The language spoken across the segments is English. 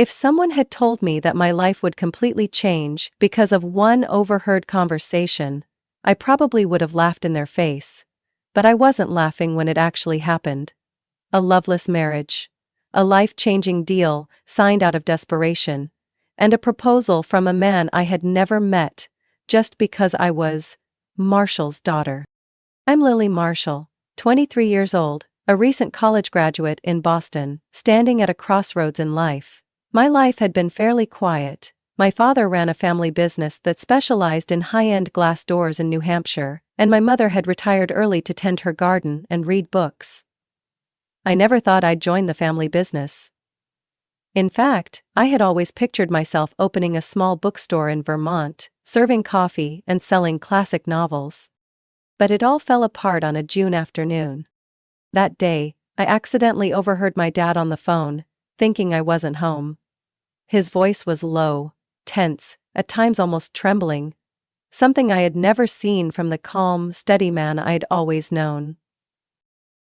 If someone had told me that my life would completely change because of one overheard conversation, I probably would have laughed in their face. But I wasn't laughing when it actually happened. A loveless marriage. A life-changing deal signed out of desperation. And a proposal from a man I had never met, just because I was Marshall's daughter. I'm Lily Marshall, 23 years old, a recent college graduate in Boston, standing at a crossroads in life. My life had been fairly quiet. My father ran a family business that specialized in high-end glass doors in New Hampshire, and my mother had retired early to tend her garden and read books. I never thought I'd join the family business. In fact, I had always pictured myself opening a small bookstore in Vermont, serving coffee and selling classic novels. But it all fell apart on a June afternoon. That day, I accidentally overheard my dad on the phone, thinking I wasn't home. His voice was low, tense, at times almost trembling, something I had never seen from the calm, steady man I'd always known.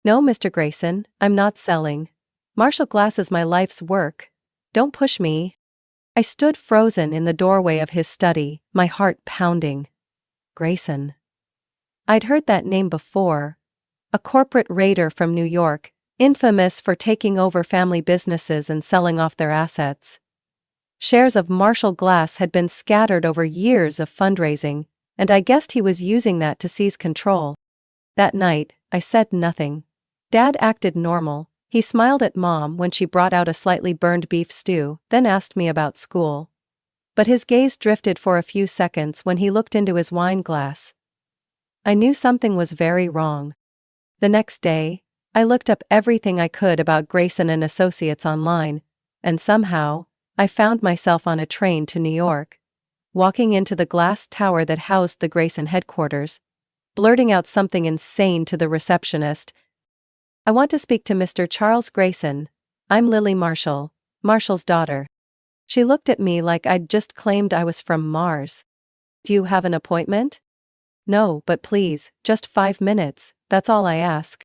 "No, Mr. Grayson, I'm not selling. Marshall Glass is my life's work. Don't push me." I stood frozen in the doorway of his study, my heart pounding. Grayson. I'd heard that name before. A corporate raider from New York, infamous for taking over family businesses and selling off their assets. Shares of Marshall Glass had been scattered over years of fundraising, and I guessed he was using that to seize control. That night, I said nothing. Dad acted normal. He smiled at Mom when she brought out a slightly burned beef stew, then asked me about school. But his gaze drifted for a few seconds when he looked into his wine glass. I knew something was very wrong. The next day, I looked up everything I could about Grayson and Associates online, and somehow, I found myself on a train to New York, walking into the glass tower that housed the Grayson headquarters, blurting out something insane to the receptionist. "I want to speak to Mr. Charles Grayson. I'm Lily Marshall, Marshall's daughter." She looked at me like I'd just claimed I was from Mars. "Do you have an appointment?" "No, but please, just 5 minutes, that's all I ask."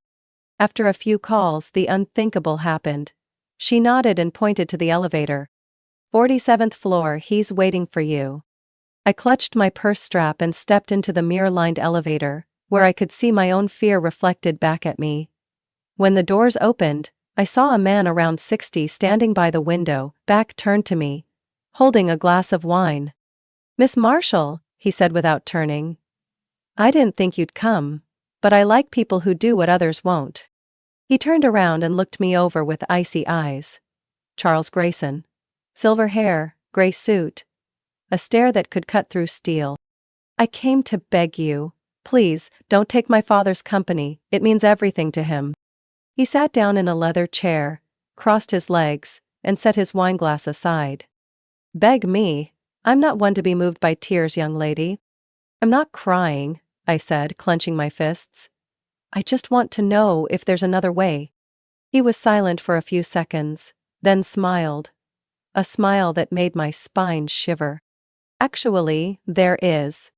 After a few calls, the unthinkable happened. She nodded and pointed to the elevator. 47th floor, he's waiting for you." I clutched my purse strap and stepped into the mirror-lined elevator, where I could see my own fear reflected back at me. When the doors opened, I saw a man around 60 standing by the window, back turned to me, holding a glass of wine. "Miss Marshall," he said without turning. "I didn't think you'd come, but I like people who do what others won't." He turned around and looked me over with icy eyes. Charles Grayson. Silver hair, gray suit. A stare that could cut through steel. "I came to beg you. Please, don't take my father's company, it means everything to him." He sat down in a leather chair, crossed his legs, and set his wineglass aside. "Beg me? I'm not one to be moved by tears, young lady." "I'm not crying," I said, clenching my fists. "I just want to know if there's another way." He was silent for a few seconds, then smiled. A smile that made my spine shiver. "Actually, there is."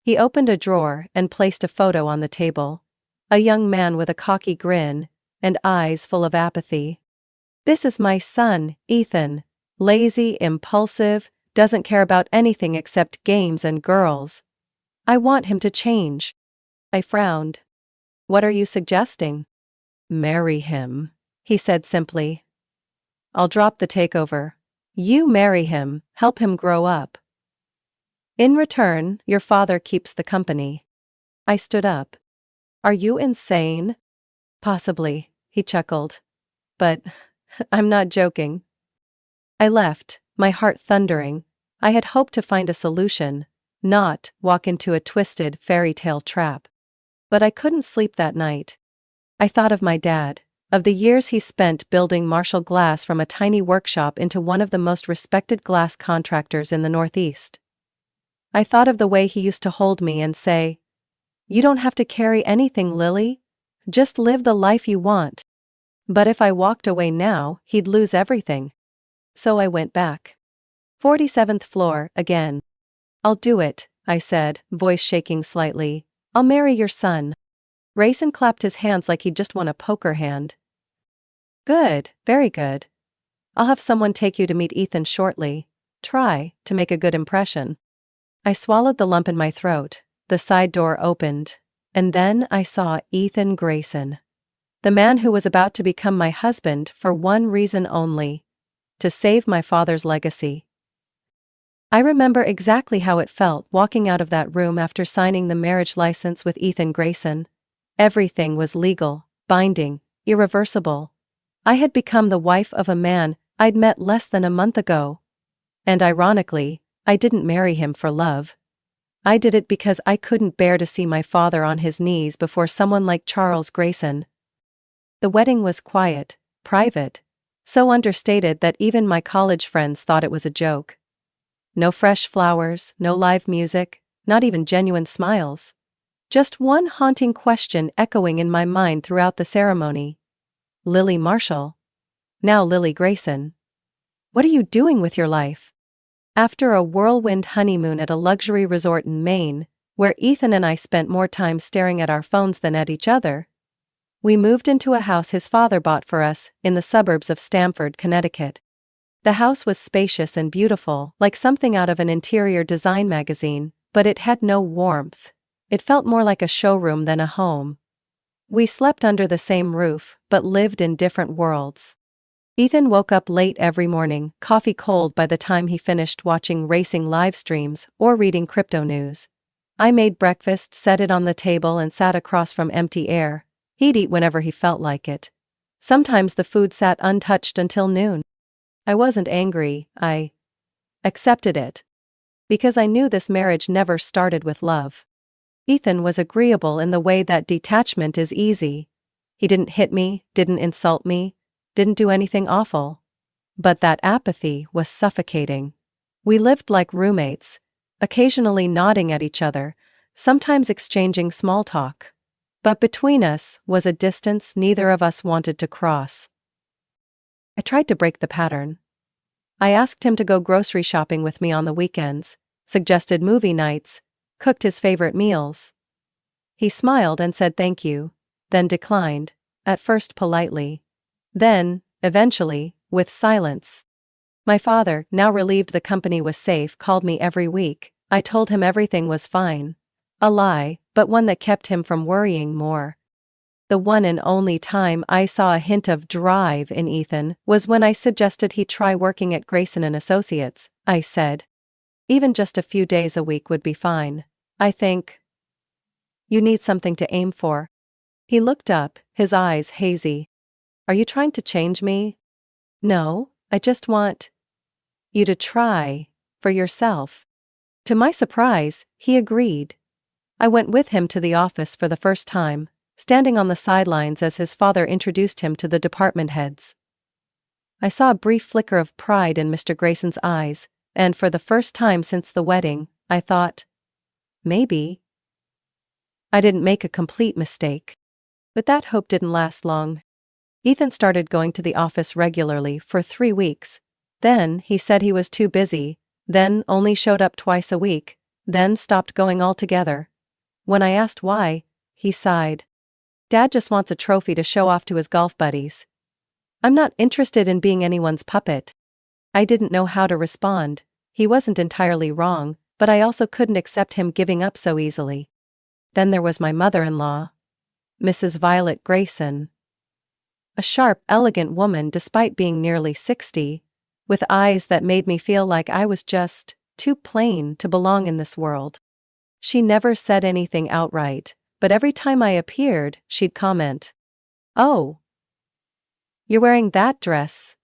He opened a drawer and placed a photo on the table. A young man with a cocky grin and eyes full of apathy. "This is my son, Ethan. Lazy, impulsive, doesn't care about anything except games and girls. I want him to change." I frowned. "What are you suggesting?" "Marry him," he said simply. "I'll drop the takeover. You marry him, help him grow up. In return, your father keeps the company." I stood up. "Are you insane?" "Possibly," he chuckled. "But I'm not joking." I left, my heart thundering. I had hoped to find a solution, not walk into a twisted fairy tale trap. But I couldn't sleep that night. I thought of my dad, of the years he spent building Marshall Glass from a tiny workshop into one of the most respected glass contractors in the Northeast. I thought of the way he used to hold me and say, "You don't have to carry anything, Lily. Just live the life you want." But if I walked away now, he'd lose everything. So I went back. 47th floor, again. "I'll do it," I said, voice shaking slightly. "I'll marry your son." Grayson clapped his hands like he'd just won a poker hand. "Good, very good. I'll have someone take you to meet Ethan shortly. Try to make a good impression. I swallowed the lump in my throat, the side door opened, and then I saw Ethan Grayson. The man who was about to become my husband for one reason only: to save my father's legacy. I remember exactly how it felt walking out of that room after signing the marriage license with Ethan Grayson. Everything was legal, binding, irreversible. I had become the wife of a man I'd met less than a month ago. And ironically, I didn't marry him for love. I did it because I couldn't bear to see my father on his knees before someone like Charles Grayson. The wedding was quiet, private, so understated that even my college friends thought it was a joke. No fresh flowers, no live music, not even genuine smiles. Just one haunting question echoing in my mind throughout the ceremony. Lily Marshall. Now Lily Grayson. What are you doing with your life? After a whirlwind honeymoon at a luxury resort in Maine, where Ethan and I spent more time staring at our phones than at each other, we moved into a house his father bought for us in the suburbs of Stamford, Connecticut. The house was spacious and beautiful, like something out of an interior design magazine, but it had no warmth. It felt more like a showroom than a home. We slept under the same roof, but lived in different worlds. Ethan woke up late every morning, coffee cold by the time he finished watching racing live streams or reading crypto news. I made breakfast, set it on the table, and sat across from empty air. He'd eat whenever he felt like it. Sometimes the food sat untouched until noon. I wasn't angry, I accepted it. Because I knew this marriage never started with love. Ethan was agreeable in the way that detachment is easy. He didn't hit me, didn't insult me, didn't do anything awful. But that apathy was suffocating. We lived like roommates, occasionally nodding at each other, sometimes exchanging small talk. But between us was a distance neither of us wanted to cross. I tried to break the pattern. I asked him to go grocery shopping with me on the weekends, suggested movie nights, cooked his favorite meals. He smiled and said thank you, then declined, at first politely. Then, eventually, with silence. My father, now relieved the company was safe, called me every week. I told him everything was fine. A lie, but one that kept him from worrying more. The one and only time I saw a hint of drive in Ethan was when I suggested he try working at Grayson & Associates. I said, even just a few days a week would be fine. I think you need something to aim for. He looked up, his eyes hazy. Are you trying to change me? No, I just want you to try for yourself. To my surprise, he agreed. I went with him to the office for the first time, standing on the sidelines as his father introduced him to the department heads. I saw a brief flicker of pride in Mr. Grayson's eyes, and for the first time since the wedding, I thought, maybe I didn't make a complete mistake. But that hope didn't last long. Ethan started going to the office regularly for 3 weeks. Then he said he was too busy, then only showed up twice a week, then stopped going altogether. When I asked why, he sighed. Dad just wants a trophy to show off to his golf buddies. I'm not interested in being anyone's puppet. I didn't know how to respond. He wasn't entirely wrong, but I also couldn't accept him giving up so easily. Then there was my mother-in-law, Mrs. Violet Grayson. A sharp, elegant woman despite being nearly 60, with eyes that made me feel like I was just too plain to belong in this world. She never said anything outright, but every time I appeared, she'd comment, "Oh, you're wearing that dress.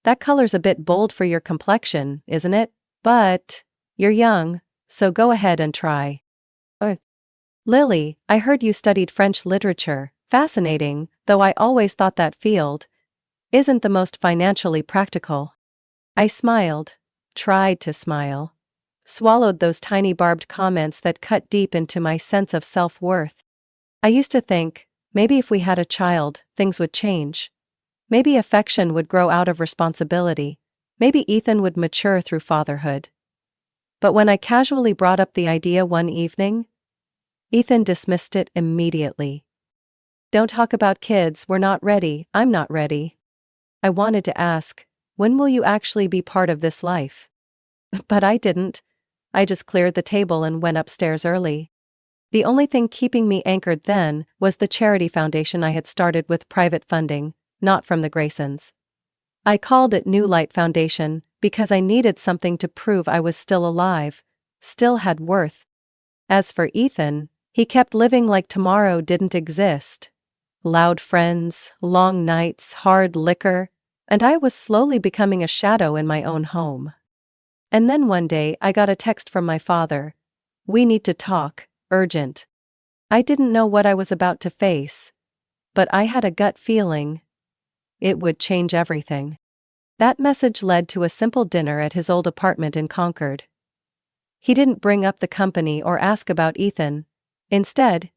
That color's a bit bold for your complexion, isn't it? But you're young, so go ahead and try. Lily, I heard you studied French literature. Fascinating, though I always thought that field isn't the most financially practical." I smiled, tried to smile, swallowed those tiny barbed comments that cut deep into my sense of self-worth. I used to think, maybe if we had a child, things would change. Maybe affection would grow out of responsibility. Maybe Ethan would mature through fatherhood. But when I casually brought up the idea one evening, Ethan dismissed it immediately. "Don't talk about kids, we're not ready, I'm not ready." I wanted to ask, When will you actually be part of this life? But I didn't. I just cleared the table and went upstairs early. The only thing keeping me anchored then was the charity foundation I had started with private funding, not from the Graysons. I called it New Light Foundation because I needed something to prove I was still alive, still had worth. As for Ethan, he kept living like tomorrow didn't exist. Loud friends, long nights, hard liquor, and I was slowly becoming a shadow in my own home. And then one day I got a text from my father. "We need to talk, urgent." I didn't know what I was about to face, but I had a gut feeling it would change everything. That message led to a simple dinner at his old apartment in Concord. He didn't bring up the company or ask about Ethan. Instead,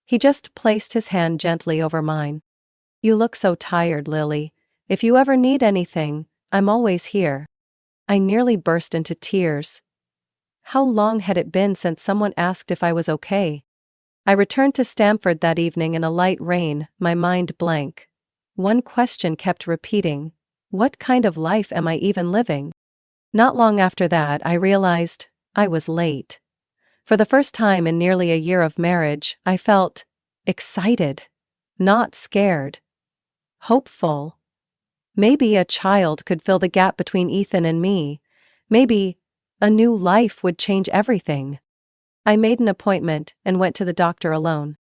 he just placed his hand gently over mine. "You look so tired, Lily. If you ever need anything, I'm always here." I nearly burst into tears. How long had it been since someone asked if I was okay? I returned to Stamford that evening in a light rain, my mind blank. One question kept repeating: what kind of life am I even living? Not long after that, I realized I was late. For the first time in nearly a year of marriage, I felt excited, not scared, hopeful. Maybe a child could fill the gap between Ethan and me. Maybe a new life would change everything. I made an appointment and went to the doctor alone.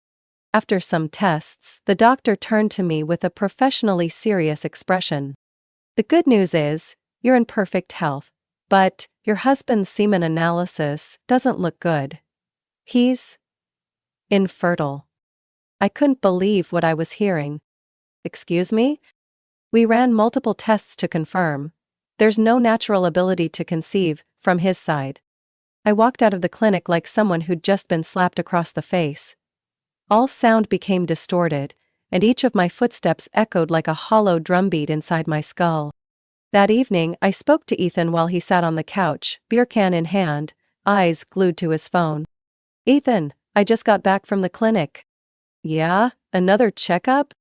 After some tests, the doctor turned to me with a professionally serious expression. "The good news is, you're in perfect health, but your husband's semen analysis doesn't look good. He's infertile." I couldn't believe what I was hearing. "Excuse me?" "We ran multiple tests to confirm. There's no natural ability to conceive, from his side." I walked out of the clinic like someone who'd just been slapped across the face. All sound became distorted, and each of my footsteps echoed like a hollow drumbeat inside my skull. That evening, I spoke to Ethan while he sat on the couch, beer can in hand, eyes glued to his phone. "Ethan, I just got back from the clinic." "Yeah? Another checkup?"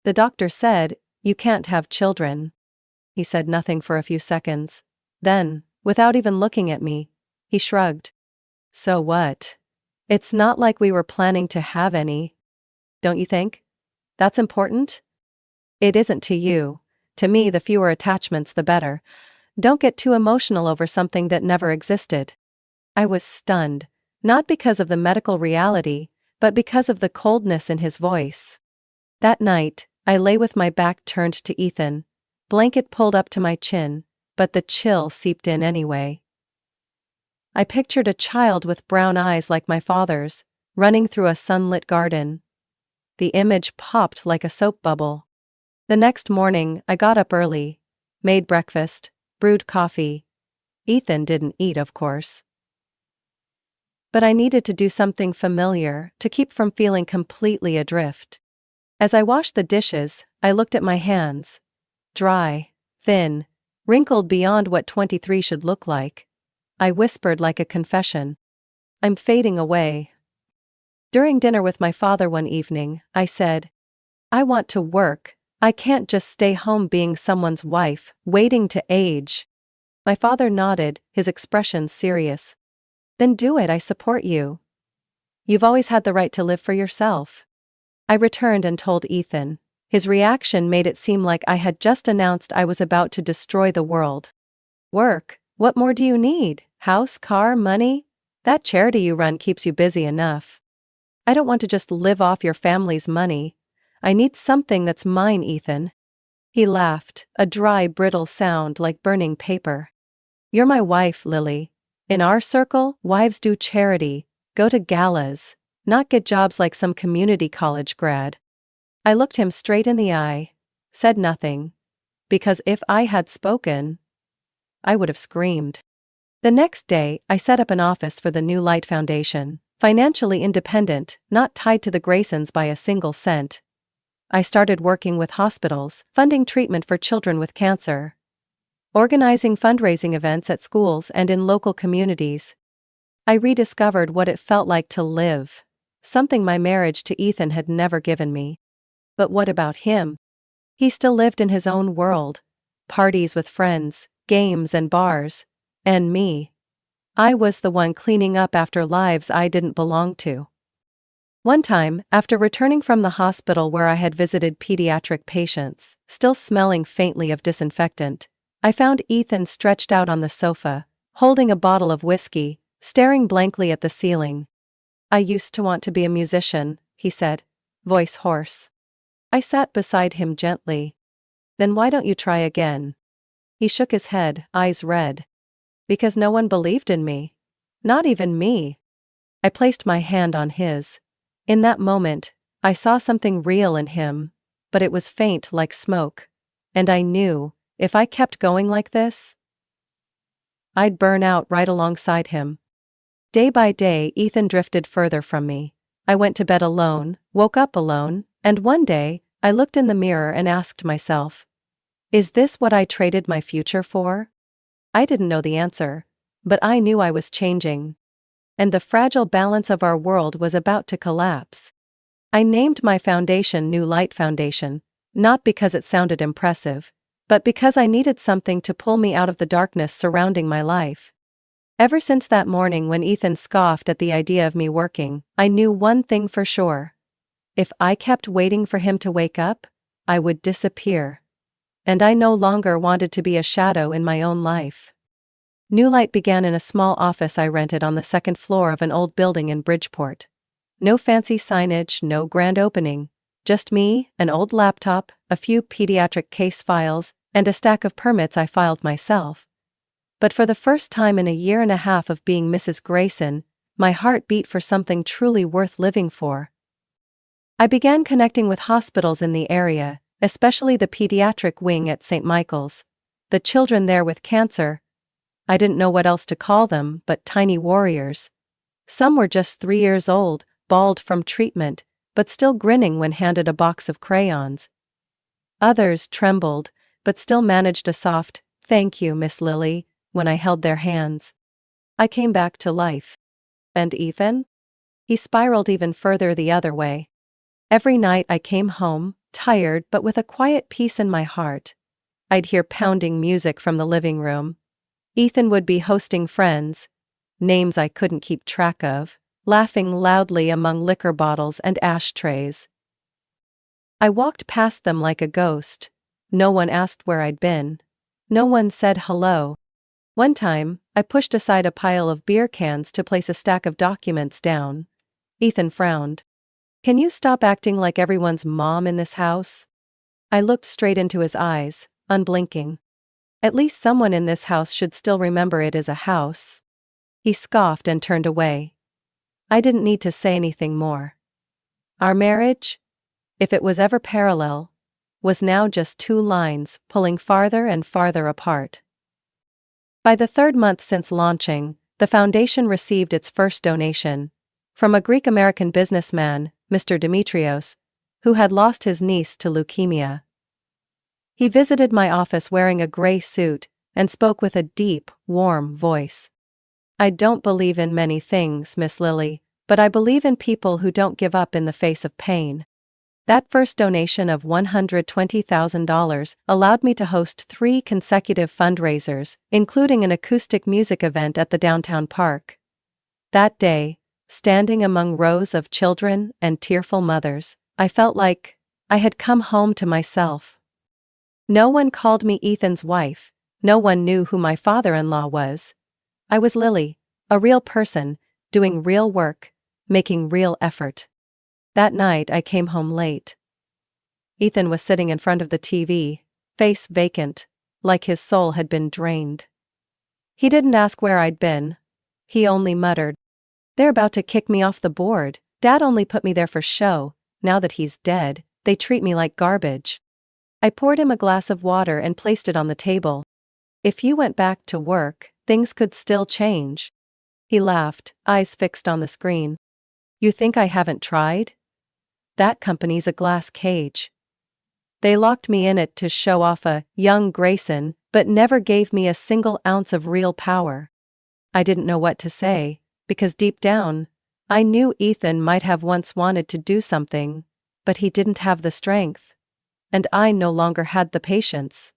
"The doctor said, you can't have children." He said nothing for a few seconds. Then, without even looking at me, he shrugged. "So what? It's not like we were planning to have any. Don't you think? That's important?" "It isn't to you. To me, the fewer attachments the better. Don't get too emotional over something that never existed." I was stunned, not because of the medical reality, but because of the coldness in his voice. That night, I lay with my back turned to Ethan, blanket pulled up to my chin, but the chill seeped in anyway. I pictured a child with brown eyes like my father's, running through a sunlit garden. The image popped like a soap bubble. The next morning, I got up early, made breakfast, brewed coffee. Ethan didn't eat, of course. But I needed to do something familiar to keep from feeling completely adrift. As I washed the dishes, I looked at my hands. Dry, thin, wrinkled beyond what 23 should look like. I whispered like a confession. "I'm fading away." During dinner with my father one evening, I said, "I want to work. I can't just stay home being someone's wife, waiting to age." My father nodded, his expression serious. "Then do it, I support you. You've always had the right to live for yourself." I returned and told Ethan. His reaction made it seem like I had just announced I was about to destroy the world. "Work? What more do you need? House, car, money? That charity you run keeps you busy enough. I don't want to just live off your family's money. I need something that's mine, Ethan." He laughed, a dry, brittle sound like burning paper. "You're my wife, Lily. In our circle, wives do charity, go to galas, not get jobs like some community college grad." I looked him straight in the eye, said nothing, because if I had spoken, I would have screamed. The next day, I set up an office for the New Light Foundation, financially independent, not tied to the Graysons by a single cent. I started working with hospitals, funding treatment for children with cancer, organizing fundraising events at schools and in local communities. I rediscovered what it felt like to live, something my marriage to Ethan had never given me. But what about him? He still lived in his own world, parties with friends, games and bars. And me. I was the one cleaning up after lives I didn't belong to. One time, after returning from the hospital where I had visited pediatric patients, still smelling faintly of disinfectant, I found Ethan stretched out on the sofa, holding a bottle of whiskey, staring blankly at the ceiling. "I used to want to be a musician," he said, voice hoarse. I sat beside him gently. "Then why don't you try again?" He shook his head, eyes red. "Because no one believed in me. Not even me." I placed my hand on his. In that moment, I saw something real in him, but it was faint like smoke. And I knew, if I kept going like this, I'd burn out right alongside him. Day by day, Ethan drifted further from me. I went to bed alone, woke up alone, and one day, I looked in the mirror and asked myself, is this what I traded my future for? I didn't know the answer, but I knew I was changing. And the fragile balance of our world was about to collapse. I named my foundation New Light Foundation, not because it sounded impressive, but because I needed something to pull me out of the darkness surrounding my life. Ever since that morning when Ethan scoffed at the idea of me working, I knew one thing for sure. If I kept waiting for him to wake up, I would disappear. And I no longer wanted to be a shadow in my own life. New Light began in a small office I rented on the second floor of an old building in Bridgeport. No fancy signage, no grand opening. Just me, an old laptop, a few pediatric case files, and a stack of permits I filed myself. But for the first time in a year and a half of being Mrs. Grayson, my heart beat for something truly worth living for. I began connecting with hospitals in the area, especially the pediatric wing at St. Michael's. The children there with cancer, I didn't know what else to call them, but tiny warriors. Some were just 3 years old, bald from treatment, but still grinning when handed a box of crayons. Others trembled, but still managed a soft, "Thank you, Miss Lily," when I held their hands. I came back to life. And Ethan? He spiraled even further the other way. Every night I came home, tired but with a quiet peace in my heart. I'd hear pounding music from the living room. Ethan would be hosting friends, names I couldn't keep track of, laughing loudly among liquor bottles and ashtrays. I walked past them like a ghost. No one asked where I'd been. No one said hello. One time, I pushed aside a pile of beer cans to place a stack of documents down. Ethan frowned. "Can you stop acting like everyone's mom in this house?" I looked straight into his eyes, unblinking. At least someone in this house should still remember it is a house. He scoffed and turned away. I didn't need to say anything more. Our marriage, if it was ever parallel, was now just 2 lines pulling farther and farther apart. By the 3rd month since launching, the foundation received its first donation from a Greek-American businessman, Mr. Demetrios, who had lost his niece to leukemia. He visited my office wearing a gray suit and spoke with a deep, warm voice. "I don't believe in many things, Miss Lily, but I believe in people who don't give up in the face of pain." That first donation of $120,000 allowed me to host 3 consecutive fundraisers, including an acoustic music event at the downtown park. That day, standing among rows of children and tearful mothers, I felt like I had come home to myself. No one called me Ethan's wife, no one knew who my father-in-law was. I was Lily, a real person, doing real work, making real effort. That night I came home late. Ethan was sitting in front of the TV, face vacant, like his soul had been drained. He didn't ask where I'd been. He only muttered, "They're about to kick me off the board. Dad only put me there for show. Now that he's dead, they treat me like garbage." I poured him a glass of water and placed it on the table. "If you went back to work, things could still change." He laughed, eyes fixed on the screen. "You think I haven't tried? That company's a glass cage. They locked me in it to show off a young Grayson, but never gave me a single ounce of real power." I didn't know what to say, because deep down, I knew Ethan might have once wanted to do something, but he didn't have the strength. And I no longer had the patience.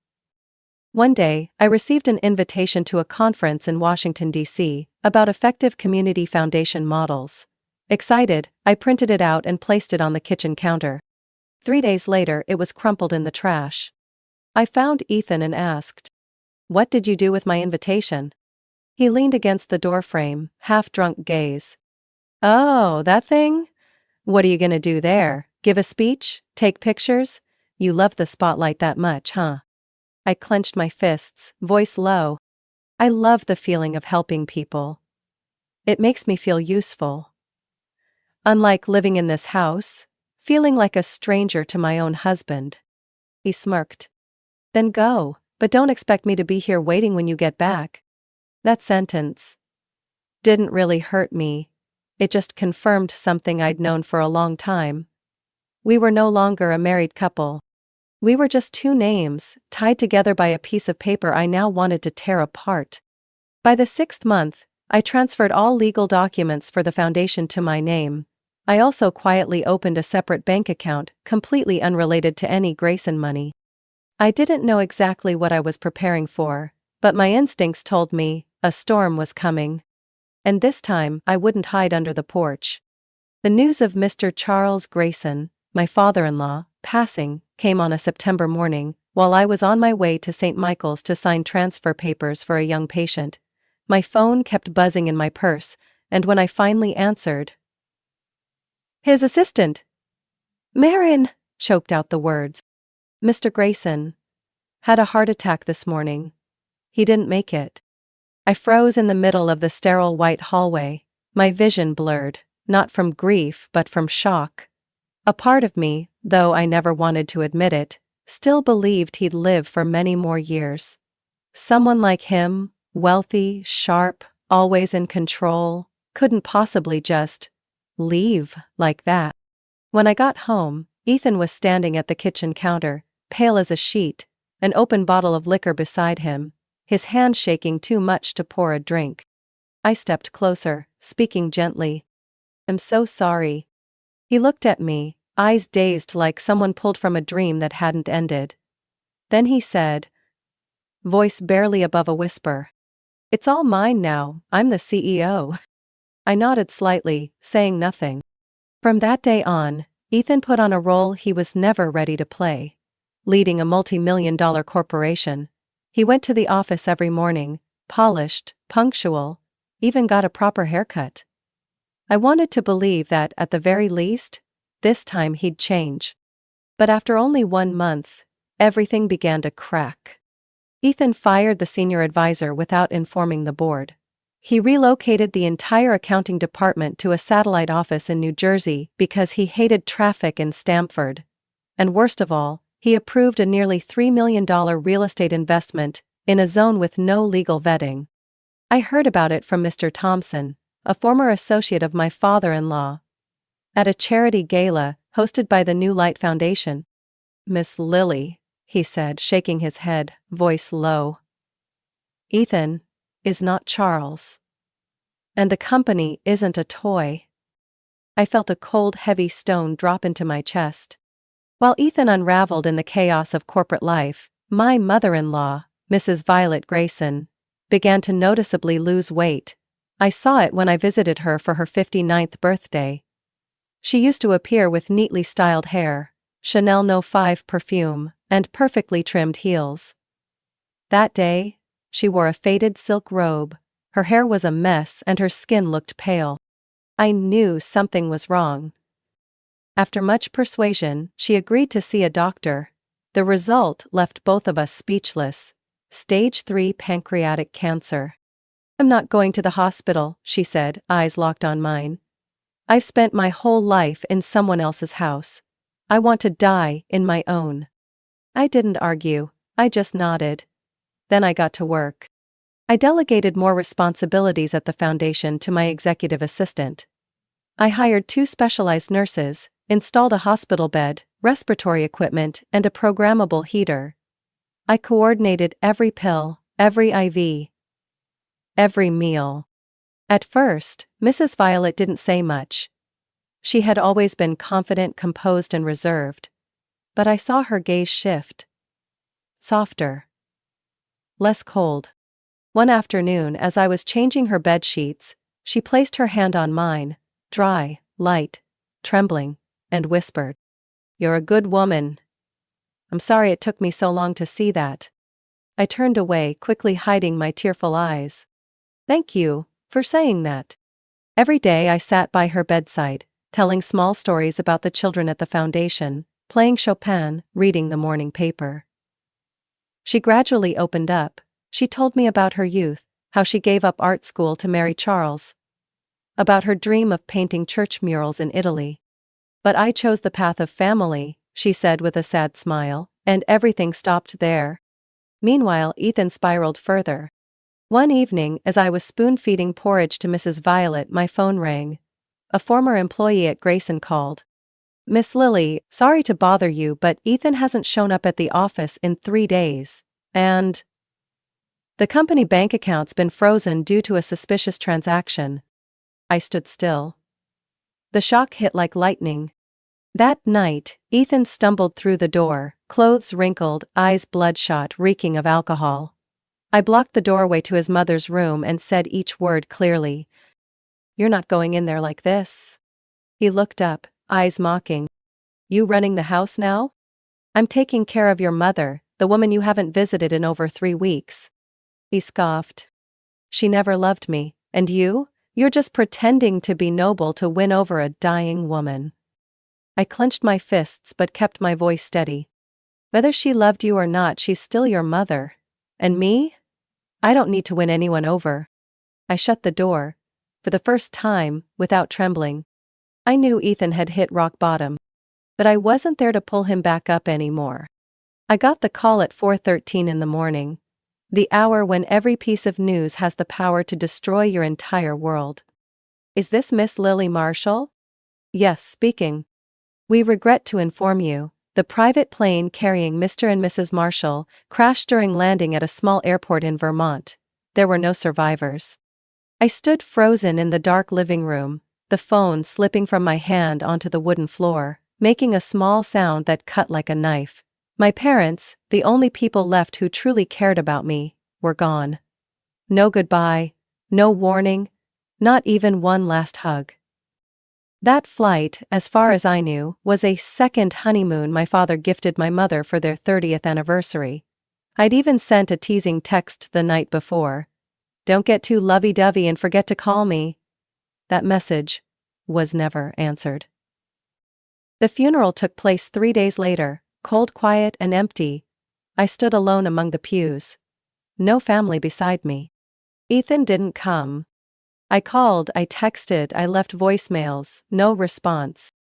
One day, I received an invitation to a conference in Washington, D.C., about effective community foundation models. Excited, I printed it out and placed it on the kitchen counter. 3 days later, it was crumpled in the trash. I found Ethan and asked, "What did you do with my invitation?" He leaned against the doorframe, half-drunk gaze. "Oh, that thing? What are you gonna do there? Give a speech? Take pictures? You love the spotlight that much, huh?" I clenched my fists, voice low. I love the feeling of helping people. It makes me feel useful. Unlike living in this house, feeling like a stranger to my own husband. He smirked. "Then go, but don't expect me to be here waiting when you get back." That sentence didn't really hurt me. It just confirmed something I'd known for a long time. We were no longer a married couple. We were just two names, tied together by a piece of paper I now wanted to tear apart. By the 6th month, I transferred all legal documents for the foundation to my name. I also quietly opened a separate bank account, completely unrelated to any Grayson money. I didn't know exactly what I was preparing for, but my instincts told me a storm was coming. And this time, I wouldn't hide under the porch. The news of Mr. Charles Grayson, my father-in-law, passing, came on a September morning, while I was on my way to St. Michael's to sign transfer papers for a young patient. My phone kept buzzing in my purse, and when I finally answered, "His assistant." "Marin," choked out the words. "Mr. Grayson had a heart attack this morning. He didn't make it." I froze in the middle of the sterile white hallway, my vision blurred, not from grief but from shock. A part of me, though I never wanted to admit it, still believed he'd live for many more years. Someone like him, wealthy, sharp, always in control, couldn't possibly just leave like that. When I got home, Ethan was standing at the kitchen counter, pale as a sheet, an open bottle of liquor beside him, his hand shaking too much to pour a drink. I stepped closer, speaking gently. "I'm so sorry." He looked at me, eyes dazed like someone pulled from a dream that hadn't ended. Then he said, voice barely above a whisper, "It's all mine now, I'm the CEO." I nodded slightly, saying nothing. From that day on, Ethan put on a role he was never ready to play. Leading a multi-million-dollar corporation. He went to the office every morning, polished, punctual, even got a proper haircut. I wanted to believe that, at the very least, this time he'd change. But after only 1 month, everything began to crack. Ethan fired the senior advisor without informing the board. He relocated the entire accounting department to a satellite office in New Jersey because he hated traffic in Stamford. And worst of all, he approved a nearly $3 million real estate investment in a zone with no legal vetting. I heard about it from Mr. Thompson, a former associate of my father-in-law, at a charity gala hosted by the New Light Foundation. "Miss Lily," he said, shaking his head, voice low, "Ethan is not Charles. And the company isn't a toy." I felt a cold, heavy stone drop into my chest. While Ethan unraveled in the chaos of corporate life, my mother-in-law, Mrs. Violet Grayson, began to noticeably lose weight. I saw it when I visited her for her 59th birthday. She used to appear with neatly styled hair, Chanel No. 5 perfume, and perfectly trimmed heels. That day, she wore a faded silk robe, her hair was a mess and her skin looked pale. I knew something was wrong. After much persuasion, she agreed to see a doctor. The result left both of us speechless. Stage 3 pancreatic cancer. "I'm not going to the hospital," she said, eyes locked on mine. "I've spent my whole life in someone else's house. I want to die in my own." I didn't argue, I just nodded. Then I got to work. I delegated more responsibilities at the foundation to my executive assistant. I hired 2 specialized nurses, installed a hospital bed, respiratory equipment, and a programmable heater. I coordinated every pill, every IV, every meal. At first, Mrs. Violet didn't say much. She had always been confident, composed, and reserved. But I saw her gaze shift. Softer. less cold. One afternoon, as I was changing her bed sheets, she placed her hand on mine, dry, light, trembling, and whispered, "You're a good woman." I'm sorry it took me so long to see that. I turned away, quickly hiding my tearful eyes. Thank you for saying that. Every day I sat by her bedside, telling small stories about the children at the foundation, playing Chopin, reading the morning paper. She gradually opened up. She told me about her youth, how she gave up art school to marry Charles, about her dream of painting church murals in Italy. But I chose the path of family, she said with a sad smile, and everything stopped there. Meanwhile, Ethan spiraled further. One evening, as I was spoon-feeding porridge to Mrs. Violet, my phone rang. A former employee at Grayson called. "Miss Lily, sorry to bother you, but Ethan hasn't shown up at the office in 3 days, and the company bank account's been frozen due to a suspicious transaction." I stood still. The shock hit like lightning. That night, Ethan stumbled through the door, clothes wrinkled, eyes bloodshot, reeking of alcohol. I blocked the doorway to his mother's room and said each word clearly. "You're not going in there like this." He looked up, eyes mocking. "You running the house now? I'm taking care of your mother, the woman you haven't visited in over 3 weeks. He scoffed. "She never loved me, and you're just pretending to be noble to win over a dying woman." I clenched my fists but kept my voice steady. "Whether she loved you or not, she's still your mother. And me? I don't need to win anyone over." I shut the door, for the first time, without trembling. I knew Ethan had hit rock bottom, but I wasn't there to pull him back up anymore. I got the call at 4:13 in the morning, the hour when every piece of news has the power to destroy your entire world. "Is this Miss Lily Marshall?" "Yes, speaking. We regret to inform you, the private plane carrying Mr. and Mrs. Marshall crashed during landing at a small airport in Vermont. There were no survivors." I stood frozen in the dark living room, the phone slipping from my hand onto the wooden floor, making a small sound that cut like a knife. My parents, the only people left who truly cared about me, were gone. No goodbye, no warning, not even one last hug. That flight, as far as I knew, was a second honeymoon my father gifted my mother for their 30th anniversary. I'd even sent a teasing text the night before. "Don't get too lovey-dovey and forget to call me." That message was never answered. The funeral took place 3 days later, cold, quiet, and empty. I stood alone among the pews. No family beside me. Ethan didn't come. I called, I texted, I left voicemails, no response.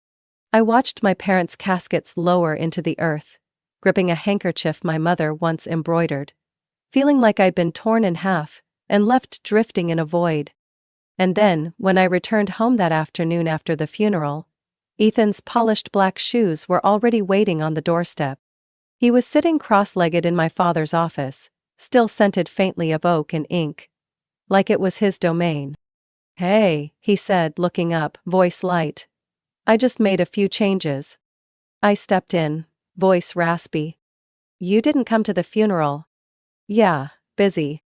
I watched my parents' caskets lower into the earth, gripping a handkerchief my mother once embroidered, feeling like I'd been torn in half and left drifting in a void. And then, when I returned home that afternoon after the funeral, Ethan's polished black shoes were already waiting on the doorstep. He was sitting cross-legged in my father's office, still scented faintly of oak and ink, like it was his domain. "Hey," he said, looking up, voice light. "I just made a few changes." I stepped in, voice raspy. "You didn't come to the funeral?" "Yeah, busy."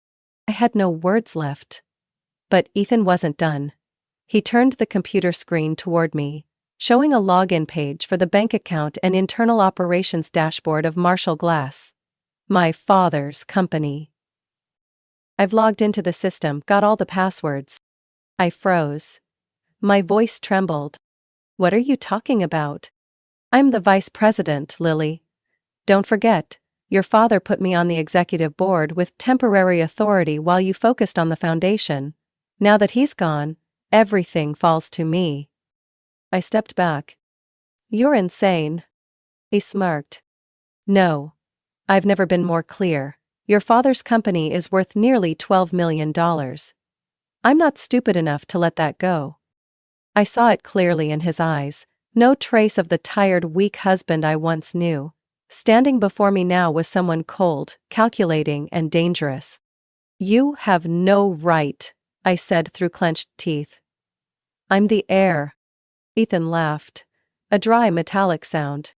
I had no words left. But Ethan wasn't done. He turned the computer screen toward me, showing a login page for the bank account and internal operations dashboard of Marshall Glass, my father's company. "I've logged into the system, got all the passwords." I froze. My voice trembled. "What are you talking about?" "I'm the vice president, Lily. Don't forget, your father put me on the executive board with temporary authority while you focused on the foundation. Now that he's gone, everything falls to me." I stepped back. "You're insane." He smirked. "No. I've never been more clear. Your father's company is worth nearly $12 million. I'm not stupid enough to let that go." I saw it clearly in his eyes, no trace of the tired, weak husband I once knew. Standing before me now was someone cold, calculating, and dangerous. "You have no right," I said through clenched teeth. "I'm the heir." Ethan laughed. A dry metallic sound.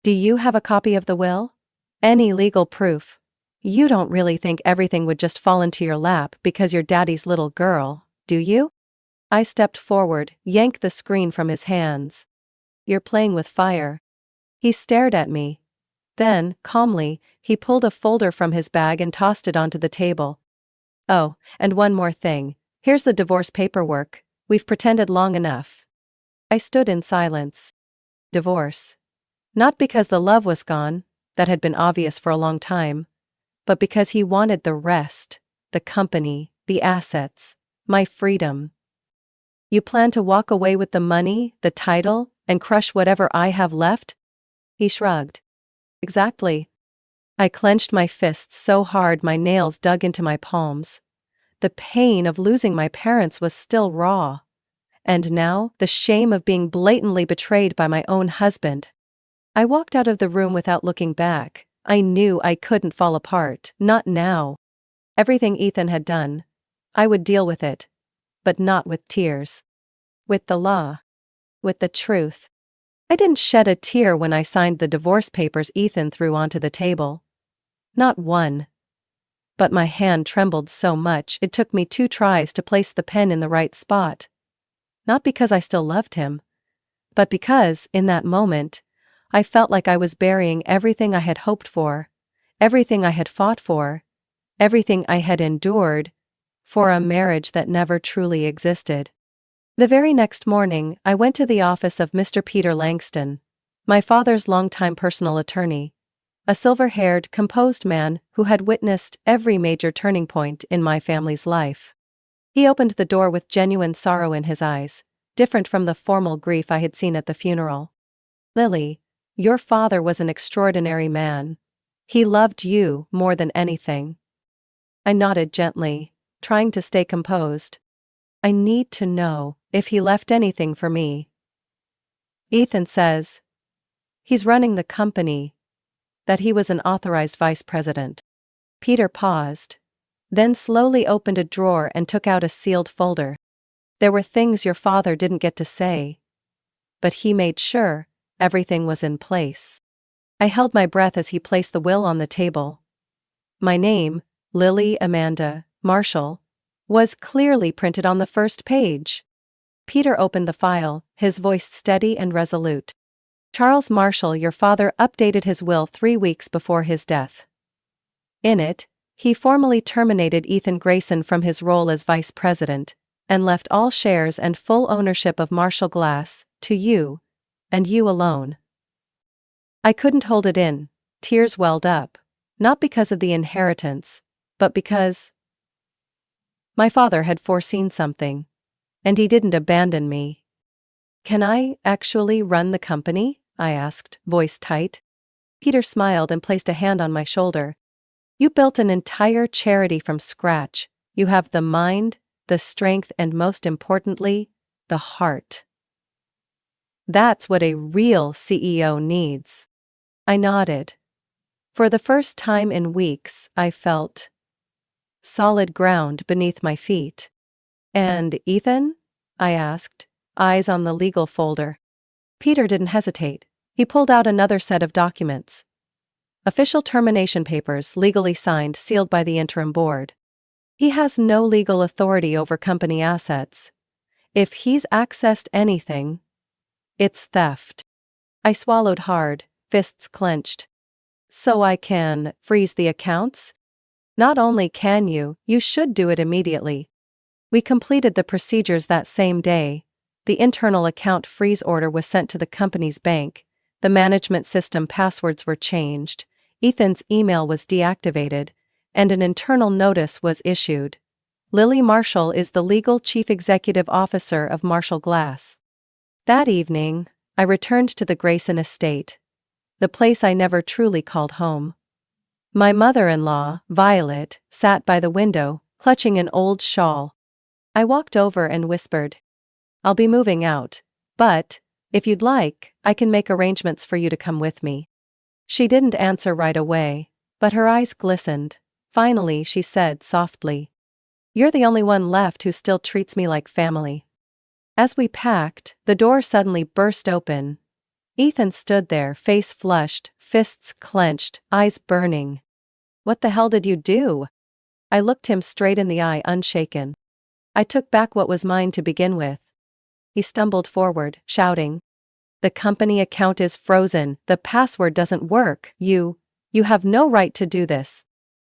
"Do you have a copy of the will? Any legal proof?" You don't really think everything would just fall into your lap because you're daddy's little girl, do you? I stepped forward, yanked the screen from his hands. You're playing with fire. He stared at me. Then, calmly, he pulled a folder from his bag and tossed it onto the table. Oh, and one more thing. Here's the divorce paperwork. We've pretended long enough. I stood in silence. Divorce. Not because the love was gone, that had been obvious for a long time, but because he wanted the rest, the company, the assets, my freedom. You plan to walk away with the money, the title, and crush whatever I have left? He shrugged. Exactly. I clenched my fists so hard my nails dug into my palms. The pain of losing my parents was still raw. And now, the shame of being blatantly betrayed by my own husband. I walked out of the room without looking back. I knew I couldn't fall apart, not now. Everything Ethan had done, I would deal with it. But not with tears. With the law. With the truth. I didn't shed a tear when I signed the divorce papers Ethan threw onto the table. Not one. But my hand trembled so much it took me 2 tries to place the pen in the right spot. Not because I still loved him, but because, in that moment, I felt like I was burying everything I had hoped for, everything I had fought for, everything I had endured, for a marriage that never truly existed. The very next morning, I went to the office of Mr. Peter Langston, my father's longtime personal attorney, a silver-haired, composed man who had witnessed every major turning point in my family's life. He opened the door with genuine sorrow in his eyes, different from the formal grief I had seen at the funeral. Lily, your father was an extraordinary man. He loved you more than anything. I nodded gently, trying to stay composed. I need to know if he left anything for me. Ethan says he's running the company, that he was an authorized vice president. Peter paused, then slowly opened a drawer and took out a sealed folder. There were things your father didn't get to say, but he made sure everything was in place. I held my breath as he placed the will on the table. My name, Lily Amanda Marshall, was clearly printed on the first page. Peter opened the file, his voice steady and resolute. Charles Marshall, your father updated his will 3 weeks before his death. In it, he formally terminated Ethan Grayson from his role as vice president, and left all shares and full ownership of Marshall Glass to you, and you alone. I couldn't hold it in, tears welled up, not because of the inheritance, but because my father had foreseen something, and he didn't abandon me. Can I actually run the company? I asked, voice tight. Peter smiled and placed a hand on my shoulder. You built an entire charity from scratch. You have the mind, the strength, and most importantly, the heart. That's what a real CEO needs. I nodded. For the first time in weeks, I felt solid ground beneath my feet. And Ethan? I asked, eyes on the legal folder. Peter didn't hesitate. He pulled out another set of documents. Official termination papers legally signed, sealed by the interim board. He has no legal authority over company assets. If he's accessed anything, it's theft. I swallowed hard, fists clenched. So I can freeze the accounts? Not only can you should do it immediately. We completed the procedures that same day. The internal account freeze order was sent to the company's bank. The management system passwords were changed. Ethan's email was deactivated, and an internal notice was issued. Lily Marshall is the legal chief executive officer of Marshall Glass. That evening, I returned to the Grayson estate, the place I never truly called home. My mother-in-law, Violet, sat by the window, clutching an old shawl. I walked over and whispered, I'll be moving out, but, if you'd like, I can make arrangements for you to come with me. She didn't answer right away, but her eyes glistened. Finally, she said softly, You're the only one left who still treats me like family. As we packed, the door suddenly burst open. Ethan stood there, face flushed, fists clenched, eyes burning. What the hell did you do? I looked him straight in the eye, unshaken. I took back what was mine to begin with. He stumbled forward, shouting. The company account is frozen, the password doesn't work, you have no right to do this.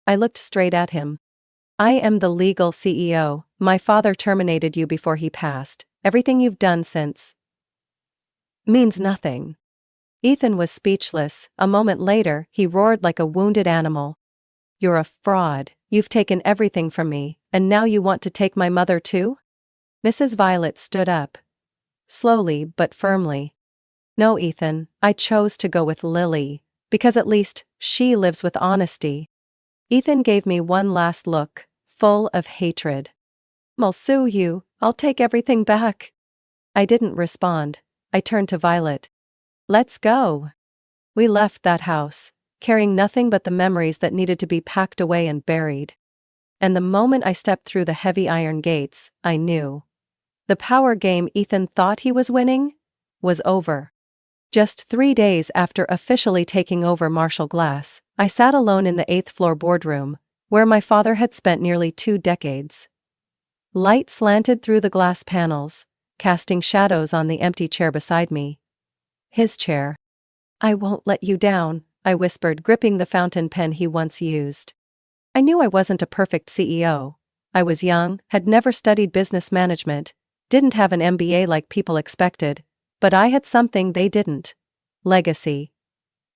I looked straight at him. I am the legal CEO, my father terminated you before he passed, everything you've done since means nothing. Ethan was speechless. A moment later, he roared like a wounded animal. You're a fraud, you've taken everything from me, and now you want to take my mother too? Mrs. Violet stood up. Slowly but firmly. No, Ethan, I chose to go with Lily, because at least, she lives with honesty. Ethan gave me one last look, full of hatred. I'll sue you, I'll take everything back. I didn't respond. I turned to Violet. Let's go. We left that house, carrying nothing but the memories that needed to be packed away and buried. And the moment I stepped through the heavy iron gates, I knew. The power game Ethan thought he was winning was over. Just 3 days after officially taking over Marshall Glass, I sat alone in the 8th floor boardroom, where my father had spent nearly 2 decades. Light slanted through the glass panels, casting shadows on the empty chair beside me. His chair. I won't let you down, I whispered, gripping the fountain pen he once used. I knew I wasn't a perfect CEO. I was young, had never studied business management, didn't have an MBA like people expected, but I had something they didn't. Legacy.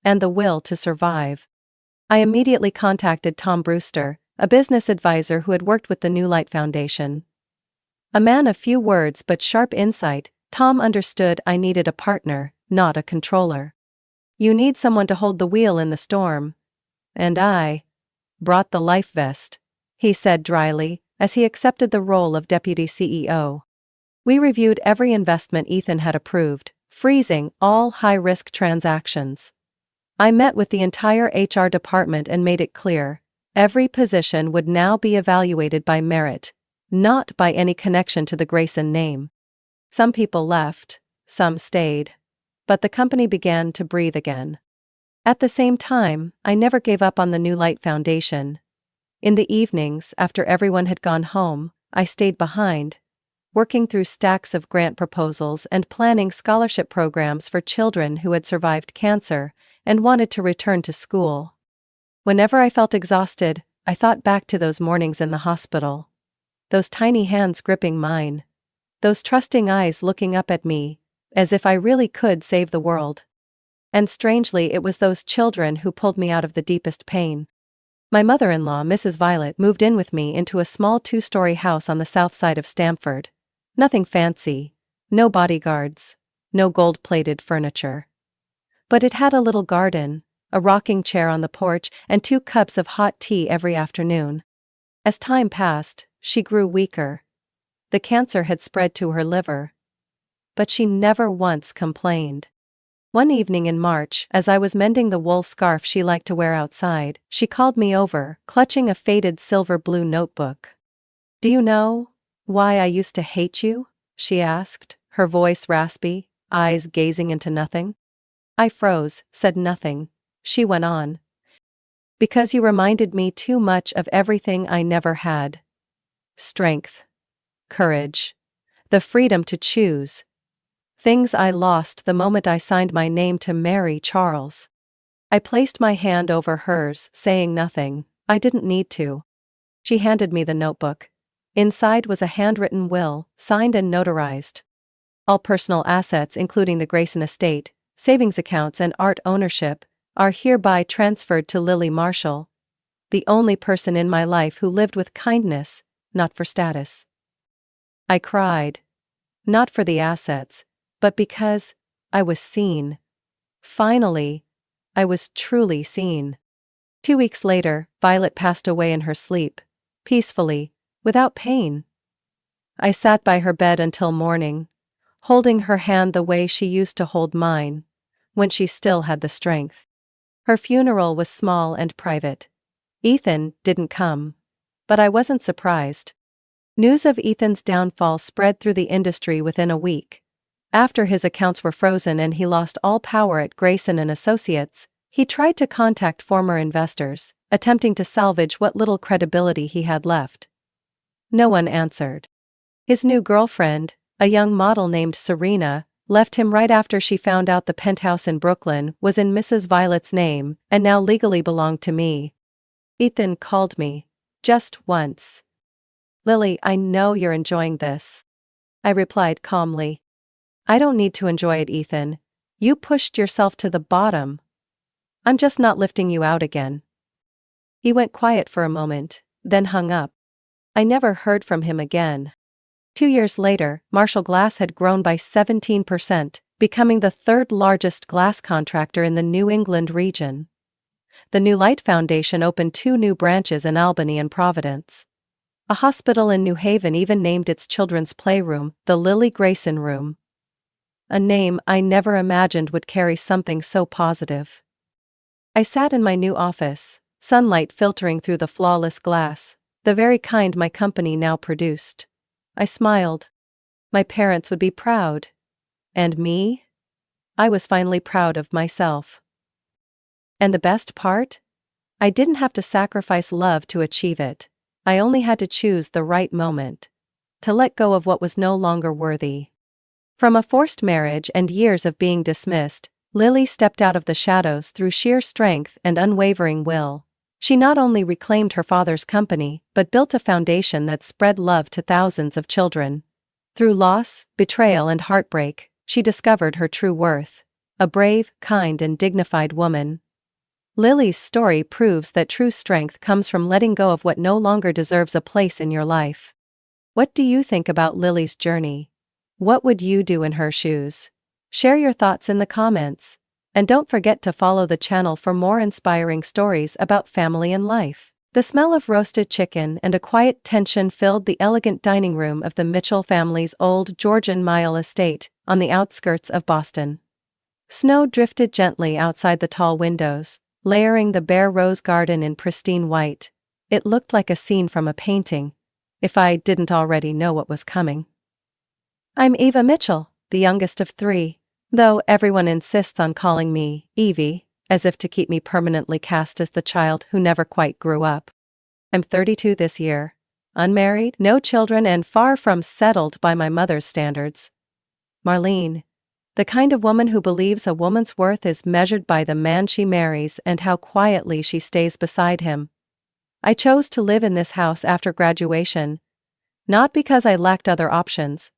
And the will to survive. I immediately contacted Tom Brewster, a business advisor who had worked with the New Light Foundation. A man of few words but sharp insight, Tom understood I needed a partner, not a controller. You need someone to hold the wheel in the storm. And I brought the life vest, he said dryly, as he accepted the role of deputy CEO. We reviewed every investment Ethan had approved, freezing all high-risk transactions. I met with the entire HR department and made it clear, every position would now be evaluated by merit, not by any connection to the Grayson name. Some people left, some stayed. But the company began to breathe again. At the same time, I never gave up on the New Light Foundation. In the evenings, after everyone had gone home, I stayed behind, working through stacks of grant proposals and planning scholarship programs for children who had survived cancer and wanted to return to school. Whenever I felt exhausted, I thought back to those mornings in the hospital. Those tiny hands gripping mine. Those trusting eyes looking up at me, as if I really could save the world. And strangely, it was those children who pulled me out of the deepest pain. My mother-in-law, Mrs. Violet, moved in with me into a small 2-story house on the south side of Stamford. Nothing fancy, no bodyguards, no gold-plated furniture. But it had a little garden, a rocking chair on the porch, and 2 cups of hot tea every afternoon. As time passed, she grew weaker. The cancer had spread to her liver. But she never once complained. One evening in March, as I was mending the wool scarf she liked to wear outside, she called me over, clutching a faded silver-blue notebook. Do you know why I used to hate you? She asked, her voice raspy, eyes gazing into nothing. I froze, said nothing. She went on. Because you reminded me too much of everything I never had. Strength. Courage. The freedom to choose. Things I lost the moment I signed my name to marry Charles. I placed my hand over hers, saying nothing. I didn't need to. She handed me the notebook. Inside was a handwritten will, signed and notarized. All personal assets, including the Grayson estate, savings accounts and art ownership, are hereby transferred to Lily Marshall, the only person in my life who lived with kindness, not for status. I cried. Not for the assets, but because I was seen. Finally, I was truly seen. 2 weeks later, Violet passed away in her sleep, peacefully, without pain. I sat by her bed until morning, holding her hand the way she used to hold mine, when she still had the strength. Her funeral was small and private. Ethan didn't come. But I wasn't surprised. News of Ethan's downfall spread through the industry within a week. After his accounts were frozen and he lost all power at Grayson and Associates, he tried to contact former investors, attempting to salvage what little credibility he had left. No one answered. His new girlfriend, a young model named Serena, left him right after she found out the penthouse in Brooklyn was in Mrs. Violet's name and now legally belonged to me. Ethan called me. Just once. Lily, I know you're enjoying this. I replied calmly. I don't need to enjoy it, Ethan. You pushed yourself to the bottom. I'm just not lifting you out again. He went quiet for a moment, then hung up. I never heard from him again. 2 years later, Marshall Glass had grown by 17%, becoming the third largest glass contractor in the New England region. The New Light Foundation opened 2 new branches in Albany and Providence. A hospital in New Haven even named its children's playroom the Lily Grayson Room. A name I never imagined would carry something so positive. I sat in my new office, sunlight filtering through the flawless glass, the very kind my company now produced. I smiled. My parents would be proud. And me? I was finally proud of myself. And the best part? I didn't have to sacrifice love to achieve it. I only had to choose the right moment. To let go of what was no longer worthy. From a forced marriage and years of being dismissed, Lily stepped out of the shadows through sheer strength and unwavering will. She not only reclaimed her father's company, but built a foundation that spread love to thousands of children. Through loss, betrayal, and heartbreak, she discovered her true worth. A brave, kind, and dignified woman. Lily's story proves that true strength comes from letting go of what no longer deserves a place in your life. What do you think about Lily's journey? What would you do in her shoes? Share your thoughts in the comments. And don't forget to follow the channel for more inspiring stories about family and life. The smell of roasted chicken and a quiet tension filled the elegant dining room of the Mitchell family's old Georgian Mile estate on the outskirts of Boston. Snow drifted gently outside the tall windows, layering the bare rose garden in pristine white. It looked like a scene from a painting, if I didn't already know what was coming. I'm Eva Mitchell, the youngest of 3. Though everyone insists on calling me Evie, as if to keep me permanently cast as the child who never quite grew up. I'm 32 this year, unmarried, no children, and far from settled by my mother's standards. Marlene, the kind of woman who believes a woman's worth is measured by the man she marries and how quietly she stays beside him. I chose to live in this house after graduation, not because I lacked other options,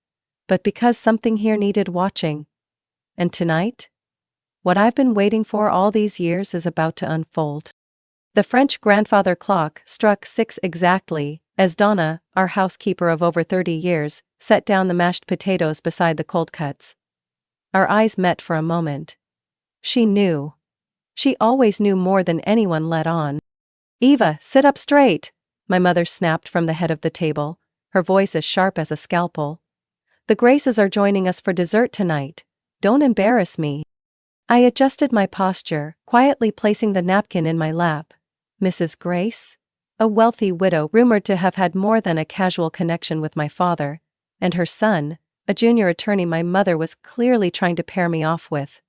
but because something here needed watching. And tonight? What I've been waiting for all these years is about to unfold. The French grandfather clock struck 6 exactly, as Donna, our housekeeper of over 30 years, set down the mashed potatoes beside the cold cuts. Our eyes met for a moment. She knew. She always knew more than anyone let on. Eva, sit up straight, my mother snapped from the head of the table, her voice as sharp as a scalpel. The Graces are joining us for dessert tonight. Don't embarrass me. I adjusted my posture, quietly placing the napkin in my lap. Mrs. Grace? A wealthy widow rumored to have had more than a casual connection with my father, and her son, a junior attorney my mother was clearly trying to pair me off with.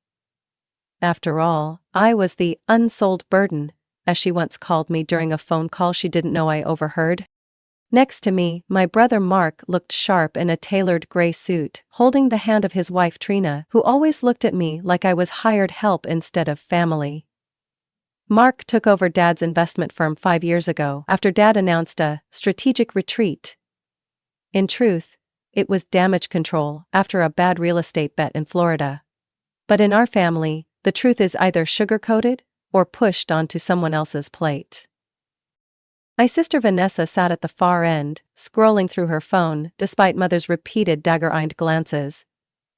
After all, I was the unsold burden, as she once called me during a phone call she didn't know I overheard. Next to me, my brother Mark looked sharp in a tailored gray suit, holding the hand of his wife Trina, who always looked at me like I was hired help instead of family. Mark took over Dad's investment firm 5 years ago after Dad announced a strategic retreat. In truth, it was damage control after a bad real estate bet in Florida. But in our family, the truth is either sugar-coated or pushed onto someone else's plate. My sister Vanessa sat at the far end, scrolling through her phone despite Mother's repeated dagger-eyed glances.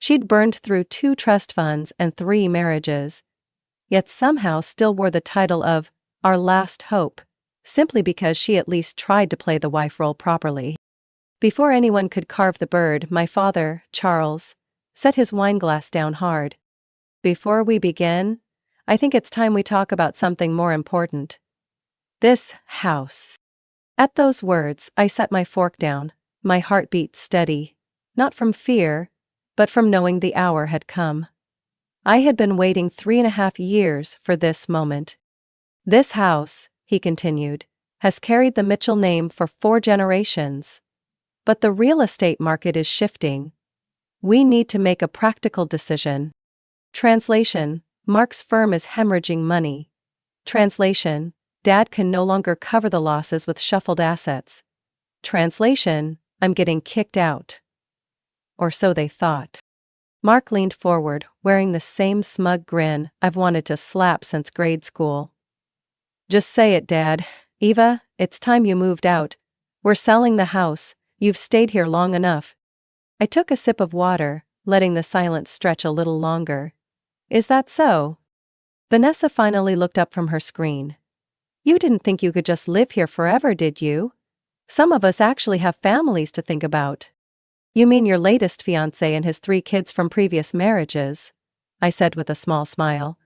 She'd burned through 2 trust funds and 3 marriages, yet somehow still wore the title of our last hope, simply because she at least tried to play the wife role properly. Before anyone could carve the bird, my father, Charles, set his wineglass down hard. Before we begin, I think it's time we talk about something more important. This house. At those words, I set my fork down, my heartbeat steady, not from fear, but from knowing the hour had come. I had been waiting 3.5 years for this moment. This house, he continued, has carried the Mitchell name for 4 generations. But the real estate market is shifting. We need to make a practical decision. Translation: Mark's firm is hemorrhaging money. Translation: Dad can no longer cover the losses with shuffled assets. Translation: I'm getting kicked out. Or so they thought. Mark leaned forward, wearing the same smug grin I've wanted to slap since grade school. Just say it, Dad. Eva, it's time you moved out. We're selling the house. You've stayed here long enough. I took a sip of water, letting the silence stretch a little longer. Is that so? Vanessa finally looked up from her screen. You didn't think you could just live here forever, did you? Some of us actually have families to think about. You mean your latest fiancé and his 3 kids from previous marriages? I said with a small smile.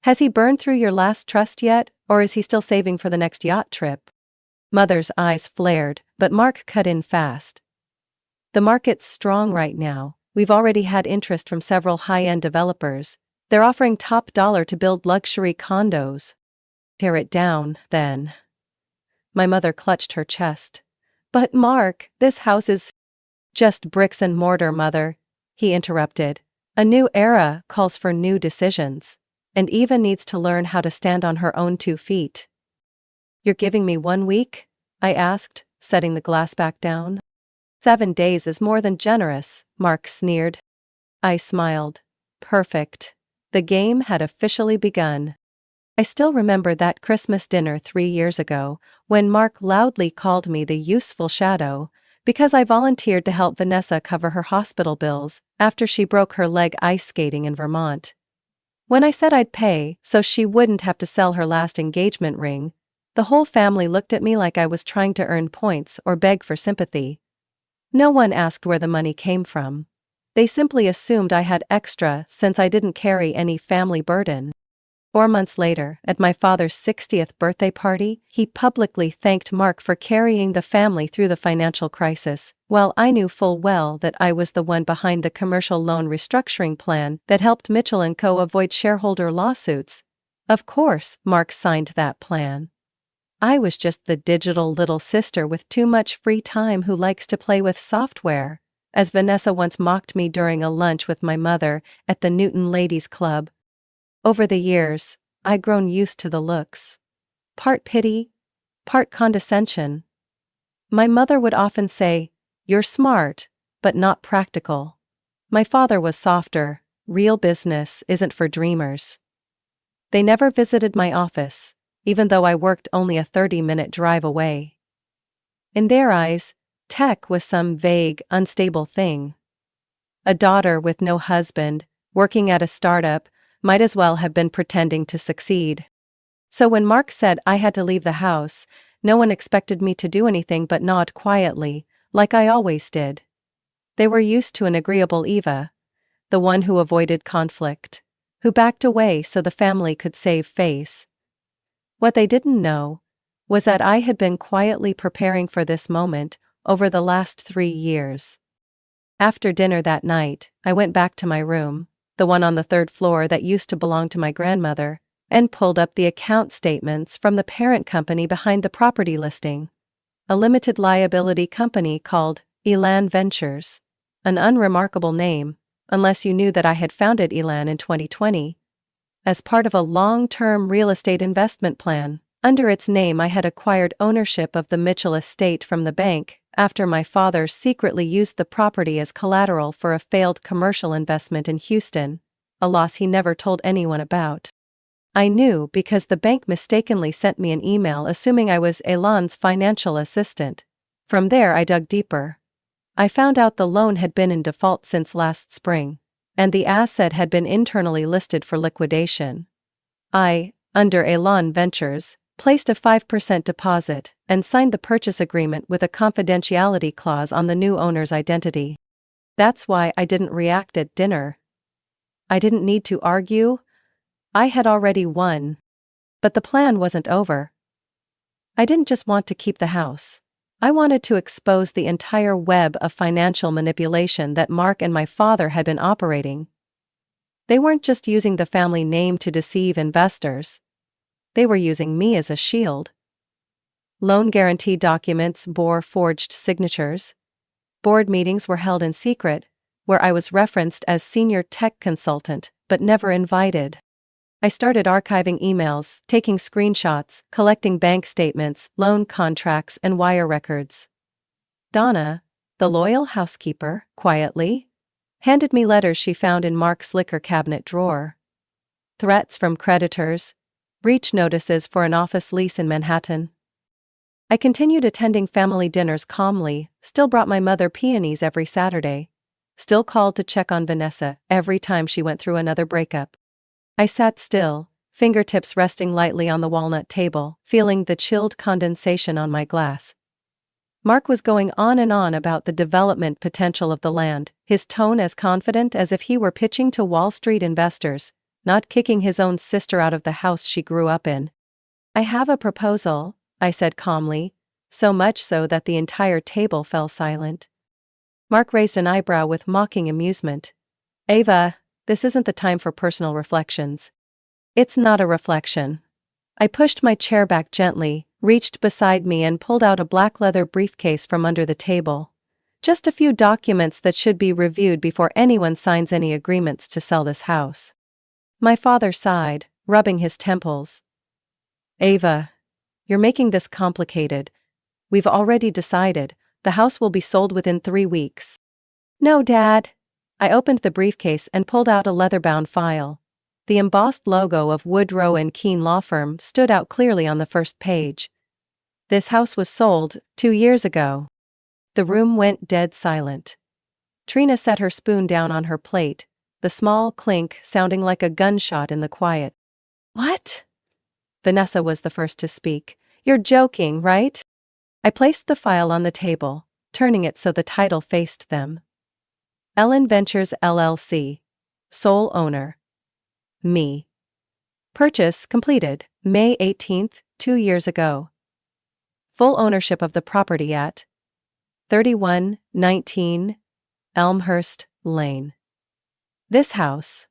Has he burned through your last trust yet, or is he still saving for the next yacht trip? Mother's eyes flared, but Mark cut in fast. The market's strong right now. We've already had interest from several high-end developers. They're offering top dollar to build luxury condos. Tear it down, then. My mother clutched her chest. But Mark, this house is just bricks and mortar, Mother, he interrupted. A new era calls for new decisions. And Eva needs to learn how to stand on her own 2 feet. You're giving me 1 week? I asked, setting the glass back down. 7 days is more than generous, Mark sneered. I smiled. Perfect. The game had officially begun. I still remember that Christmas dinner 3 years ago, when Mark loudly called me the useful shadow, because I volunteered to help Vanessa cover her hospital bills after she broke her leg ice skating in Vermont. When I said I'd pay so she wouldn't have to sell her last engagement ring, the whole family looked at me like I was trying to earn points or beg for sympathy. No one asked where the money came from. They simply assumed I had extra since I didn't carry any family burden. 4 months later, at my father's 60th birthday party, he publicly thanked Mark for carrying the family through the financial crisis, while I knew full well that I was the one behind the commercial loan restructuring plan that helped Mitchell & Co. avoid shareholder lawsuits. Of course, Mark signed that plan. I was just the digital little sister with too much free time who likes to play with software, as Vanessa once mocked me during a lunch with my mother at the Newton Ladies Club. Over the years, I'd grown used to the looks. Part pity, part condescension. My mother would often say, "You're smart, but not practical." My father was softer. Real business isn't for dreamers. They never visited my office, even though I worked only a 30-minute drive away. In their eyes, tech was some vague, unstable thing. A daughter with no husband, working at a startup, might as well have been pretending to succeed. So when Mark said I had to leave the house, no one expected me to do anything but nod quietly, like I always did. They were used to an agreeable Eva, the one who avoided conflict, who backed away so the family could save face. What they didn't know was that I had been quietly preparing for this moment over the last 3 years. After dinner that night, I went back to my room, the one on the 3rd floor that used to belong to my grandmother, and pulled up the account statements from the parent company behind the property listing. A limited liability company called Elan Ventures. An unremarkable name, unless you knew that I had founded Elan in 2020. As part of a long-term real estate investment plan, under its name I had acquired ownership of the Mitchell estate from the bank, after my father secretly used the property as collateral for a failed commercial investment in Houston, a loss he never told anyone about. I knew because the bank mistakenly sent me an email assuming I was Elan's financial assistant. From there I dug deeper. I found out the loan had been in default since last spring, and the asset had been internally listed for liquidation. I, under Elan Ventures, placed a 5% deposit and signed the purchase agreement with a confidentiality clause on the new owner's identity. That's why I didn't react at dinner. I didn't need to argue. I had already won. But the plan wasn't over. I didn't just want to keep the house. I wanted to expose the entire web of financial manipulation that Mark and my father had been operating. They weren't just using the family name to deceive investors. They were using me as a shield. Loan guarantee documents bore forged signatures. Board meetings were held in secret, where I was referenced as senior tech consultant, but never invited. I started archiving emails, taking screenshots, collecting bank statements, loan contracts, and wire records. Donna, the loyal housekeeper, quietly handed me letters she found in Mark's liquor cabinet drawer. Threats from creditors, breach notices for an office lease in Manhattan. I continued attending family dinners calmly, still brought my mother peonies every Saturday, still called to check on Vanessa every time she went through another breakup. I sat still, fingertips resting lightly on the walnut table, feeling the chilled condensation on my glass. Mark was going on and on about the development potential of the land, his tone as confident as if he were pitching to Wall Street investors, not kicking his own sister out of the house she grew up in. "I have a proposal," I said calmly, so much so that the entire table fell silent. Mark raised an eyebrow with mocking amusement. "Ava, this isn't the time for personal reflections." "It's not a reflection." I pushed my chair back gently, reached beside me and pulled out a black leather briefcase from under the table. "Just a few documents that should be reviewed before anyone signs any agreements to sell this house." My father sighed, rubbing his temples. "Ava, you're making this complicated. We've already decided, the house will be sold within 3 weeks." "No, Dad." I opened the briefcase and pulled out a leather-bound file. The embossed logo of Woodrow and Keene Law Firm stood out clearly on the first page. "This house was sold 2 years ago." The room went dead silent. Trina set her spoon down on her plate, the small clink sounding like a gunshot in the quiet. "What?" Vanessa was the first to speak. "You're joking, right?" I placed the file on the table, turning it so the title faced them. Ellen Ventures LLC. Sole owner. Me. Purchase completed, May 18th, 2 years ago. Full ownership of the property at 3119 Elmhurst Lane. This house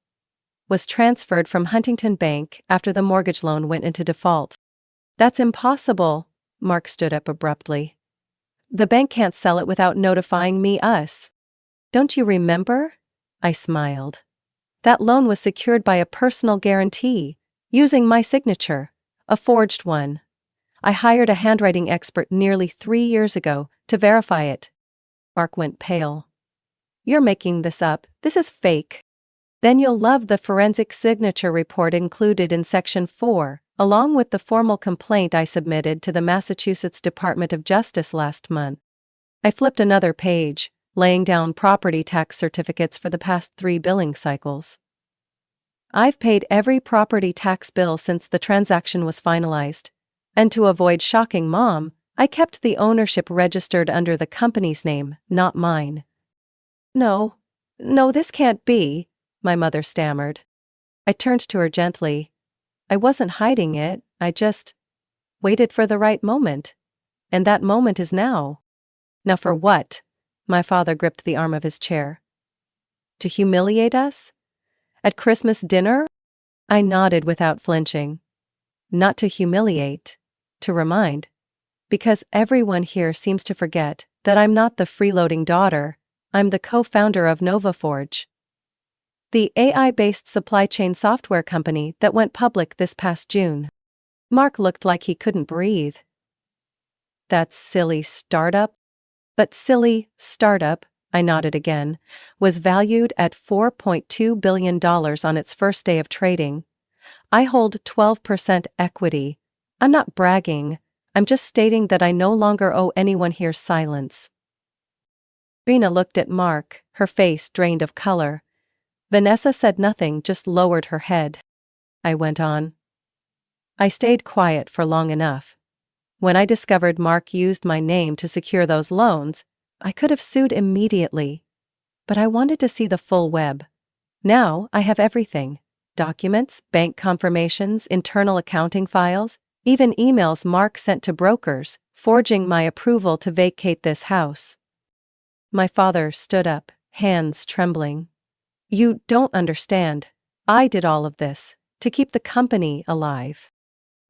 was transferred from Huntington Bank after the mortgage loan went into default. "That's impossible," Mark stood up abruptly. "The bank can't sell it without notifying us." "Don't you remember?" I smiled. "That loan was secured by a personal guarantee, using my signature, a forged one. I hired a handwriting expert nearly 3 years ago to verify it." Mark went pale. "You're making this up. This is fake." "Then you'll love the forensic signature report included in Section 4, along with the formal complaint I submitted to the Massachusetts Department of Justice last month." I flipped another page, laying down property tax certificates for the past 3 billing cycles. "I've paid every property tax bill since the transaction was finalized. And to avoid shocking Mom, I kept the ownership registered under the company's name, not mine." No, this can't be," my mother stammered. I turned to her gently. "I wasn't hiding it, I just waited for the right moment. And that moment is now." "Now for what?" My father gripped the arm of his chair. "To humiliate us? At Christmas dinner?" I nodded without flinching. "Not to humiliate, to remind. Because everyone here seems to forget that I'm not the freeloading daughter, I'm the co-founder of NovaForge, the AI-based supply chain software company that went public this past June." Mark looked like he couldn't breathe. "That silly startup?" "But silly startup," I nodded again, "was valued at $4.2 billion on its first day of trading. I hold 12% equity. I'm not bragging, I'm just stating that I no longer owe anyone here silence." Rena looked at Mark, her face drained of color. Vanessa said nothing, just lowered her head. I went on. "I stayed quiet for long enough. When I discovered Mark used my name to secure those loans, I could have sued immediately. But I wanted to see the full web. Now I have everything. Documents, bank confirmations, internal accounting files, even emails Mark sent to brokers, forging my approval to vacate this house." My father stood up, hands trembling. "You don't understand. I did all of this to keep the company alive."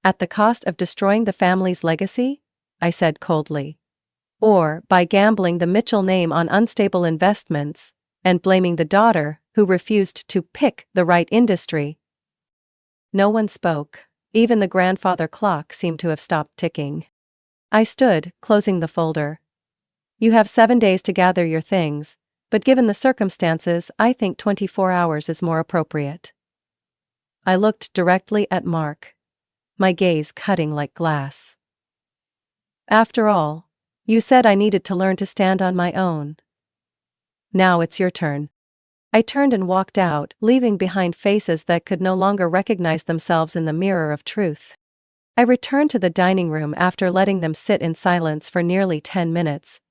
At the cost of destroying the family's legacy? I said coldly. Or by gambling the Mitchell name on unstable investments and blaming the daughter who refused to pick the right industry? No one spoke. Even the grandfather clock seemed to have stopped ticking. I stood, closing the folder. You have 7 days to gather your things, but given the circumstances, I think 24 hours is more appropriate. I looked directly at Mark, my gaze cutting like glass. After all, you said I needed to learn to stand on my own. Now it's your turn. I turned and walked out, leaving behind faces that could no longer recognize themselves in the mirror of truth. I returned to the dining room after letting them sit in silence for nearly 10 minutes.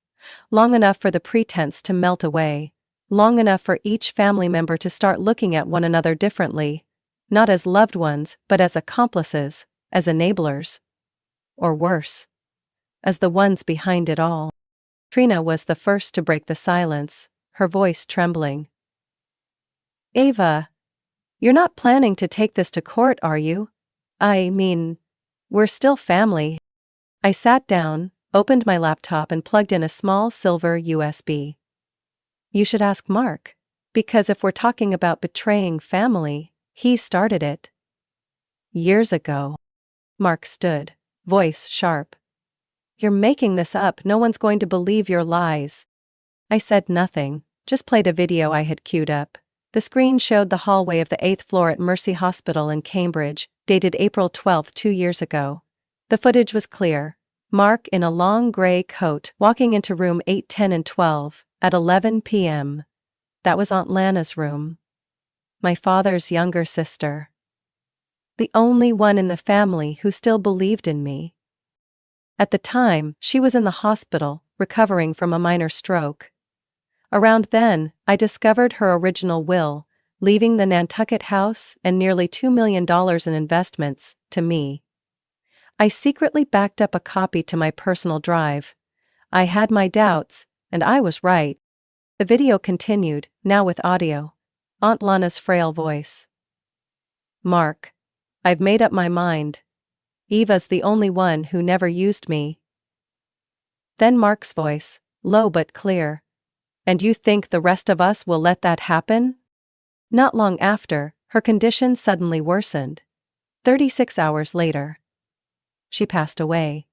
Long enough for the pretense to melt away. Long enough for each family member to start looking at one another differently. Not as loved ones, but as accomplices, as enablers. Or worse, as the ones behind it all. Trina was the first to break the silence, her voice trembling. Ava, you're not planning to take this to court, are you? I mean, we're still family. I sat down, opened my laptop and plugged in a small silver USB. You should ask Mark. Because if we're talking about betraying family, he started it. Years ago. Mark stood, voice sharp. You're making this up, no one's going to believe your lies. I said nothing, just played a video I had queued up. The screen showed the hallway of the 8th floor at Mercy Hospital in Cambridge, dated April 12, 2 years ago. The footage was clear. Mark in a long gray coat walking into room 8, 10 and 12 at 11 p.m. That was Aunt Lana's room. My father's younger sister. The only one in the family who still believed in me. At the time, she was in the hospital, recovering from a minor stroke. Around then, I discovered her original will, leaving the Nantucket house and nearly $2 million in investments to me. I secretly backed up a copy to my personal drive. I had my doubts, and I was right. The video continued, now with audio. Aunt Lana's frail voice. Mark, I've made up my mind. Eva's the only one who never used me. Then Mark's voice, low but clear. And you think the rest of us will let that happen? Not long after, her condition suddenly worsened. 36 hours later, she passed away.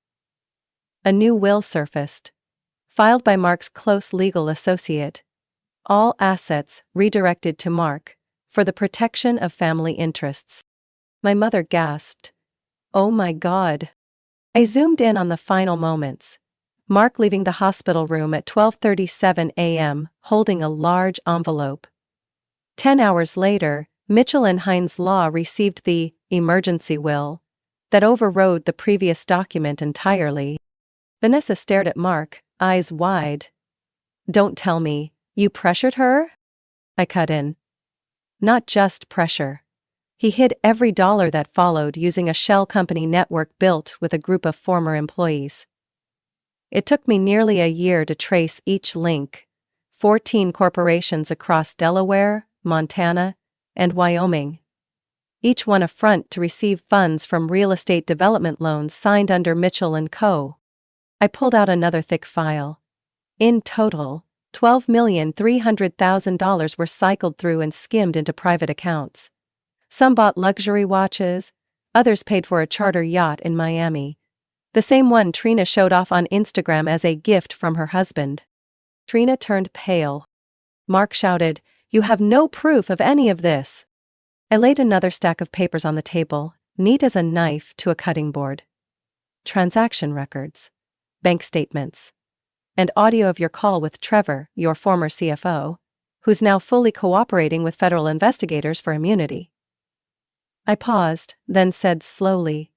A new will surfaced, filed by Mark's close legal associate. All assets redirected to Mark, for the protection of family interests. My mother gasped. Oh my God. I zoomed in on the final moments. Mark leaving the hospital room at 12:37 a.m., holding a large envelope. 10 hours later, Mitchell and Hines Law received the emergency will that overrode the previous document entirely. Vanessa stared at Mark, eyes wide. Don't tell me, you pressured her? I cut in. Not just pressure. He hid every dollar that followed using a shell company network built with a group of former employees. It took me nearly a year to trace each link. 14 corporations across Delaware, Montana, and Wyoming. Each one a front to receive funds from real estate development loans signed under Mitchell & Co. I pulled out another thick file. In total, $12,300,000 were cycled through and skimmed into private accounts. Some bought luxury watches, others paid for a charter yacht in Miami. The same one Trina showed off on Instagram as a gift from her husband. Trina turned pale. Mark shouted, "You have no proof of any of this." I laid another stack of papers on the table, neat as a knife to a cutting board. Transaction records, bank statements, and audio of your call with Trevor, your former CFO, who's now fully cooperating with federal investigators for immunity. I paused, then said slowly,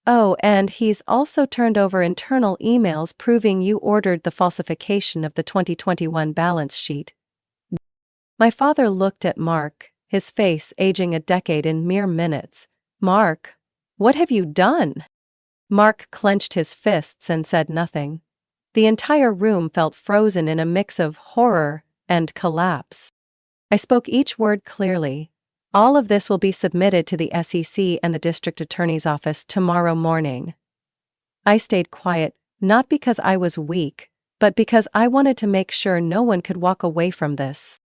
"Oh, and he's also turned over internal emails proving you ordered the falsification of the 2021 balance sheet." My father looked at Mark, his face aging a decade in mere minutes. "Mark, what have you done?" Mark clenched his fists and said nothing. The entire room felt frozen in a mix of horror and collapse. I spoke each word clearly. All of this will be submitted to the SEC and the district attorney's office tomorrow morning. I stayed quiet, not because I was weak, but because I wanted to make sure no one could walk away from this.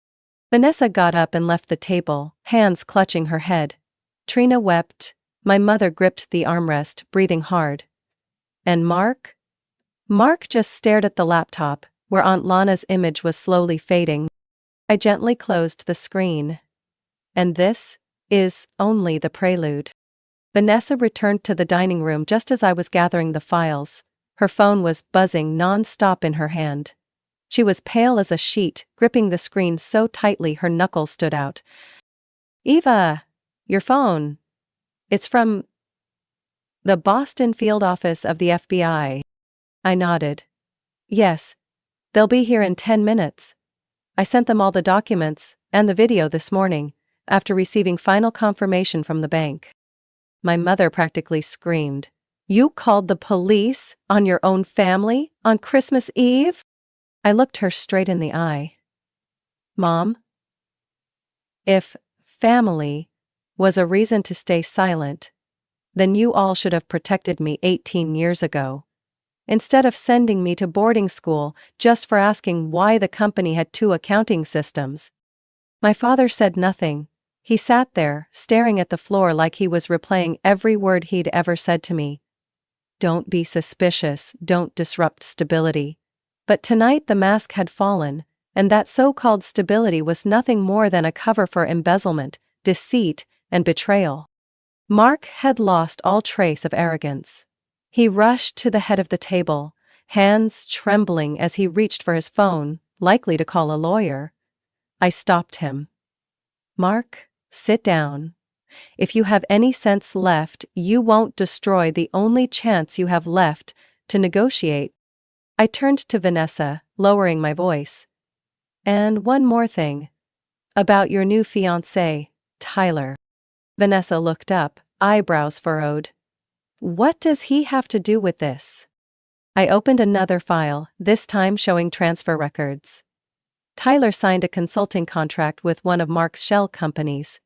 Vanessa got up and left the table, hands clutching her head. Trina wept. My mother gripped the armrest, breathing hard. And Mark? Mark just stared at the laptop, where Aunt Lana's image was slowly fading. I gently closed the screen. And this is only the prelude. Vanessa returned to the dining room just as I was gathering the files. Her phone was buzzing non-stop in her hand. She was pale as a sheet, gripping the screen so tightly her knuckles stood out. "Eva, your phone. It's from the Boston field office of the FBI." I nodded. "Yes. They'll be here in 10 minutes. I sent them all the documents and the video this morning, after receiving final confirmation from the bank." My mother practically screamed. "You called the police on your own family on Christmas Eve?" I looked her straight in the eye. "Mom, if family was a reason to stay silent, then you all should have protected me 18 years ago. Instead of sending me to boarding school just for asking why the company had 2 accounting systems." My father said nothing. He sat there, staring at the floor like he was replaying every word he'd ever said to me. Don't be suspicious, don't disrupt stability. But tonight the mask had fallen, and that so-called stability was nothing more than a cover for embezzlement, deceit, and betrayal. Mark had lost all trace of arrogance. He rushed to the head of the table, hands trembling as he reached for his phone, likely to call a lawyer. I stopped him. "Mark, sit down. If you have any sense left, you won't destroy the only chance you have left to negotiate." I turned to Vanessa, lowering my voice. "And one more thing. About your new fiancé, Tyler." Vanessa looked up, eyebrows furrowed. "What does he have to do with this?" I opened another file, this time showing transfer records. Tyler signed a consulting contract with one of Mark's shell companies.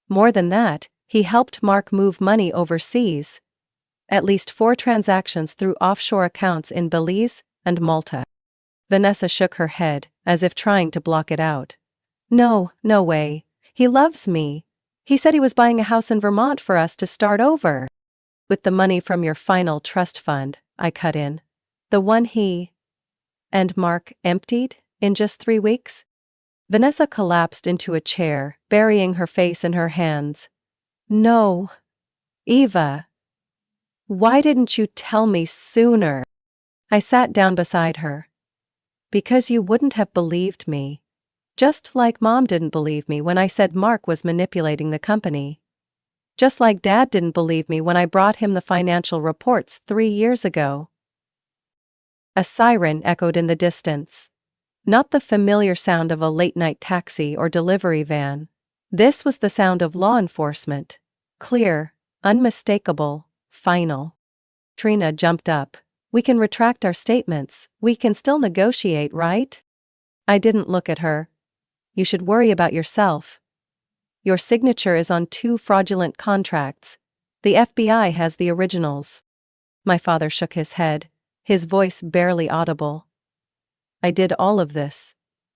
More than that, he helped Mark move money overseas. At least 4 transactions through offshore accounts in Belize and Malta. Vanessa shook her head, as if trying to block it out. No way. He loves me. He said he was buying a house in Vermont for us to start over." "With the money from your final trust fund," I cut in. "The one he and Mark emptied in just 3 weeks?" Vanessa collapsed into a chair, burying her face in her hands. "No. Eva. Why didn't you tell me sooner?" I sat down beside her. "Because you wouldn't have believed me. Just like Mom didn't believe me when I said Mark was manipulating the company. Just like Dad didn't believe me when I brought him the financial reports 3 years ago." A siren echoed in the distance. Not the familiar sound of a late-night taxi or delivery van. This was the sound of law enforcement. Clear, unmistakable, final. Trina jumped up. "We can retract our statements. We can still negotiate, right?" I didn't look at her. "You should worry about yourself. Your signature is on 2 fraudulent contracts. The FBI has the originals." My father shook his head, his voice barely audible. "I did all of this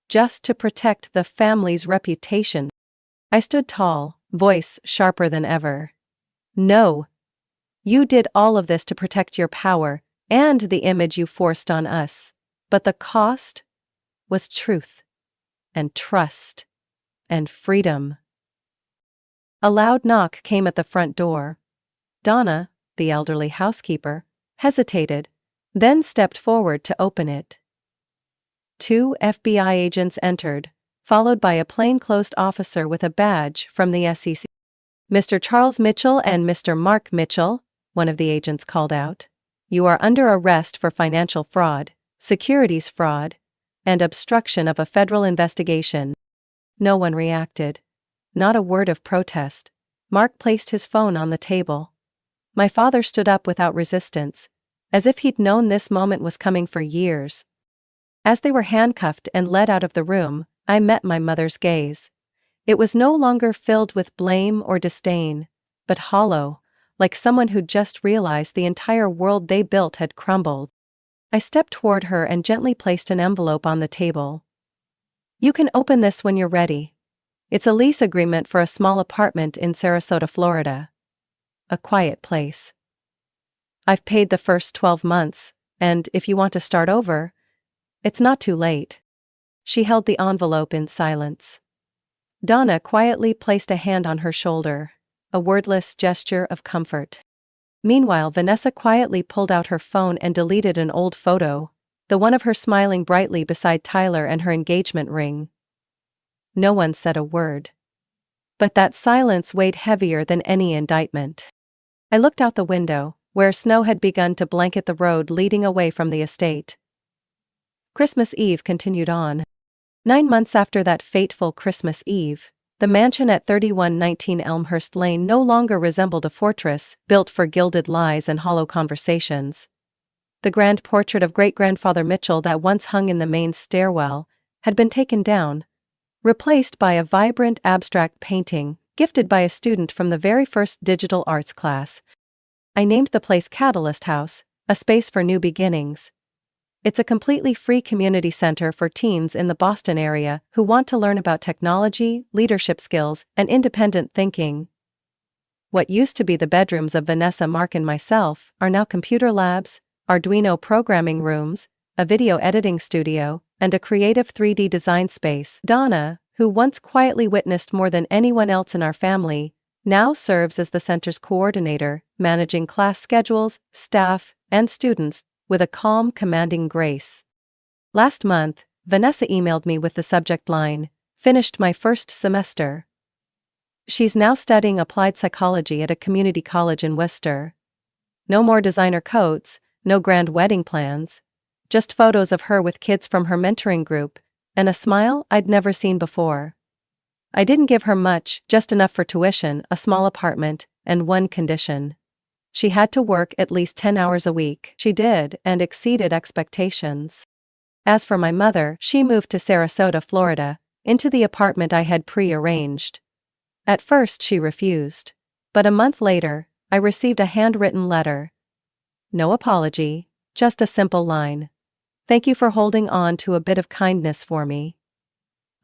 just to protect the family's reputation." I stood tall, voice sharper than ever. "No. You did all of this to protect your power and the image you forced on us. But the cost was truth and trust and freedom." A loud knock came at the front door. Donna, the elderly housekeeper, hesitated, then stepped forward to open it. 2 FBI agents entered, followed by a plainclothes officer with a badge from the SEC. "Mr. Charles Mitchell and Mr. Mark Mitchell," one of the agents called out. "You are under arrest for financial fraud, securities fraud, and obstruction of a federal investigation." No one reacted. Not a word of protest. Mark placed his phone on the table. My father stood up without resistance, as if he'd known this moment was coming for years. As they were handcuffed and led out of the room, I met my mother's gaze. It was no longer filled with blame or disdain, but hollow, like someone who'd just realized the entire world they built had crumbled. I stepped toward her and gently placed an envelope on the table. "You can open this when you're ready. It's a lease agreement for a small apartment in Sarasota, Florida. A quiet place. I've paid the first 12 months, and if you want to start over, it's not too late." She held the envelope in silence. Donna quietly placed a hand on her shoulder, a wordless gesture of comfort. Meanwhile, Vanessa quietly pulled out her phone and deleted an old photo, the one of her smiling brightly beside Tyler and her engagement ring. No one said a word. But that silence weighed heavier than any indictment. I looked out the window, where snow had begun to blanket the road leading away from the estate. Christmas Eve continued on. 9 months after that fateful Christmas Eve, the mansion at 3119 Elmhurst Lane no longer resembled a fortress built for gilded lies and hollow conversations. The grand portrait of great-grandfather Mitchell that once hung in the main stairwell had been taken down, replaced by a vibrant abstract painting gifted by a student from the very first digital arts class. I named the place Catalyst House, a space for new beginnings. It's a completely free community center for teens in the Boston area who want to learn about technology, leadership skills, and independent thinking. What used to be the bedrooms of Vanessa, Mark, and myself are now computer labs, Arduino programming rooms, a video editing studio, and a creative 3D design space. Donna, who once quietly witnessed more than anyone else in our family, now serves as the center's coordinator, managing class schedules, staff, and students with a calm, commanding grace. Last month, Vanessa emailed me with the subject line, "Finished my first semester." She's now studying applied psychology at a community college in Worcester. No more designer coats, no grand wedding plans, just photos of her with kids from her mentoring group, and a smile I'd never seen before. I didn't give her much, just enough for tuition, a small apartment, and one condition. She had to work at least 10 hours a week. She did, and exceeded expectations. As for my mother, she moved to Sarasota, Florida, into the apartment I had pre-arranged. At first she refused. But a month later, I received a handwritten letter. No apology, just a simple line. "Thank you for holding on to a bit of kindness for me."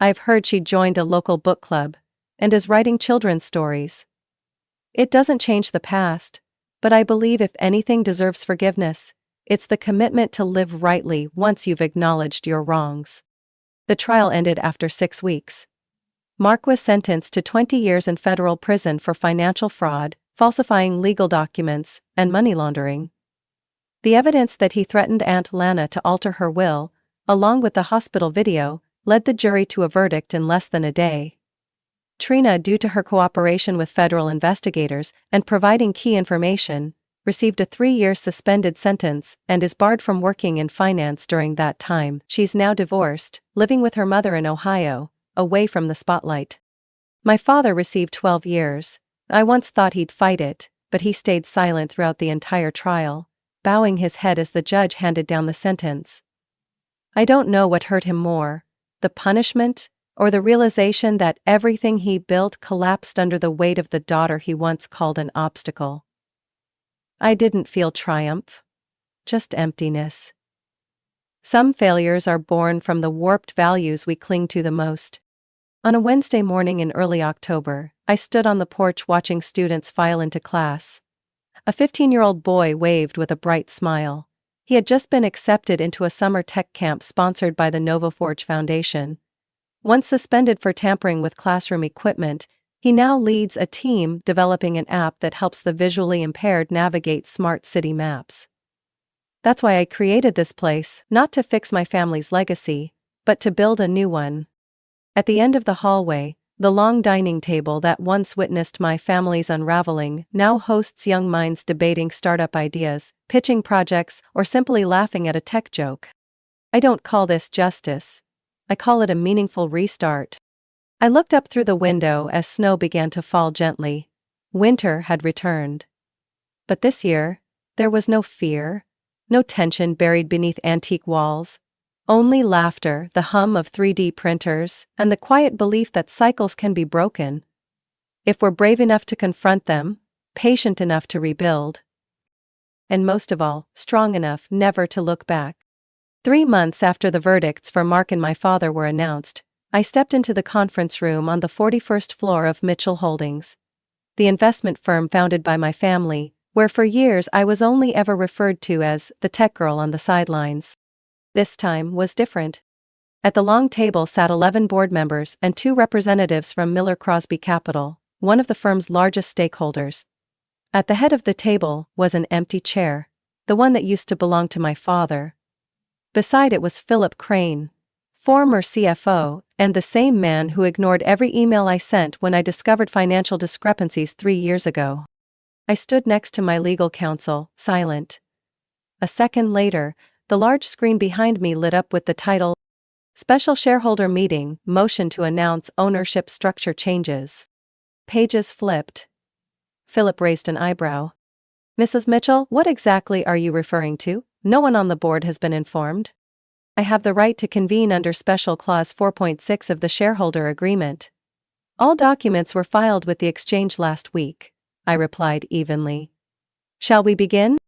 I've heard she joined a local book club, and is writing children's stories. It doesn't change the past, but I believe if anything deserves forgiveness, it's the commitment to live rightly once you've acknowledged your wrongs. The trial ended after 6 weeks. Mark was sentenced to 20 years in federal prison for financial fraud, falsifying legal documents, and money laundering. The evidence that he threatened Aunt Lana to alter her will, along with the hospital video, led the jury to a verdict in less than a day. Trina, due to her cooperation with federal investigators and providing key information, received a 3-year suspended sentence and is barred from working in finance during that time. She's now divorced, living with her mother in Ohio, away from the spotlight. My father received 12 years. I once thought he'd fight it, but he stayed silent throughout the entire trial, bowing his head as the judge handed down the sentence. I don't know what hurt him more, the punishment, or the realization that everything he built collapsed under the weight of the daughter he once called an obstacle. I didn't feel triumph, just emptiness. Some failures are born from the warped values we cling to the most. On a Wednesday morning in early October, I stood on the porch watching students file into class. A 15-year-old boy waved with a bright smile. He had just been accepted into a summer tech camp sponsored by the NovaForge Foundation. Once suspended for tampering with classroom equipment, he now leads a team developing an app that helps the visually impaired navigate smart city maps. That's why I created this place, not to fix my family's legacy, but to build a new one. At the end of the hallway, the long dining table that once witnessed my family's unraveling now hosts young minds debating startup ideas, pitching projects, or simply laughing at a tech joke. I don't call this justice. I call it a meaningful restart. I looked up through the window as snow began to fall gently. Winter had returned. But this year, there was no fear, no tension buried beneath antique walls, Only laughter, the hum of 3D printers, and the quiet belief that cycles can be broken. If we're brave enough to confront them, patient enough to rebuild, and most of all, strong enough never to look back. 3 months after the verdicts for Mark and my father were announced, I stepped into the conference room on the 41st floor of Mitchell Holdings, the investment firm founded by my family, where for years I was only ever referred to as the tech girl on the sidelines. This time was different. At the long table sat 11 board members and 2 representatives from Miller Crosby Capital, one of the firm's largest stakeholders. At the head of the table was an empty chair, the one that used to belong to my father. Beside it was Philip Crane, former CFO, and the same man who ignored every email I sent when I discovered financial discrepancies 3 years ago. I stood next to my legal counsel, silent. A second later, the large screen behind me lit up with the title, Special Shareholder Meeting, Motion to Announce Ownership Structure Changes. Pages flipped. Philip raised an eyebrow. Mrs. Mitchell, what exactly are you referring to? No one on the board has been informed. I have the right to convene under Special Clause 4.6 of the shareholder agreement. All documents were filed with the exchange last week, I replied evenly. Shall we begin?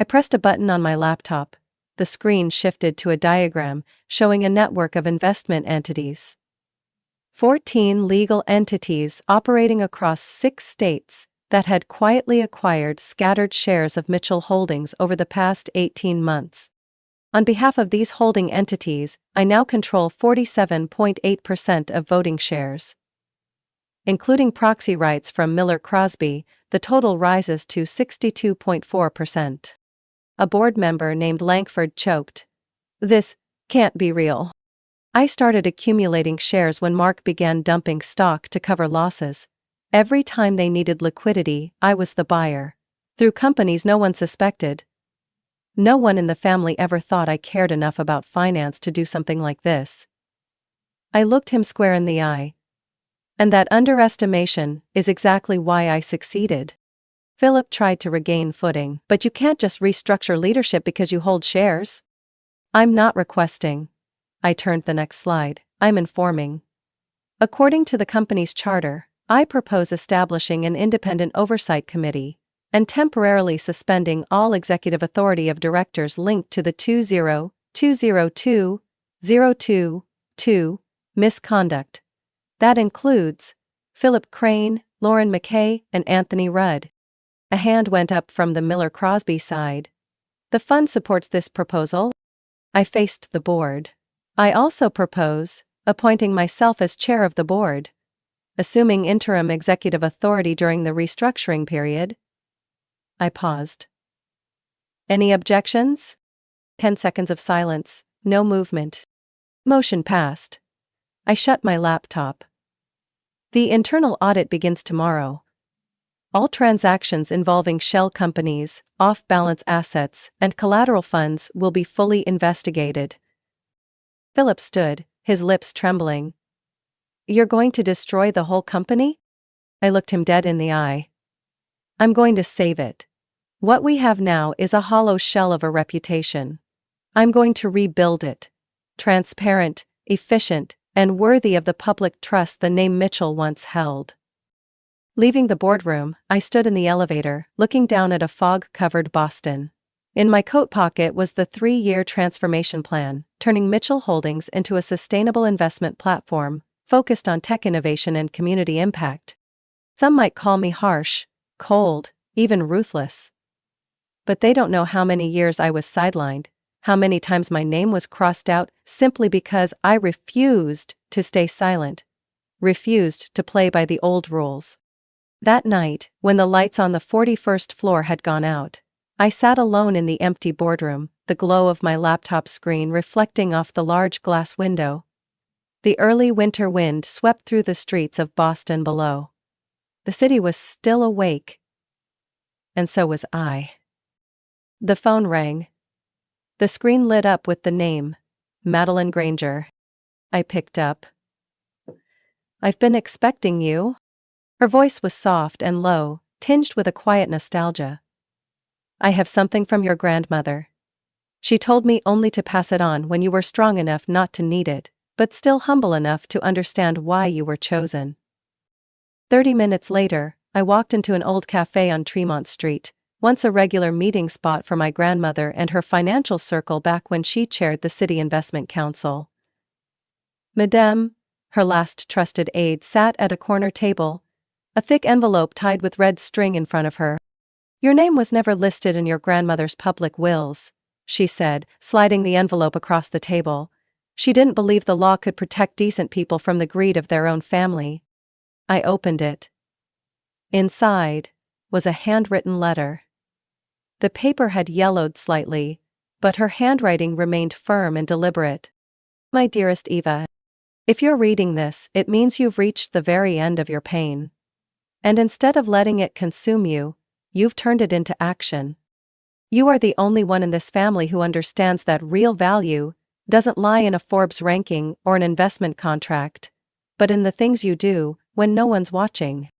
I pressed a button on my laptop. The screen shifted to a diagram showing a network of investment entities. 14 legal entities operating across 6 states that had quietly acquired scattered shares of Mitchell Holdings over the past 18 months. On behalf of these holding entities, I now control 47.8% of voting shares. Including proxy rights from Miller Crosby, the total rises to 62.4%. A board member named Langford choked. This can't be real. I started accumulating shares when Mark began dumping stock to cover losses. Every time they needed liquidity, I was the buyer. Through companies no one suspected. No one in the family ever thought I cared enough about finance to do something like this. I looked him square in the eye. And that underestimation is exactly why I succeeded. Philip tried to regain footing. But you can't just restructure leadership because you hold shares. I'm not requesting. I turned the next slide. I'm informing. According to the company's charter, I propose establishing an independent oversight committee and temporarily suspending all executive authority of directors linked to the 2022022 misconduct. That includes Philip Crane, Lauren McKay, and Anthony Rudd. A hand went up from the Miller Crosby side. The fund supports this proposal. I faced the board. I also propose appointing myself as chair of the board, assuming interim executive authority during the restructuring period. I paused. Any objections? 10 seconds of silence, no movement. Motion passed. I shut my laptop. The internal audit begins tomorrow. All transactions involving shell companies, off-balance assets, and collateral funds will be fully investigated. Philip stood, his lips trembling. You're going to destroy the whole company? I looked him dead in the eye. I'm going to save it. What we have now is a hollow shell of a reputation. I'm going to rebuild it. Transparent, efficient, and worthy of the public trust the name Mitchell once held. Leaving the boardroom, I stood in the elevator, looking down at a fog-covered Boston. In my coat pocket was the 3-year transformation plan, turning Mitchell Holdings into a sustainable investment platform, focused on tech innovation and community impact. Some might call me harsh, cold, even ruthless. But they don't know how many years I was sidelined, how many times my name was crossed out simply because I refused to stay silent, refused to play by the old rules. That night, when the lights on the 41st floor had gone out, I sat alone in the empty boardroom, the glow of my laptop screen reflecting off the large glass window. The early winter wind swept through the streets of Boston below. The city was still awake. And so was I. The phone rang. The screen lit up with the name, Madeline Granger. I picked up. I've been expecting you. Her voice was soft and low, tinged with a quiet nostalgia. I have something from your grandmother. She told me only to pass it on when you were strong enough not to need it, but still humble enough to understand why you were chosen. 30 minutes later, I walked into an old cafe on Tremont Street, once a regular meeting spot for my grandmother and her financial circle back when she chaired the City Investment Council. Madame, her last trusted aide, sat at a corner table, a thick envelope tied with red string in front of her. "Your name was never listed in your grandmother's public wills," she said, sliding the envelope across the table. She didn't believe the law could protect decent people from the greed of their own family. I opened it. Inside was a handwritten letter. The paper had yellowed slightly, but her handwriting remained firm and deliberate. "My dearest Eva, if you're reading this, it means you've reached the very end of your pain. And instead of letting it consume you, you've turned it into action. You are the only one in this family who understands that real value doesn't lie in a Forbes ranking or an investment contract, but in the things you do when no one's watching.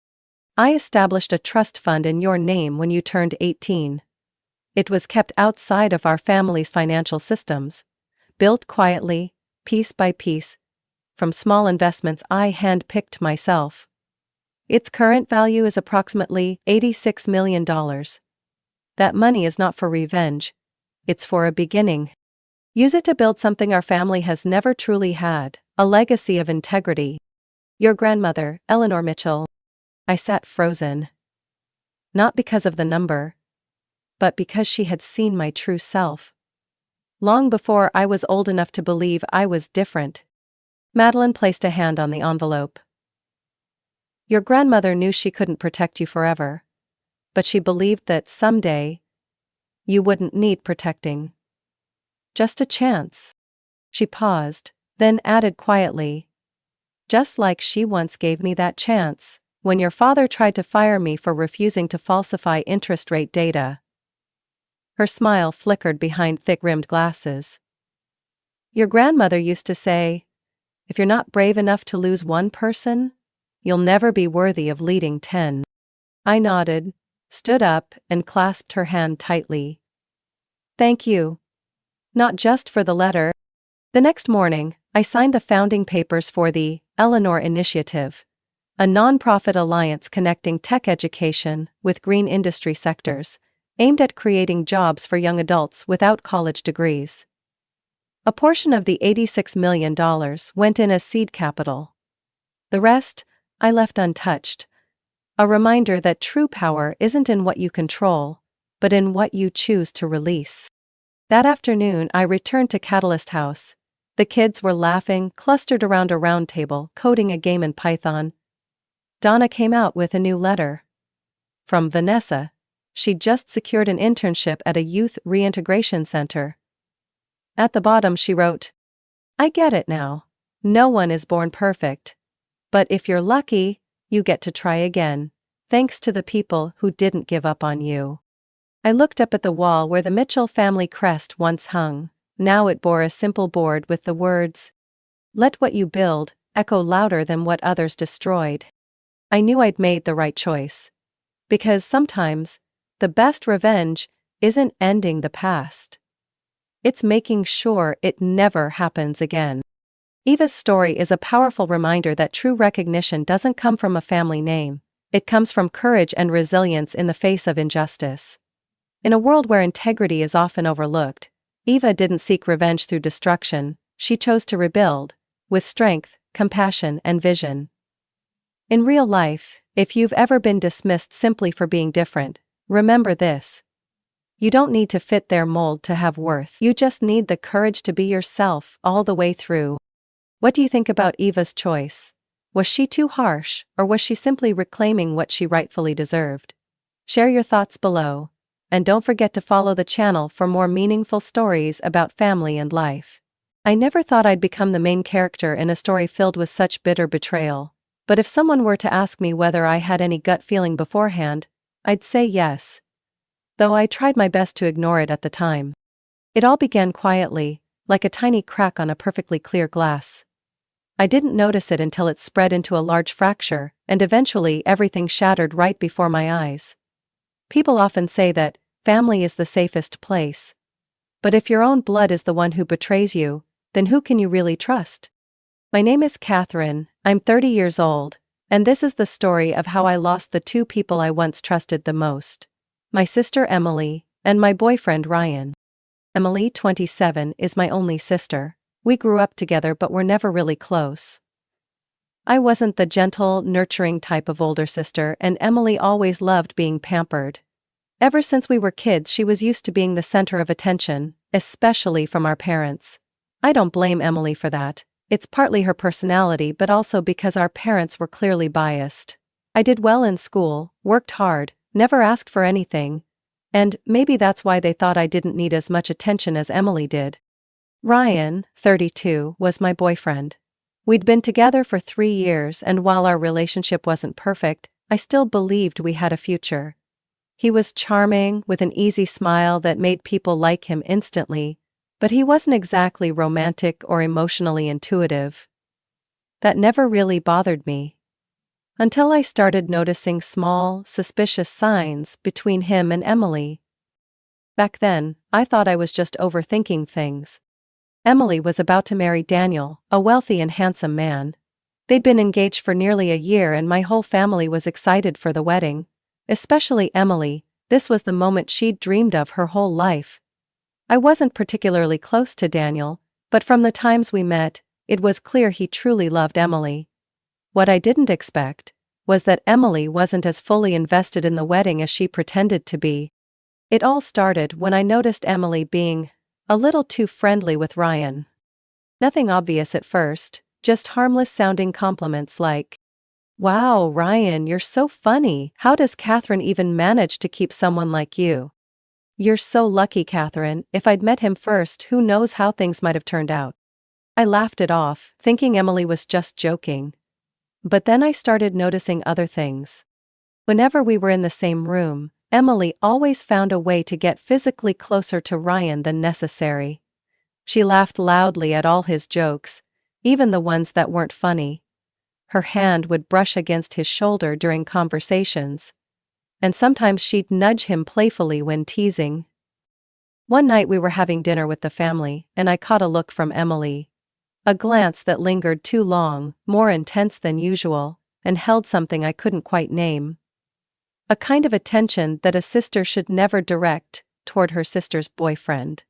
I established a trust fund in your name when you turned 18. It was kept outside of our family's financial systems, built quietly, piece by piece, from small investments I hand-picked myself. Its current value is approximately $86 million. That money is not for revenge, it's for a beginning. Use it to build something our family has never truly had, a legacy of integrity. Your grandmother, Eleanor Mitchell." I sat frozen. Not because of the number, but because she had seen my true self. Long before I was old enough to believe I was different. Madeline placed a hand on the envelope. "Your grandmother knew she couldn't protect you forever, but she believed that someday you wouldn't need protecting. Just a chance." She paused, then added quietly, "Just like she once gave me that chance when your father tried to fire me for refusing to falsify interest rate data." Her smile flickered behind thick-rimmed glasses. "Your grandmother used to say, if you're not brave enough to lose one person, you'll never be worthy of leading 10. I nodded, stood up, and clasped her hand tightly. "Thank you. Not just for the letter." The next morning, I signed the founding papers for the Eleanor Initiative, a non-profit alliance connecting tech education with green industry sectors, aimed at creating jobs for young adults without college degrees. A portion of the $86 million went in as seed capital. The rest, I left untouched. A reminder that true power isn't in what you control, but in what you choose to release. That afternoon I returned to Catalyst House. The kids were laughing, clustered around a round table, coding a game in Python. Donna came out with a new letter. From Vanessa. She'd just secured an internship at a youth reintegration center. At the bottom she wrote, "I get it now. No one is born perfect. But if you're lucky, you get to try again. Thanks to the people who didn't give up on you." I looked up at the wall where the Mitchell family crest once hung. Now it bore a simple board with the words, "Let what you build echo louder than what others destroyed." I knew I'd made the right choice. Because sometimes, the best revenge isn't ending the past. It's making sure it never happens again. Eva's story is a powerful reminder that true recognition doesn't come from a family name. It comes from courage and resilience in the face of injustice. In a world where integrity is often overlooked, Eva didn't seek revenge through destruction, she chose to rebuild, with strength, compassion, and vision. In real life, if you've ever been dismissed simply for being different, remember this. You don't need to fit their mold to have worth. You just need the courage to be yourself all the way through. What do you think about Eva's choice? Was she too harsh, or was she simply reclaiming what she rightfully deserved? Share your thoughts below. And don't forget to follow the channel for more meaningful stories about family and life. I never thought I'd become the main character in a story filled with such bitter betrayal. But if someone were to ask me whether I had any gut feeling beforehand, I'd say yes. Though I tried my best to ignore it at the time. It all began quietly, like a tiny crack on a perfectly clear glass. I didn't notice it until it spread into a large fracture, and eventually everything shattered right before my eyes. People often say that family is the safest place. But if your own blood is the one who betrays you, then who can you really trust? My name is Catherine, I'm 30 years old, and this is the story of how I lost the two people I once trusted the most. My sister Emily, and my boyfriend Ryan. Emily, 27, is my only sister. We grew up together but were never really close. I wasn't the gentle, nurturing type of older sister, and Emily always loved being pampered. Ever since we were kids, she was used to being the center of attention, especially from our parents. I don't blame Emily for that. It's partly her personality but also because our parents were clearly biased. I did well in school, worked hard, never asked for anything. And maybe that's why they thought I didn't need as much attention as Emily did. Ryan, 32, was my boyfriend. We'd been together for 3 years, and while our relationship wasn't perfect, I still believed we had a future. He was charming, with an easy smile that made people like him instantly, but he wasn't exactly romantic or emotionally intuitive. That never really bothered me. Until I started noticing small, suspicious signs between him and Emily. Back then, I thought I was just overthinking things. Emily was about to marry Daniel, a wealthy and handsome man. They'd been engaged for nearly a year and my whole family was excited for the wedding. Especially Emily, this was the moment she'd dreamed of her whole life. I wasn't particularly close to Daniel, but from the times we met, it was clear he truly loved Emily. What I didn't expect was that Emily wasn't as fully invested in the wedding as she pretended to be. It all started when I noticed Emily being a little too friendly with Ryan. Nothing obvious at first, just harmless-sounding compliments like, "Wow, Ryan, you're so funny. How does Catherine even manage to keep someone like you? You're so lucky, Catherine. If I'd met him first, who knows how things might have turned out." I laughed it off, thinking Emily was just joking. But then I started noticing other things. Whenever we were in the same room, Emily always found a way to get physically closer to Ryan than necessary. She laughed loudly at all his jokes, even the ones that weren't funny. Her hand would brush against his shoulder during conversations. And sometimes she'd nudge him playfully when teasing. One night we were having dinner with the family, and I caught a look from Emily. A glance that lingered too long, more intense than usual, and held something I couldn't quite name. A kind of attention that a sister should never direct toward her sister's boyfriend.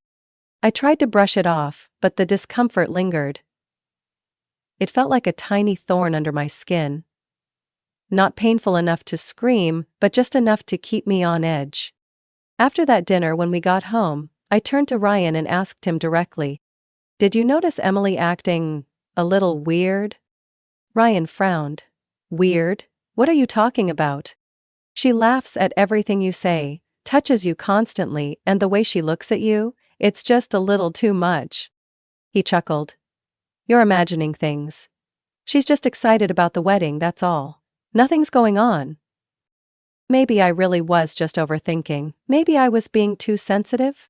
I tried to brush it off, but the discomfort lingered. It felt like a tiny thorn under my skin. Not painful enough to scream, but just enough to keep me on edge. After that dinner, when we got home, I turned to Ryan and asked him directly, "Did you notice Emily acting a little weird?" Ryan frowned. "Weird? What are you talking about? She laughs at everything you say, touches you constantly, and the way she looks at you, it's just a little too much." He chuckled. "You're imagining things. She's just excited about the wedding, that's all. Nothing's going on." Maybe I really was just overthinking. Maybe I was being too sensitive.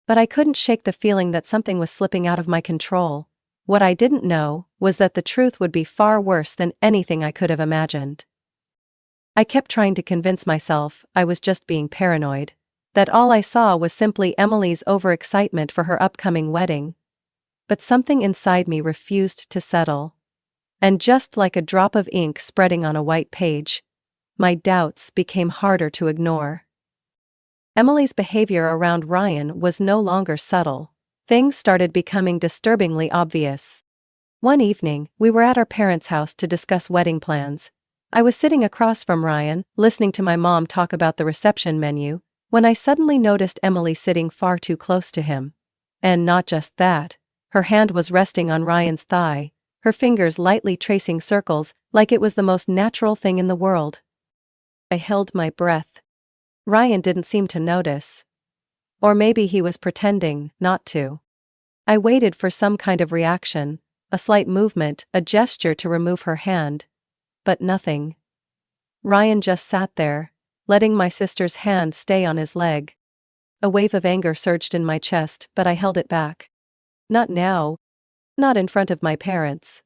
But I couldn't shake the feeling that something was slipping out of my control. What I didn't know was that the truth would be far worse than anything I could have imagined. I kept trying to convince myself I was just being paranoid, that all I saw was simply Emily's overexcitement for her upcoming wedding. But something inside me refused to settle. And just like a drop of ink spreading on a white page, my doubts became harder to ignore. Emily's behavior around Ryan was no longer subtle. Things started becoming disturbingly obvious. One evening, we were at our parents' house to discuss wedding plans. I was sitting across from Ryan, listening to my mom talk about the reception menu, when I suddenly noticed Emily sitting far too close to him. And not just that, her hand was resting on Ryan's thigh, her fingers lightly tracing circles, like it was the most natural thing in the world. I held my breath. Ryan didn't seem to notice. Or maybe he was pretending not to. I waited for some kind of reaction, a slight movement, a gesture to remove her hand. But nothing. Ryan just sat there, letting my sister's hand stay on his leg. A wave of anger surged in my chest, but I held it back. Not now. Not in front of my parents.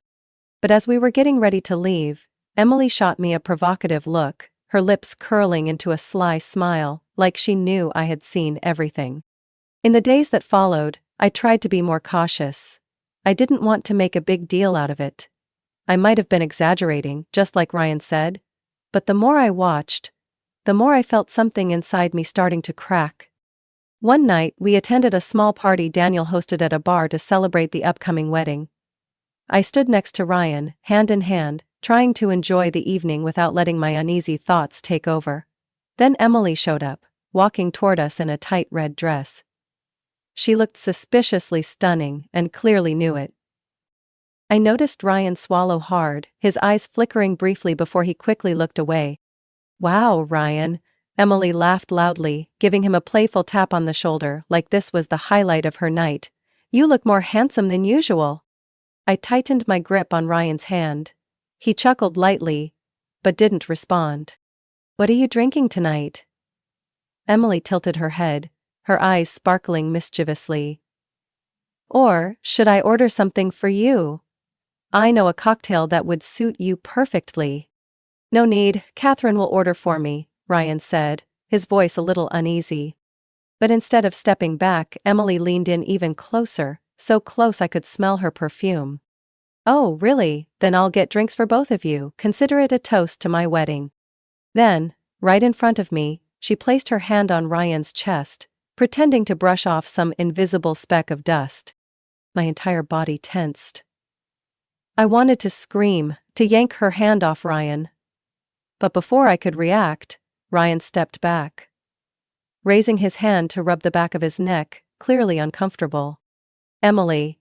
But as we were getting ready to leave, Emily shot me a provocative look, her lips curling into a sly smile, like she knew I had seen everything. In the days that followed, I tried to be more cautious. I didn't want to make a big deal out of it. I might have been exaggerating, just like Ryan said, but the more I watched, the more I felt something inside me starting to crack. One night, we attended a small party Daniel hosted at a bar to celebrate the upcoming wedding. I stood next to Ryan, hand in hand, trying to enjoy the evening without letting my uneasy thoughts take over. Then Emily showed up, walking toward us in a tight red dress. She looked suspiciously stunning and clearly knew it. I noticed Ryan swallow hard, his eyes flickering briefly before he quickly looked away. "Wow, Ryan," Emily laughed loudly, giving him a playful tap on the shoulder like this was the highlight of her night. "You look more handsome than usual." I tightened my grip on Ryan's hand. He chuckled lightly, but didn't respond. "What are you drinking tonight?" Emily tilted her head, her eyes sparkling mischievously. "Or, should I order something for you? I know a cocktail that would suit you perfectly." "No need, Catherine will order for me," Ryan said, his voice a little uneasy. But instead of stepping back, Emily leaned in even closer, so close I could smell her perfume. "Oh, really? Then I'll get drinks for both of you. Consider it a toast to my wedding." Then, right in front of me, she placed her hand on Ryan's chest, pretending to brush off some invisible speck of dust. My entire body tensed. I wanted to scream, to yank her hand off Ryan. But before I could react, Ryan stepped back, raising his hand to rub the back of his neck, clearly uncomfortable. "Emily,"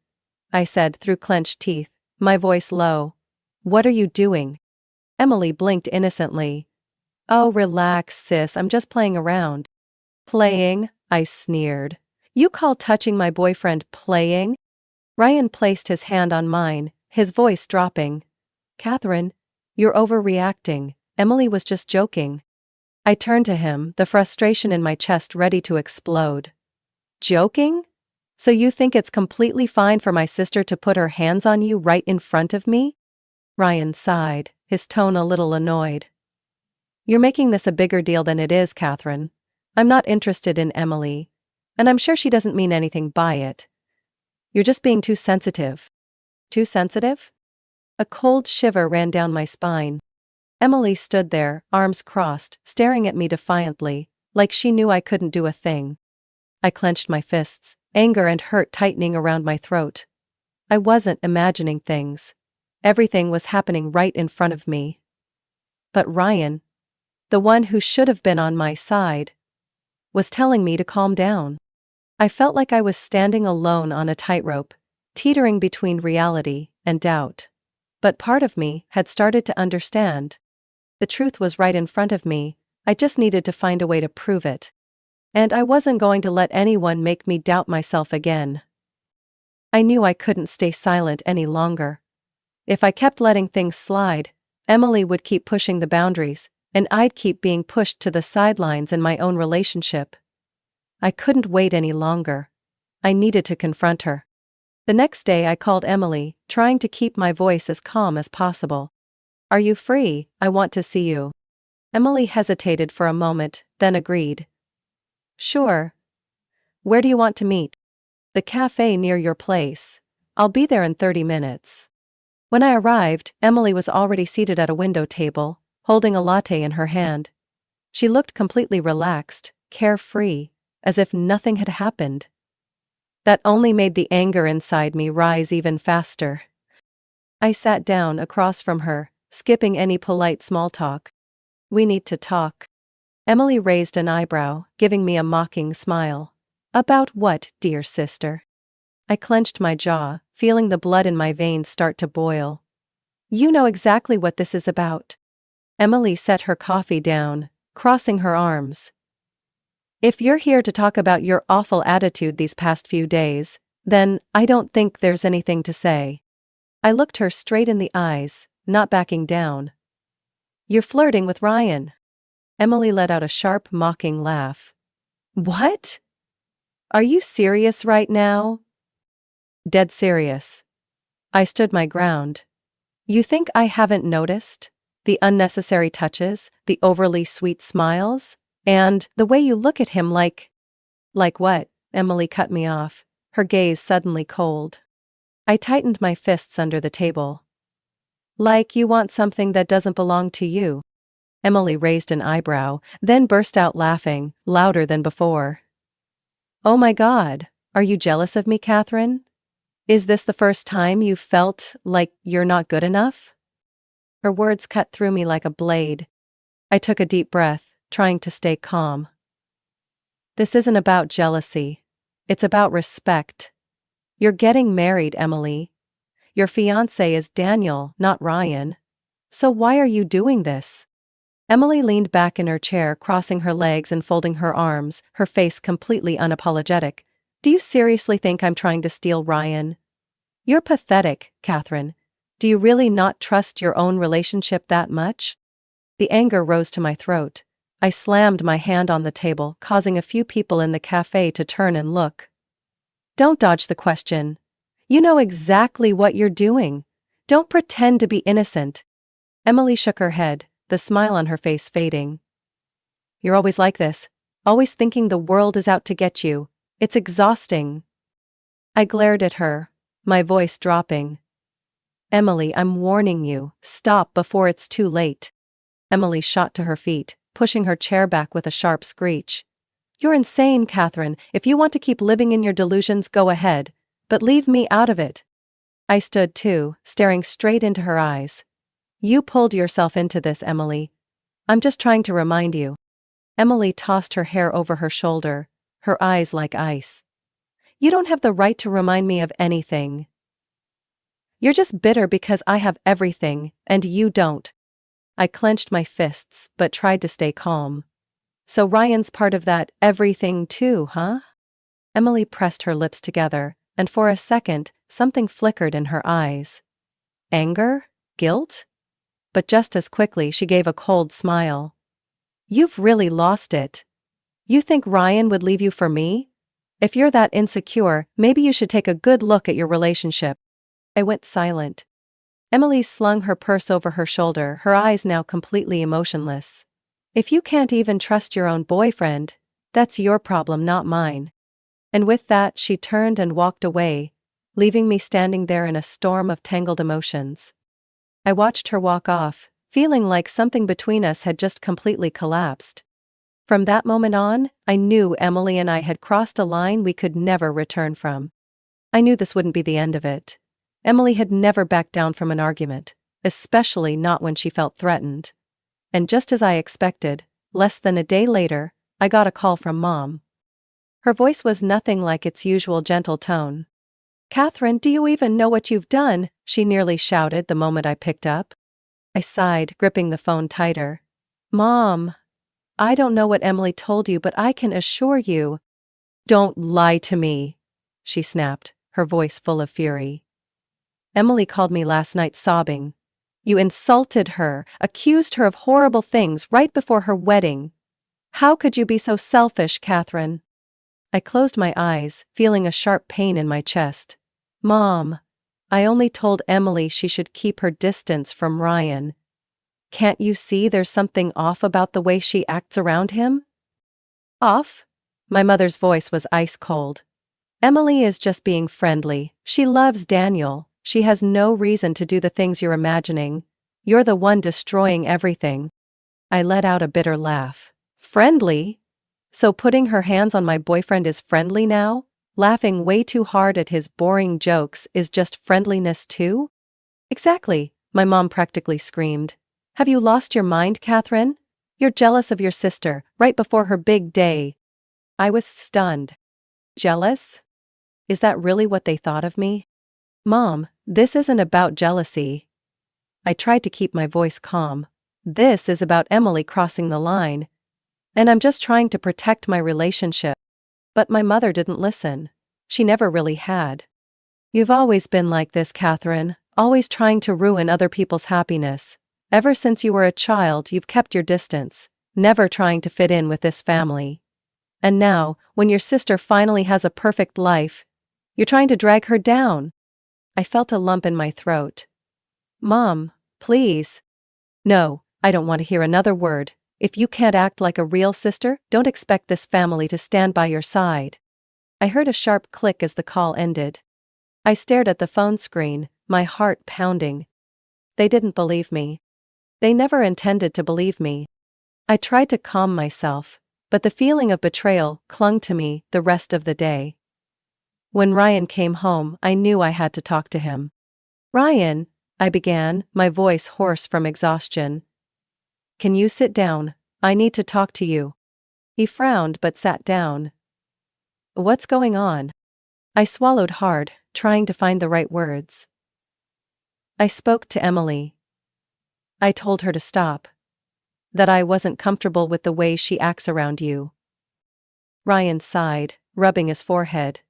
I said through clenched teeth, my voice low. "What are you doing?" Emily blinked innocently. "Oh, relax, sis, I'm just playing around." "Playing?" I sneered. "You call touching my boyfriend playing?" Ryan placed his hand on mine, his voice dropping. "Catherine, you're overreacting. Emily was just joking." I turned to him, the frustration in my chest ready to explode. "Joking? So you think it's completely fine for my sister to put her hands on you right in front of me?" Ryan sighed, his tone a little annoyed. "You're making this a bigger deal than it is, Catherine. I'm not interested in Emily, and I'm sure she doesn't mean anything by it. You're just being too sensitive." "Too sensitive?" A cold shiver ran down my spine. Emily stood there, arms crossed, staring at me defiantly, like she knew I couldn't do a thing. I clenched my fists, anger and hurt tightening around my throat. I wasn't imagining things. Everything was happening right in front of me. But Ryan, the one who should have been on my side, was telling me to calm down. I felt like I was standing alone on a tightrope, teetering between reality and doubt. But part of me had started to understand. The truth was right in front of me, I just needed to find a way to prove it. And I wasn't going to let anyone make me doubt myself again. I knew I couldn't stay silent any longer. If I kept letting things slide, Emily would keep pushing the boundaries, and I'd keep being pushed to the sidelines in my own relationship. I couldn't wait any longer. I needed to confront her. The next day I called Emily, trying to keep my voice as calm as possible. "Are you free? I want to see you." Emily hesitated for a moment, then agreed. "Sure. Where do you want to meet?" "The cafe near your place. I'll be there in 30 minutes. When I arrived, Emily was already seated at a window table, holding a latte in her hand. She looked completely relaxed, carefree, as if nothing had happened. That only made the anger inside me rise even faster. I sat down across from her, skipping any polite small talk. "We need to talk." Emily raised an eyebrow, giving me a mocking smile. "About what, dear sister?" I clenched my jaw, feeling the blood in my veins start to boil. "You know exactly what this is about." Emily set her coffee down, crossing her arms. "If you're here to talk about your awful attitude these past few days, then I don't think there's anything to say." I looked her straight in the eyes, not backing down. "You're flirting with Ryan." Emily let out a sharp, mocking laugh. "What? Are you serious right now?" "Dead serious." I stood my ground. "You think I haven't noticed? The unnecessary touches, the overly sweet smiles, and the way you look at him like..." "Like what?" Emily cut me off, her gaze suddenly cold. I tightened my fists under the table. Like you want something that doesn't belong to you. Emily raised an eyebrow, then burst out laughing, louder than before. Oh my God, are you jealous of me, Catherine? Is this the first time you've felt like you're not good enough? Her words cut through me like a blade. I took a deep breath, trying to stay calm. This isn't about jealousy. It's about respect. You're getting married, Emily. Your fiancé is Daniel, not Ryan. So why are you doing this? Emily leaned back in her chair, crossing her legs and folding her arms, her face completely unapologetic. Do you seriously think I'm trying to steal Ryan? You're pathetic, Catherine. Do you really not trust your own relationship that much? The anger rose to my throat. I slammed my hand on the table, causing a few people in the cafe to turn and look. Don't dodge the question. You know exactly what you're doing. Don't pretend to be innocent. Emily shook her head, the smile on her face fading. You're always like this, always thinking the world is out to get you. It's exhausting. I glared at her, my voice dropping. Emily, I'm warning you, stop before it's too late. Emily shot to her feet, pushing her chair back with a sharp screech. You're insane, Catherine. If you want to keep living in your delusions, go ahead, but leave me out of it. I stood too, staring straight into her eyes. You pulled yourself into this, Emily. I'm just trying to remind you. Emily tossed her hair over her shoulder, her eyes like ice. You don't have the right to remind me of anything. You're just bitter because I have everything, and you don't. I clenched my fists, but tried to stay calm. So Ryan's part of that everything too, huh? Emily pressed her lips together, and for a second, something flickered in her eyes. Anger? Guilt? But just as quickly she gave a cold smile. You've really lost it. You think Ryan would leave you for me? If you're that insecure, maybe you should take a good look at your relationship. I went silent. Emily slung her purse over her shoulder, her eyes now completely emotionless. If you can't even trust your own boyfriend, that's your problem, not mine. And with that, she turned and walked away, leaving me standing there in a storm of tangled emotions. I watched her walk off, feeling like something between us had just completely collapsed. From that moment on, I knew Emily and I had crossed a line we could never return from. I knew this wouldn't be the end of it. Emily had never backed down from an argument, especially not when she felt threatened. And just as I expected, less than a day later, I got a call from Mom. Her voice was nothing like its usual gentle tone. Catherine, do you even know what you've done? She nearly shouted the moment I picked up. I sighed, gripping the phone tighter. Mom, I don't know what Emily told you, but I can assure you. Don't lie to me, she snapped, her voice full of fury. Emily called me last night sobbing. You insulted her, accused her of horrible things right before her wedding. How could you be so selfish, Catherine? I closed my eyes, feeling a sharp pain in my chest. Mom, I only told Emily she should keep her distance from Ryan. Can't you see there's something off about the way she acts around him? Off? My mother's voice was ice cold. Emily is just being friendly. She loves Daniel. She has no reason to do the things you're imagining. You're the one destroying everything. I let out a bitter laugh. Friendly? So putting her hands on my boyfriend is friendly now? Laughing way too hard at his boring jokes is just friendliness too? Exactly, my mom practically screamed. Have you lost your mind, Catherine? You're jealous of your sister, right before her big day. I was stunned. Jealous? Is that really what they thought of me? Mom, this isn't about jealousy. I tried to keep my voice calm. This is about Emily crossing the line. And I'm just trying to protect my relationship. But my mother didn't listen. She never really had. You've always been like this, Catherine, always trying to ruin other people's happiness. Ever since you were a child, you've kept your distance, never trying to fit in with this family. And now, when your sister finally has a perfect life, you're trying to drag her down. I felt a lump in my throat. Mom, please. No, I don't want to hear another word. If you can't act like a real sister, don't expect this family to stand by your side. I heard a sharp click as the call ended. I stared at the phone screen, my heart pounding. They didn't believe me. They never intended to believe me. I tried to calm myself, but the feeling of betrayal clung to me the rest of the day. When Ryan came home, I knew I had to talk to him. "Ryan," I began, my voice hoarse from exhaustion. "Can you sit down? I need to talk to you." He frowned but sat down. "What's going on?" I swallowed hard, trying to find the right words. "I spoke to Emily. I told her to stop. That I wasn't comfortable with the way she acts around you." Ryan sighed, rubbing his forehead.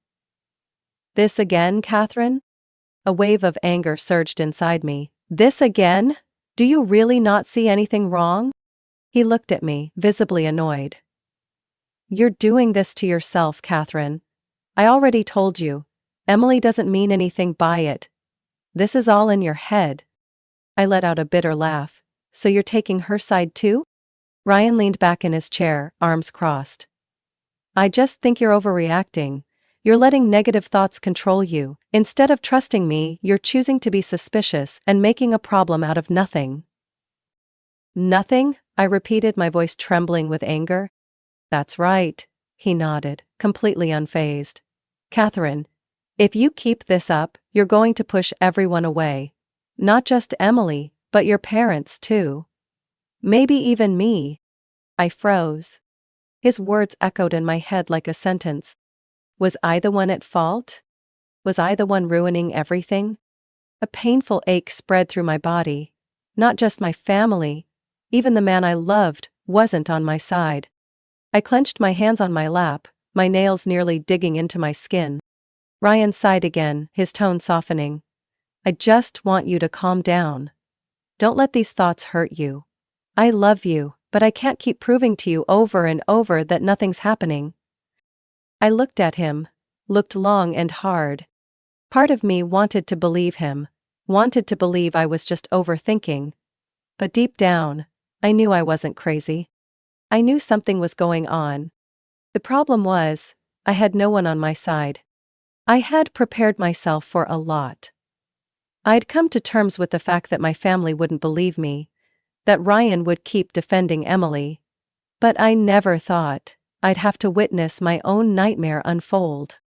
"This again, Catherine?" A wave of anger surged inside me. "This again? Do you really not see anything wrong?" He looked at me, visibly annoyed. "You're doing this to yourself, Catherine. I already told you. Emily doesn't mean anything by it. This is all in your head." I let out a bitter laugh. "So you're taking her side too?" Ryan leaned back in his chair, arms crossed. "I just think you're overreacting. You're letting negative thoughts control you. Instead of trusting me, you're choosing to be suspicious and making a problem out of nothing." "Nothing?" I repeated, my voice trembling with anger. "That's right," he nodded, completely unfazed. "Catherine, if you keep this up, you're going to push everyone away. Not just Emily, but your parents too. Maybe even me." I froze. His words echoed in my head like a sentence. Was I the one at fault? Was I the one ruining everything? A painful ache spread through my body. Not just my family, even the man I loved, wasn't on my side. I clenched my hands on my lap, my nails nearly digging into my skin. Ryan sighed again, his tone softening. "I just want you to calm down. Don't let these thoughts hurt you. I love you, but I can't keep proving to you over and over that nothing's happening." I looked at him, looked long and hard. Part of me wanted to believe him, wanted to believe I was just overthinking. But deep down, I knew I wasn't crazy. I knew something was going on. The problem was, I had no one on my side. I had prepared myself for a lot. I'd come to terms with the fact that my family wouldn't believe me, that Ryan would keep defending Emily. But I never thought I'd have to witness my own nightmare unfold.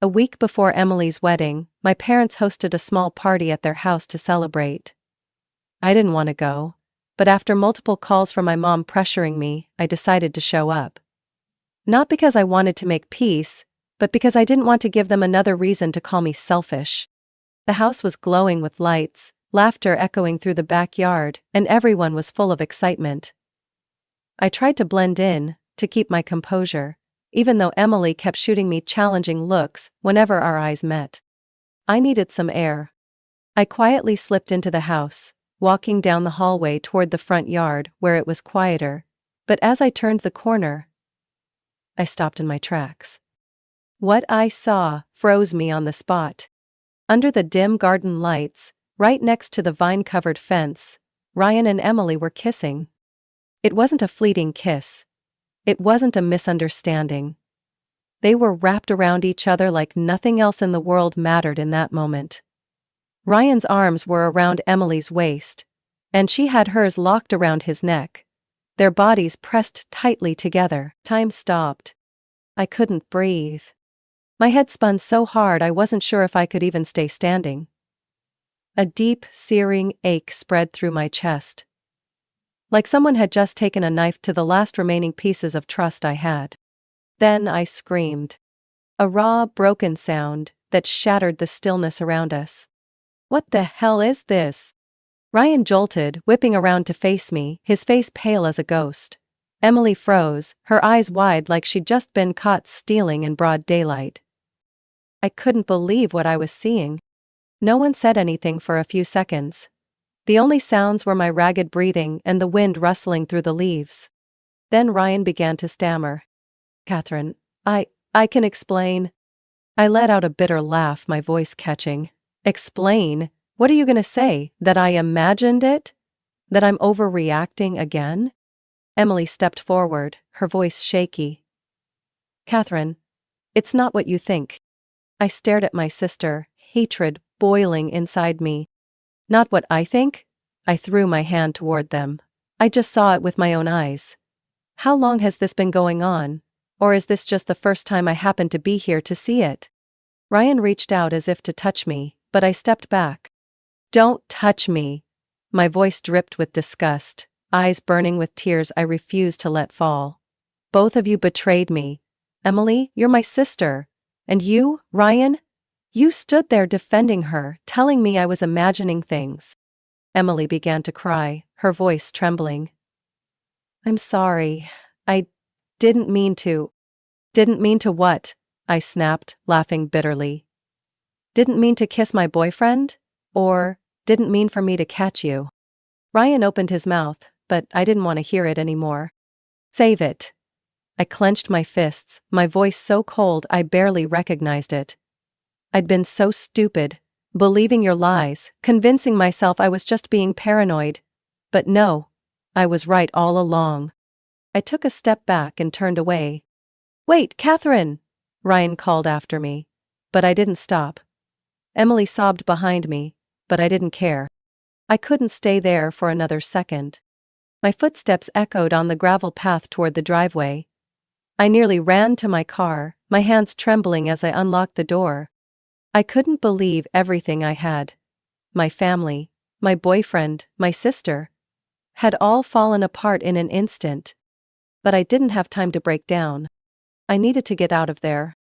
A week before Emily's wedding, my parents hosted a small party at their house to celebrate. I didn't want to go, but after multiple calls from my mom pressuring me, I decided to show up. Not because I wanted to make peace, but because I didn't want to give them another reason to call me selfish. The house was glowing with lights, laughter echoing through the backyard, and everyone was full of excitement. I tried to blend in, to keep my composure, even though Emily kept shooting me challenging looks whenever our eyes met. I needed some air. I quietly slipped into the house, walking down the hallway toward the front yard where it was quieter, but as I turned the corner, I stopped in my tracks. What I saw froze me on the spot. Under the dim garden lights, right next to the vine-covered fence, Ryan and Emily were kissing. It wasn't a fleeting kiss. It wasn't a misunderstanding. They were wrapped around each other like nothing else in the world mattered in that moment. Ryan's arms were around Emily's waist, and she had hers locked around his neck. Their bodies pressed tightly together. Time stopped. I couldn't breathe. My head spun so hard I wasn't sure if I could even stay standing. A deep, searing ache spread through my chest. Like someone had just taken a knife to the last remaining pieces of trust I had. Then I screamed. A raw, broken sound that shattered the stillness around us. "What the hell is this?" Ryan jolted, whipping around to face me, his face pale as a ghost. Emily froze, her eyes wide like she'd just been caught stealing in broad daylight. I couldn't believe what I was seeing. No one said anything for a few seconds. The only sounds were my ragged breathing and the wind rustling through the leaves. Then Ryan began to stammer. "Catherine, I can explain." I let out a bitter laugh, my voice catching. "Explain? What are you gonna say? That I imagined it? That I'm overreacting again?" Emily stepped forward, her voice shaky. "Catherine, It's not what you think. I stared at my sister, hatred boiling inside me. Not what I think? I threw my hand toward them. I just saw it with my own eyes. How long has this been going on? Or is this just the first time I happened to be here to see it? Ryan reached out as if to touch me, but I stepped back. Don't touch me. My voice dripped with disgust, eyes burning with tears I refused to let fall. Both of you betrayed me. Emily, you're my sister. And you, Ryan? You stood there defending her, telling me I was imagining things. Emily began to cry, her voice trembling. I'm sorry. I didn't mean to. Didn't mean to what? I snapped, laughing bitterly. Didn't mean to kiss my boyfriend? Or didn't mean for me to catch you? Ryan opened his mouth, but I didn't want to hear it anymore. Save it. I clenched my fists, my voice so cold I barely recognized it. I'd been so stupid, believing your lies, convincing myself I was just being paranoid. But no, I was right all along. I took a step back and turned away. Wait, Catherine! Ryan called after me. But I didn't stop. Emily sobbed behind me, but I didn't care. I couldn't stay there for another second. My footsteps echoed on the gravel path toward the driveway. I nearly ran to my car, my hands trembling as I unlocked the door. I couldn't believe everything I had. My family, my boyfriend, my sister, had all fallen apart in an instant. But I didn't have time to break down. I needed to get out of there.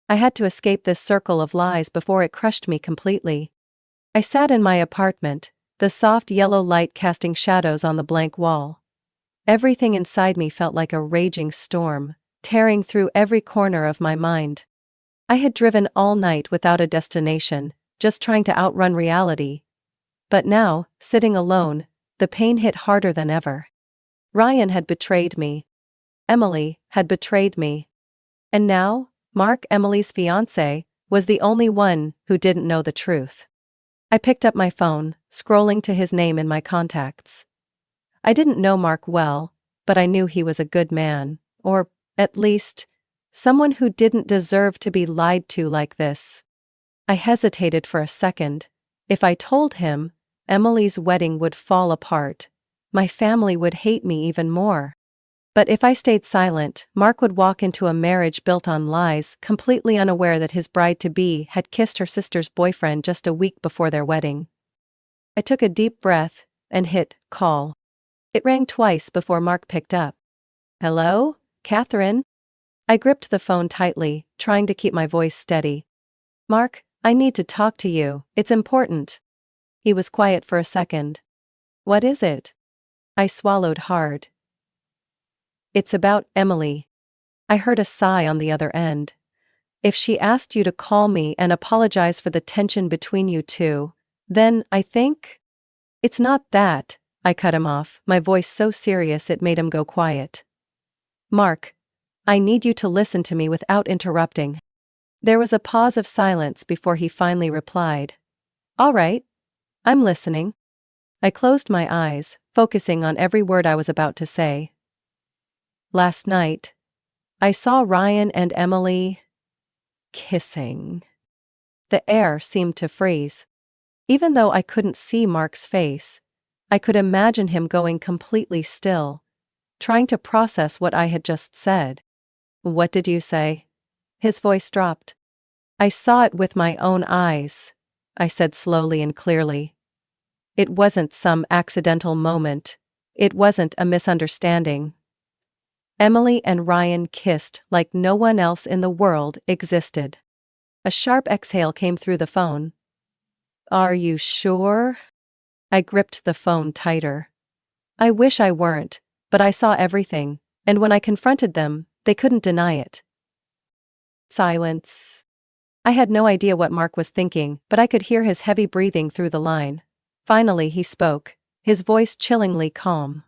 I had to escape this circle of lies before it crushed me completely. I sat in my apartment, the soft yellow light casting shadows on the blank wall. Everything inside me felt like a raging storm, tearing through every corner of my mind. I had driven all night without a destination, just trying to outrun reality. But now, sitting alone, the pain hit harder than ever. Ryan had betrayed me. Emily had betrayed me. And now, Mark, Emily's fiancé, was the only one who didn't know the truth. I picked up my phone, scrolling to his name in my contacts. I didn't know Mark well, but I knew he was a good man, or, at least, someone who didn't deserve to be lied to like this. I hesitated for a second. If I told him, Emily's wedding would fall apart. My family would hate me even more. But if I stayed silent, Mark would walk into a marriage built on lies, completely unaware that his bride-to-be had kissed her sister's boyfriend just a week before their wedding. I took a deep breath and hit call. It rang twice before Mark picked up. Hello, Catherine? I gripped the phone tightly, trying to keep my voice steady. Mark, I need to talk to you, it's important. He was quiet for a second. What is it? I swallowed hard. It's about Emily. I heard a sigh on the other end. If she asked you to call me and apologize for the tension between you two, then I think... It's not that, I cut him off, my voice so serious it made him go quiet. Mark, I need you to listen to me without interrupting. There was a pause of silence before he finally replied. All right, I'm listening. I closed my eyes, focusing on every word I was about to say. Last night, I saw Ryan and Emily kissing. The air seemed to freeze. Even though I couldn't see Mark's face, I could imagine him going completely still, trying to process what I had just said. What did you say? His voice dropped. I saw it with my own eyes, I said slowly and clearly. It wasn't some accidental moment. It wasn't a misunderstanding. Emily and Ryan kissed like no one else in the world existed. A sharp exhale came through the phone. Are you sure? I gripped the phone tighter. I wish I weren't, but I saw everything, and when I confronted them, they couldn't deny it. Silence. I had no idea what Mark was thinking, but I could hear his heavy breathing through the line. Finally he spoke, his voice chillingly calm.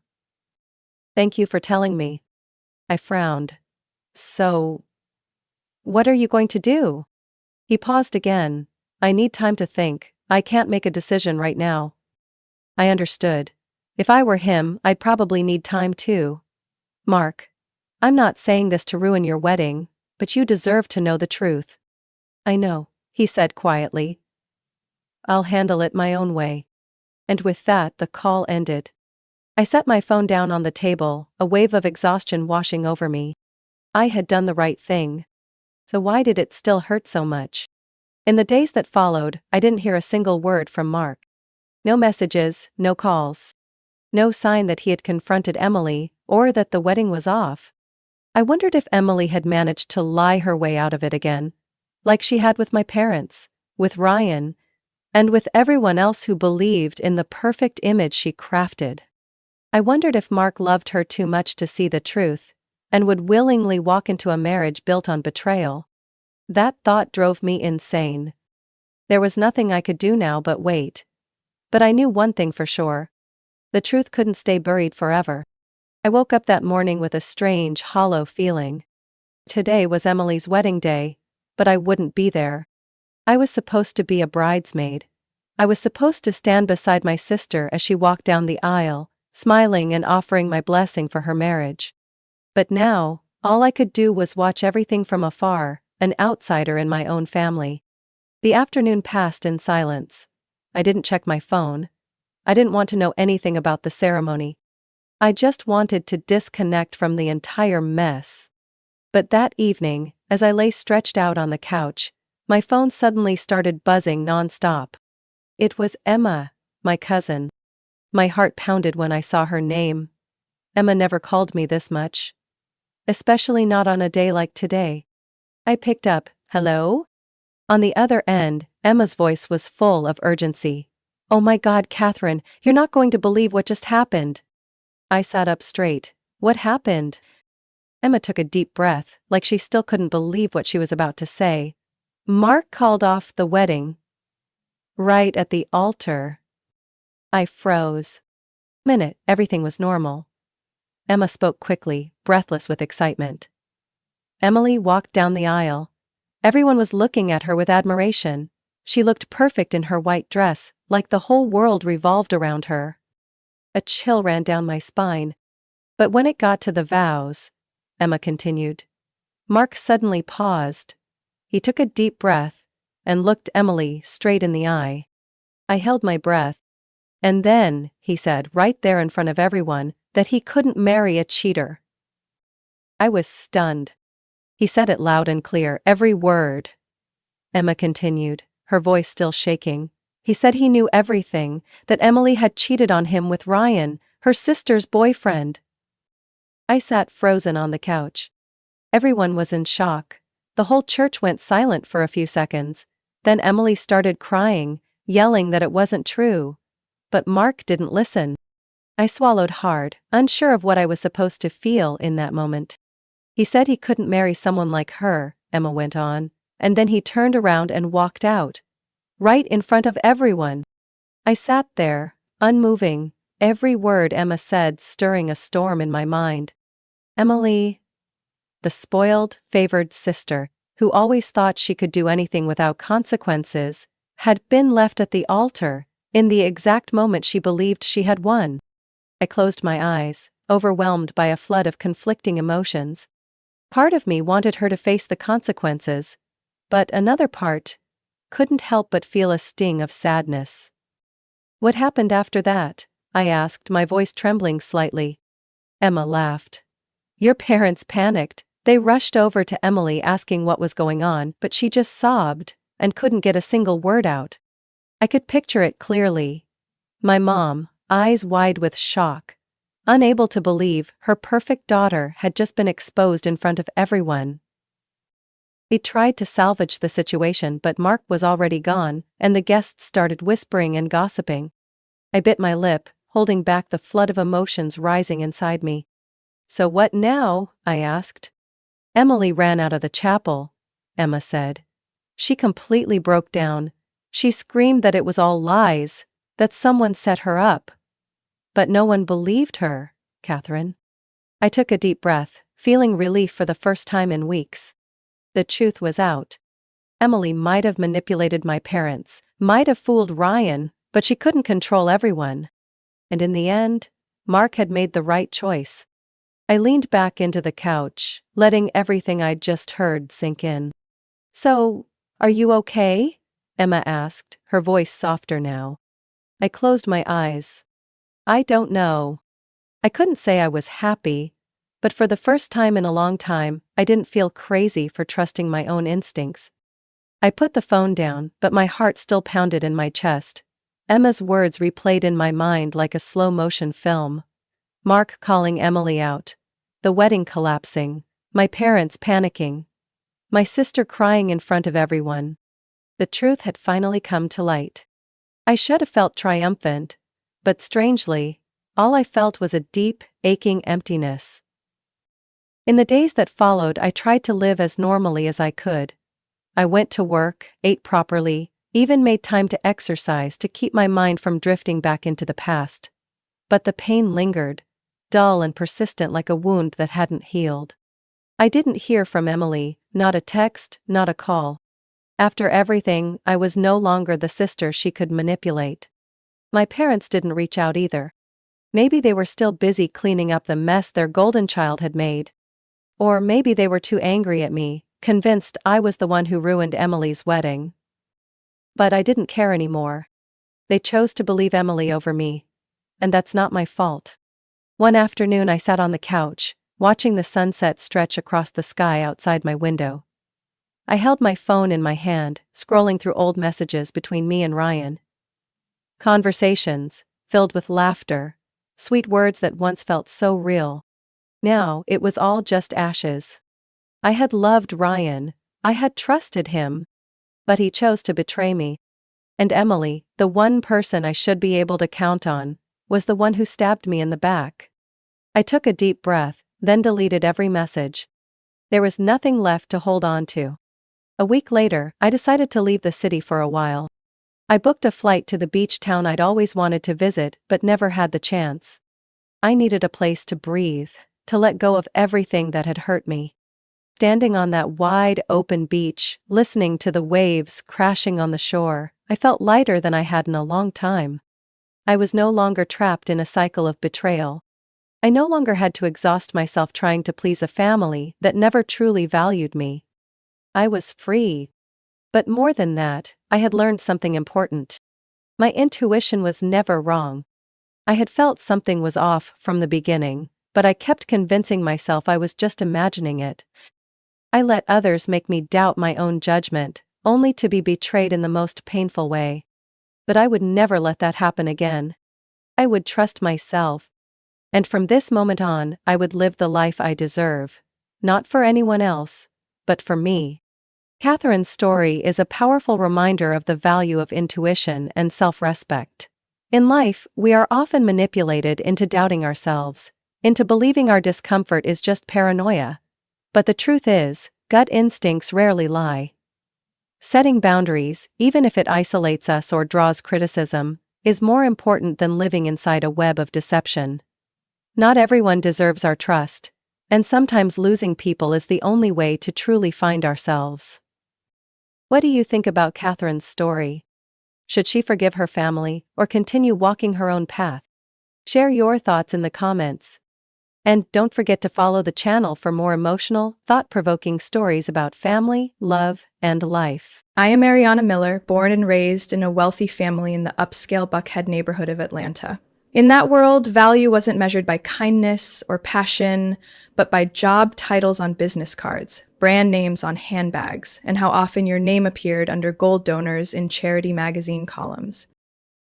Thank you for telling me. I frowned. So, what are you going to do? He paused again. I need time to think. I can't make a decision right now. I understood. If I were him, I'd probably need time too. Mark, I'm not saying this to ruin your wedding. But you deserve to know the truth. I know, he said quietly. I'll handle it my own way. And with that, the call ended. I set my phone down on the table, a wave of exhaustion washing over me. I had done the right thing. So why did it still hurt so much? In the days that followed, I didn't hear a single word from Mark. No messages, no calls. No sign that he had confronted Emily, or that the wedding was off. I wondered if Emily had managed to lie her way out of it again, like she had with my parents, with Ryan, and with everyone else who believed in the perfect image she crafted. I wondered if Mark loved her too much to see the truth, and would willingly walk into a marriage built on betrayal. That thought drove me insane. There was nothing I could do now but wait. But I knew one thing for sure. The truth couldn't stay buried forever. I woke up that morning with a strange, hollow feeling. Today was Emily's wedding day, but I wouldn't be there. I was supposed to be a bridesmaid. I was supposed to stand beside my sister as she walked down the aisle, smiling and offering my blessing for her marriage. But now, all I could do was watch everything from afar, an outsider in my own family. The afternoon passed in silence. I didn't check my phone. I didn't want to know anything about the ceremony. I just wanted to disconnect from the entire mess. But that evening, as I lay stretched out on the couch, my phone suddenly started buzzing nonstop. It was Emma, my cousin. My heart pounded when I saw her name. Emma never called me this much. Especially not on a day like today. I picked up, "Hello?" On the other end, Emma's voice was full of urgency. "Oh my God, Catherine, you're not going to believe what just happened." I sat up straight. "What happened?" Emma took a deep breath, like she still couldn't believe what she was about to say. "Mark called off the wedding. Right at the altar." I froze. Minute, everything was normal. Emma spoke quickly, breathless with excitement. Emily walked down the aisle. Everyone was looking at her with admiration. She looked perfect in her white dress, like the whole world revolved around her. A chill ran down my spine. But when it got to the vows, Emma continued. Mark suddenly paused. He took a deep breath and looked Emily straight in the eye. I held my breath. And then, he said right there in front of everyone, that he couldn't marry a cheater. I was stunned. He said it loud and clear, every word. Emma continued, her voice still shaking. He said he knew everything, that Emily had cheated on him with Ryan, her sister's boyfriend. I sat frozen on the couch. Everyone was in shock. The whole church went silent for a few seconds. Then Emily started crying, yelling that it wasn't true. But Mark didn't listen. I swallowed hard, unsure of what I was supposed to feel in that moment. He said he couldn't marry someone like her, Emma went on, and then he turned around and walked out. Right in front of everyone. I sat there, unmoving, every word Emma said stirring a storm in my mind. Emily, the spoiled, favored sister, who always thought she could do anything without consequences, had been left at the altar, in the exact moment she believed she had won. I closed my eyes, overwhelmed by a flood of conflicting emotions. Part of me wanted her to face the consequences, but another part couldn't help but feel a sting of sadness. What happened after that? I asked, my voice trembling slightly. Emma laughed. Your parents panicked. They rushed over to Emily asking what was going on, but she just sobbed and couldn't get a single word out. I could picture it clearly. My mom, eyes wide with shock, unable to believe her perfect daughter had just been exposed in front of everyone. We tried to salvage the situation, but Mark was already gone, and the guests started whispering and gossiping. I bit my lip, holding back the flood of emotions rising inside me. So what now? I asked. Emily ran out of the chapel, Emma said. She completely broke down. She screamed that it was all lies, that someone set her up. But no one believed her, Catherine. I took a deep breath, feeling relief for the first time in weeks. The truth was out. Emily might have manipulated my parents, might have fooled Ryan, but she couldn't control everyone. And in the end, Mark had made the right choice. I leaned back into the couch, letting everything I'd just heard sink in. "So, are you okay?" Emma asked, her voice softer now. I closed my eyes. I don't know. I couldn't say I was happy, but for the first time in a long time, I didn't feel crazy for trusting my own instincts. I put the phone down, but my heart still pounded in my chest. Emma's words replayed in my mind like a slow-motion film. Mark calling Emily out. The wedding collapsing. My parents panicking. My sister crying in front of everyone. The truth had finally come to light. I should have felt triumphant, but strangely, all I felt was a deep, aching emptiness. In the days that followed, I tried to live as normally as I could. I went to work, ate properly, even made time to exercise to keep my mind from drifting back into the past. But the pain lingered, dull and persistent like a wound that hadn't healed. I didn't hear from Emily, not a text, not a call. After everything, I was no longer the sister she could manipulate. My parents didn't reach out either. Maybe they were still busy cleaning up the mess their golden child had made. Or maybe they were too angry at me, convinced I was the one who ruined Emily's wedding. But I didn't care anymore. They chose to believe Emily over me. And that's not my fault. One afternoon I sat on the couch, watching the sunset stretch across the sky outside my window. I held my phone in my hand, scrolling through old messages between me and Ryan. Conversations, filled with laughter, sweet words that once felt so real. Now, it was all just ashes. I had loved Ryan, I had trusted him. But he chose to betray me. And Emily, the one person I should be able to count on, was the one who stabbed me in the back. I took a deep breath, then deleted every message. There was nothing left to hold on to. A week later, I decided to leave the city for a while. I booked a flight to the beach town I'd always wanted to visit but never had the chance. I needed a place to breathe, to let go of everything that had hurt me. Standing on that wide, open beach, listening to the waves crashing on the shore, I felt lighter than I had in a long time. I was no longer trapped in a cycle of betrayal. I no longer had to exhaust myself trying to please a family that never truly valued me. I was free. But more than that, I had learned something important. My intuition was never wrong. I had felt something was off from the beginning, but I kept convincing myself I was just imagining it. I let others make me doubt my own judgment, only to be betrayed in the most painful way. But I would never let that happen again. I would trust myself. And from this moment on, I would live the life I deserve. Not for anyone else, but for me. Catherine's story is a powerful reminder of the value of intuition and self-respect. In life, we are often manipulated into doubting ourselves, into believing our discomfort is just paranoia. But the truth is, gut instincts rarely lie. Setting boundaries, even if it isolates us or draws criticism, is more important than living inside a web of deception. Not everyone deserves our trust, and sometimes losing people is the only way to truly find ourselves. What do you think about Catherine's story? Should she forgive her family, or continue walking her own path? Share your thoughts in the comments. And don't forget to follow the channel for more emotional, thought-provoking stories about family, love, and life. I am Ariana Miller, born and raised in a wealthy family in the upscale Buckhead neighborhood of Atlanta. In that world, value wasn't measured by kindness or passion, but by job titles on business cards, brand names on handbags, and how often your name appeared under gold donors in charity magazine columns.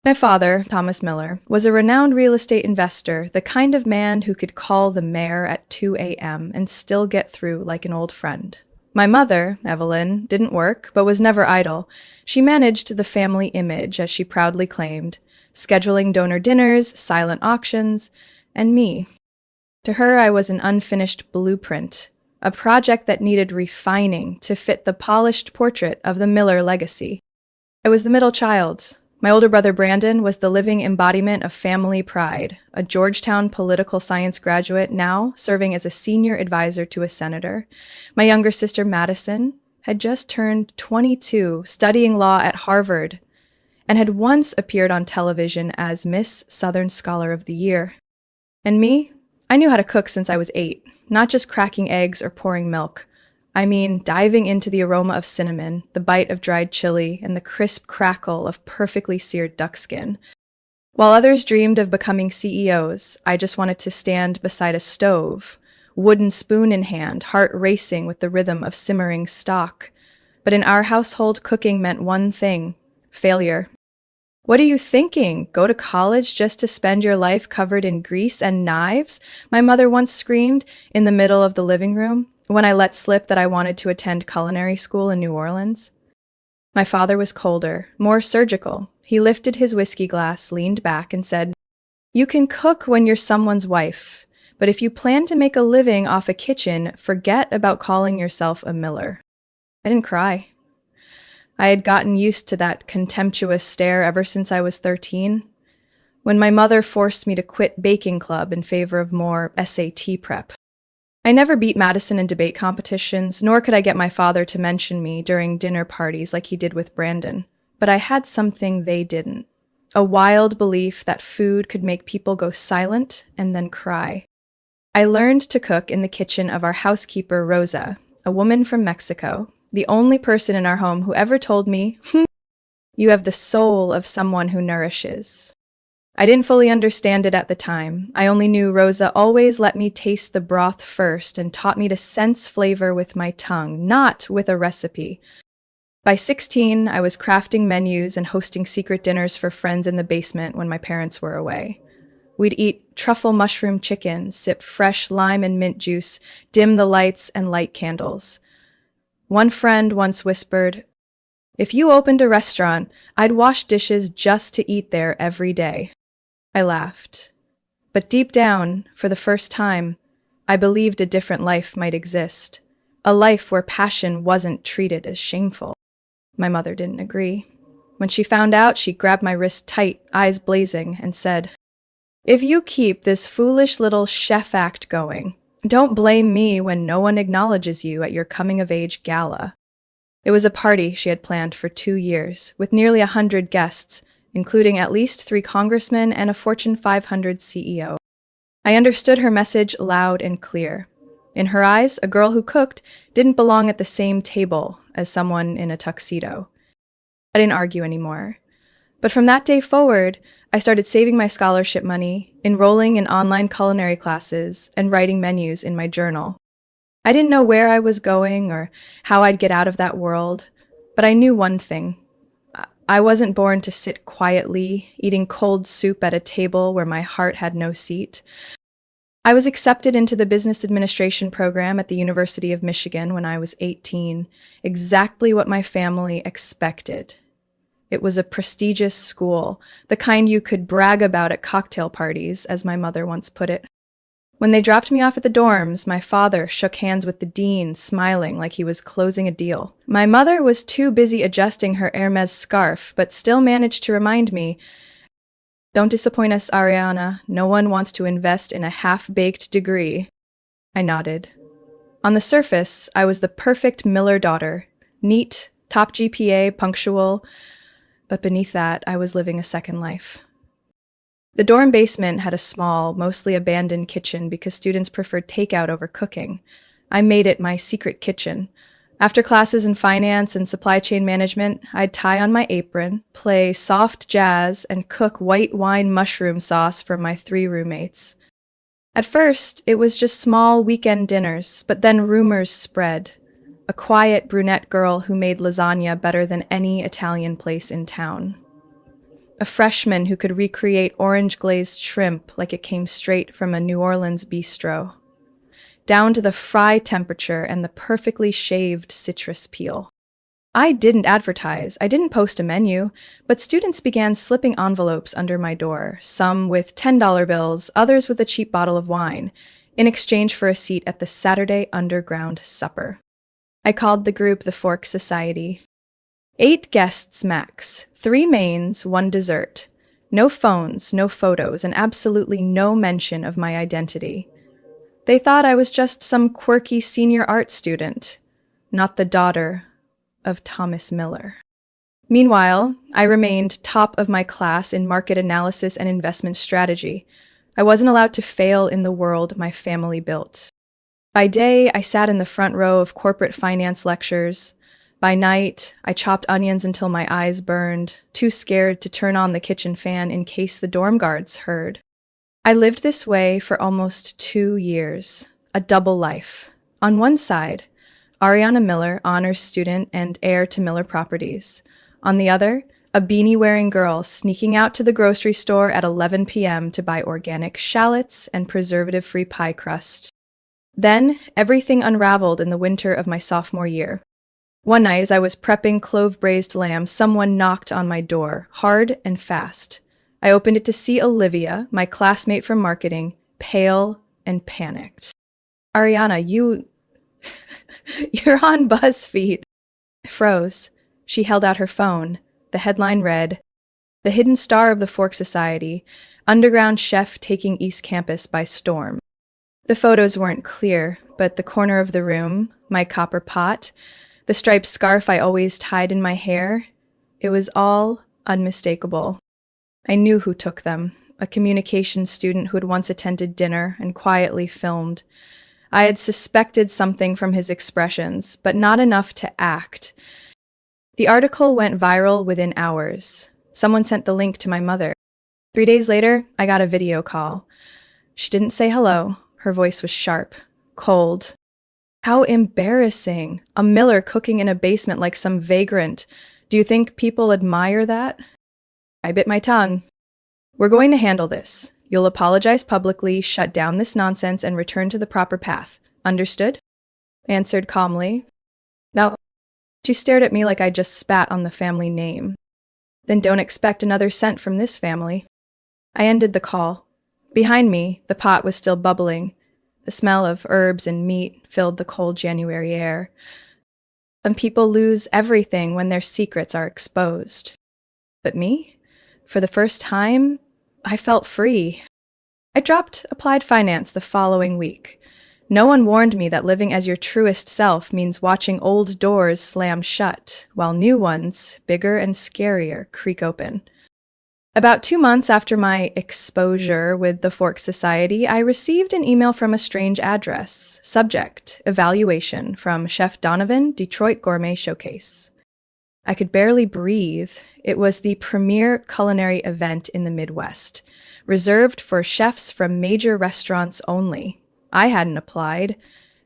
My father, Thomas Miller, was a renowned real estate investor, the kind of man who could call the mayor at 2 a.m. and still get through like an old friend. My mother, Evelyn, didn't work, but was never idle. She managed the family image, as she proudly claimed, scheduling donor dinners, silent auctions, and me. To her, I was an unfinished blueprint, a project that needed refining to fit the polished portrait of the Miller legacy. I was the middle child. My older brother Brandon was the living embodiment of family pride, a Georgetown political science graduate now serving as a senior advisor to a senator. My younger sister Madison had just turned 22, studying law at Harvard, and had once appeared on television as Miss Southern Scholar of the Year. And me, I knew how to cook since I was 8, not just cracking eggs or pouring milk. I mean, diving into the aroma of cinnamon, the bite of dried chili, and the crisp crackle of perfectly seared duck skin. While others dreamed of becoming CEOs, I just wanted to stand beside a stove, wooden spoon in hand, heart racing with the rhythm of simmering stock. But in our household, cooking meant one thing: failure. What are you thinking? Go to college just to spend your life covered in grease and knives? My mother once screamed in the middle of the living room when I let slip that I wanted to attend culinary school in New Orleans. My father was colder, more surgical. He lifted his whiskey glass, leaned back, and said, "You can cook when you're someone's wife, but if you plan to make a living off a kitchen, forget about calling yourself a miller." I didn't cry. I had gotten used to that contemptuous stare ever since I was 13, when my mother forced me to quit baking club in favor of more SAT prep. I never beat Madison in debate competitions, nor could I get my father to mention me during dinner parties like he did with Brandon. But I had something they didn't: a wild belief that food could make people go silent and then cry. I learned to cook in the kitchen of our housekeeper, Rosa, a woman from Mexico, the only person in our home who ever told me, "You have the soul of someone who nourishes." I didn't fully understand it at the time. I only knew Rosa always let me taste the broth first and taught me to sense flavor with my tongue, not with a recipe. By 16, I was crafting menus and hosting secret dinners for friends in the basement when my parents were away. We'd eat truffle mushroom chicken, sip fresh lime and mint juice, dim the lights, and light candles. One friend once whispered, "If you opened a restaurant, I'd wash dishes just to eat there every day." I laughed. But deep down, for the first time, I believed a different life might exist. A life where passion wasn't treated as shameful. My mother didn't agree. When she found out, she grabbed my wrist tight, eyes blazing, and said, "If you keep this foolish little chef act going, don't blame me when no one acknowledges you at your coming-of-age gala." It was a party she had planned for 2 years, with nearly 100 guests, including at least 3 congressmen and a Fortune 500 CEO. I understood her message loud and clear. In her eyes, a girl who cooked didn't belong at the same table as someone in a tuxedo. I didn't argue anymore. But from that day forward, I started saving my scholarship money, enrolling in online culinary classes, and writing menus in my journal. I didn't know where I was going or how I'd get out of that world, but I knew one thing. I wasn't born to sit quietly, eating cold soup at a table where my heart had no seat. I was accepted into the business administration program at the University of Michigan when I was 18, exactly what my family expected. It was a prestigious school, the kind you could brag about at cocktail parties, as my mother once put it. When they dropped me off at the dorms, my father shook hands with the dean, smiling like he was closing a deal. My mother was too busy adjusting her Hermes scarf, but still managed to remind me, "Don't disappoint us, Ariana. No one wants to invest in a half-baked degree." I nodded. On the surface, I was the perfect Miller daughter, neat, top GPA, punctual, but beneath that, I was living a second life. The dorm basement had a small, mostly abandoned kitchen because students preferred takeout over cooking. I made it my secret kitchen. After classes in finance and supply chain management, I'd tie on my apron, play soft jazz, and cook white wine mushroom sauce for my 3 roommates. At first, it was just small weekend dinners, but then rumors spread. A quiet brunette girl who made lasagna better than any Italian place in town. A freshman who could recreate orange-glazed shrimp like it came straight from a New Orleans bistro, down to the fry temperature and the perfectly shaved citrus peel. I didn't advertise, I didn't post a menu, but students began slipping envelopes under my door, some with $10 bills, others with a cheap bottle of wine, in exchange for a seat at the Saturday underground supper. I called the group the Fork Society. 8 guests max, 3 mains, 1 dessert. No phones, no photos, and absolutely no mention of my identity. They thought I was just some quirky senior art student, not the daughter of Thomas Miller. Meanwhile, I remained top of my class in market analysis and investment strategy, I wasn't allowed to fail in the world my family built. By day, I sat in the front row of corporate finance lectures. By night, I chopped onions until my eyes burned, too scared to turn on the kitchen fan in case the dorm guards heard. I lived this way for almost 2 years, a double life. On one side, Ariana Miller, honors student and heir to Miller Properties. On the other, a beanie-wearing girl sneaking out to the grocery store at 11 p.m. to buy organic shallots and preservative-free pie crust. Then, everything unraveled in the winter of my sophomore year. One night, as I was prepping clove-braised lamb, someone knocked on my door, hard and fast. I opened it to see Olivia, my classmate from marketing, pale and panicked. Ariana, you're on BuzzFeed. I froze. She held out her phone. The headline read, "The Hidden Star of the Fork Society, Underground Chef Taking East Campus by Storm." The photos weren't clear, but the corner of the room, my copper pot, the striped scarf I always tied in my hair, it was all unmistakable. I knew who took them, a communications student who had once attended dinner and quietly filmed. I had suspected something from his expressions, but not enough to act. The article went viral within hours. Someone sent the link to my mother. 3 days later, I got a video call. She didn't say hello. Her voice was sharp, cold. How embarrassing. A Miller cooking in a basement like some vagrant. Do you think people admire that? I bit my tongue. We're going to handle this. You'll apologize publicly, shut down this nonsense, and return to the proper path. Understood? Answered calmly. No. She stared at me like I just spat on the family name. Then don't expect another cent from this family. I ended the call. Behind me, the pot was still bubbling. The smell of herbs and meat filled the cold January air. Some people lose everything when their secrets are exposed. But me? For the first time, I felt free. I dropped applied finance the following week. No one warned me that living as your truest self means watching old doors slam shut, while new ones, bigger and scarier, creak open. About 2 months after my exposure with the Fork Society, I received an email from a strange address. Subject, evaluation from Chef Donovan, Detroit Gourmet Showcase. I could barely breathe. It was the premier culinary event in the Midwest, reserved for chefs from major restaurants only. I hadn't applied.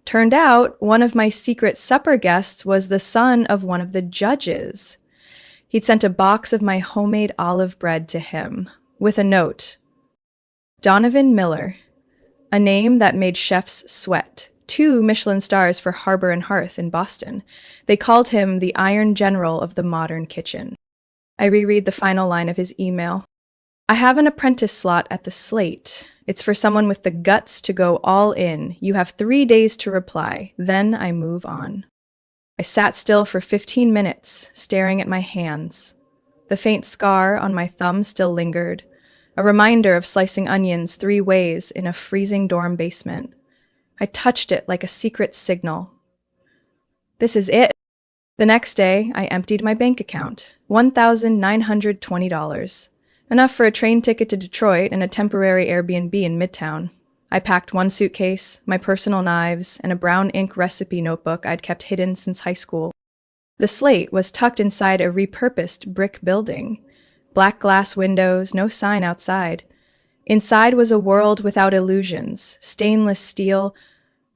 Turned out, one of my secret supper guests was the son of one of the judges. He'd sent a box of my homemade olive bread to him, with a note. Donovan Miller, a name that made chefs sweat. 2 Michelin stars for Harbor and Hearth in Boston. They called him the Iron General of the modern kitchen. I reread the final line of his email. I have an apprentice slot at the Slate. It's for someone with the guts to go all in. You have 3 days to reply. Then I move on. I sat still for 15 minutes, staring at my hands. The faint scar on my thumb still lingered, a reminder of slicing onions 3 ways in a freezing dorm basement. I touched it like a secret signal. This is it. The next day, I emptied my bank account. $1,920. Enough for a train ticket to Detroit and a temporary Airbnb in Midtown. I packed 1 suitcase, my personal knives, and a brown ink recipe notebook I'd kept hidden since high school. The Slate was tucked inside a repurposed brick building. Black glass windows, no sign outside. Inside was a world without illusions, stainless steel,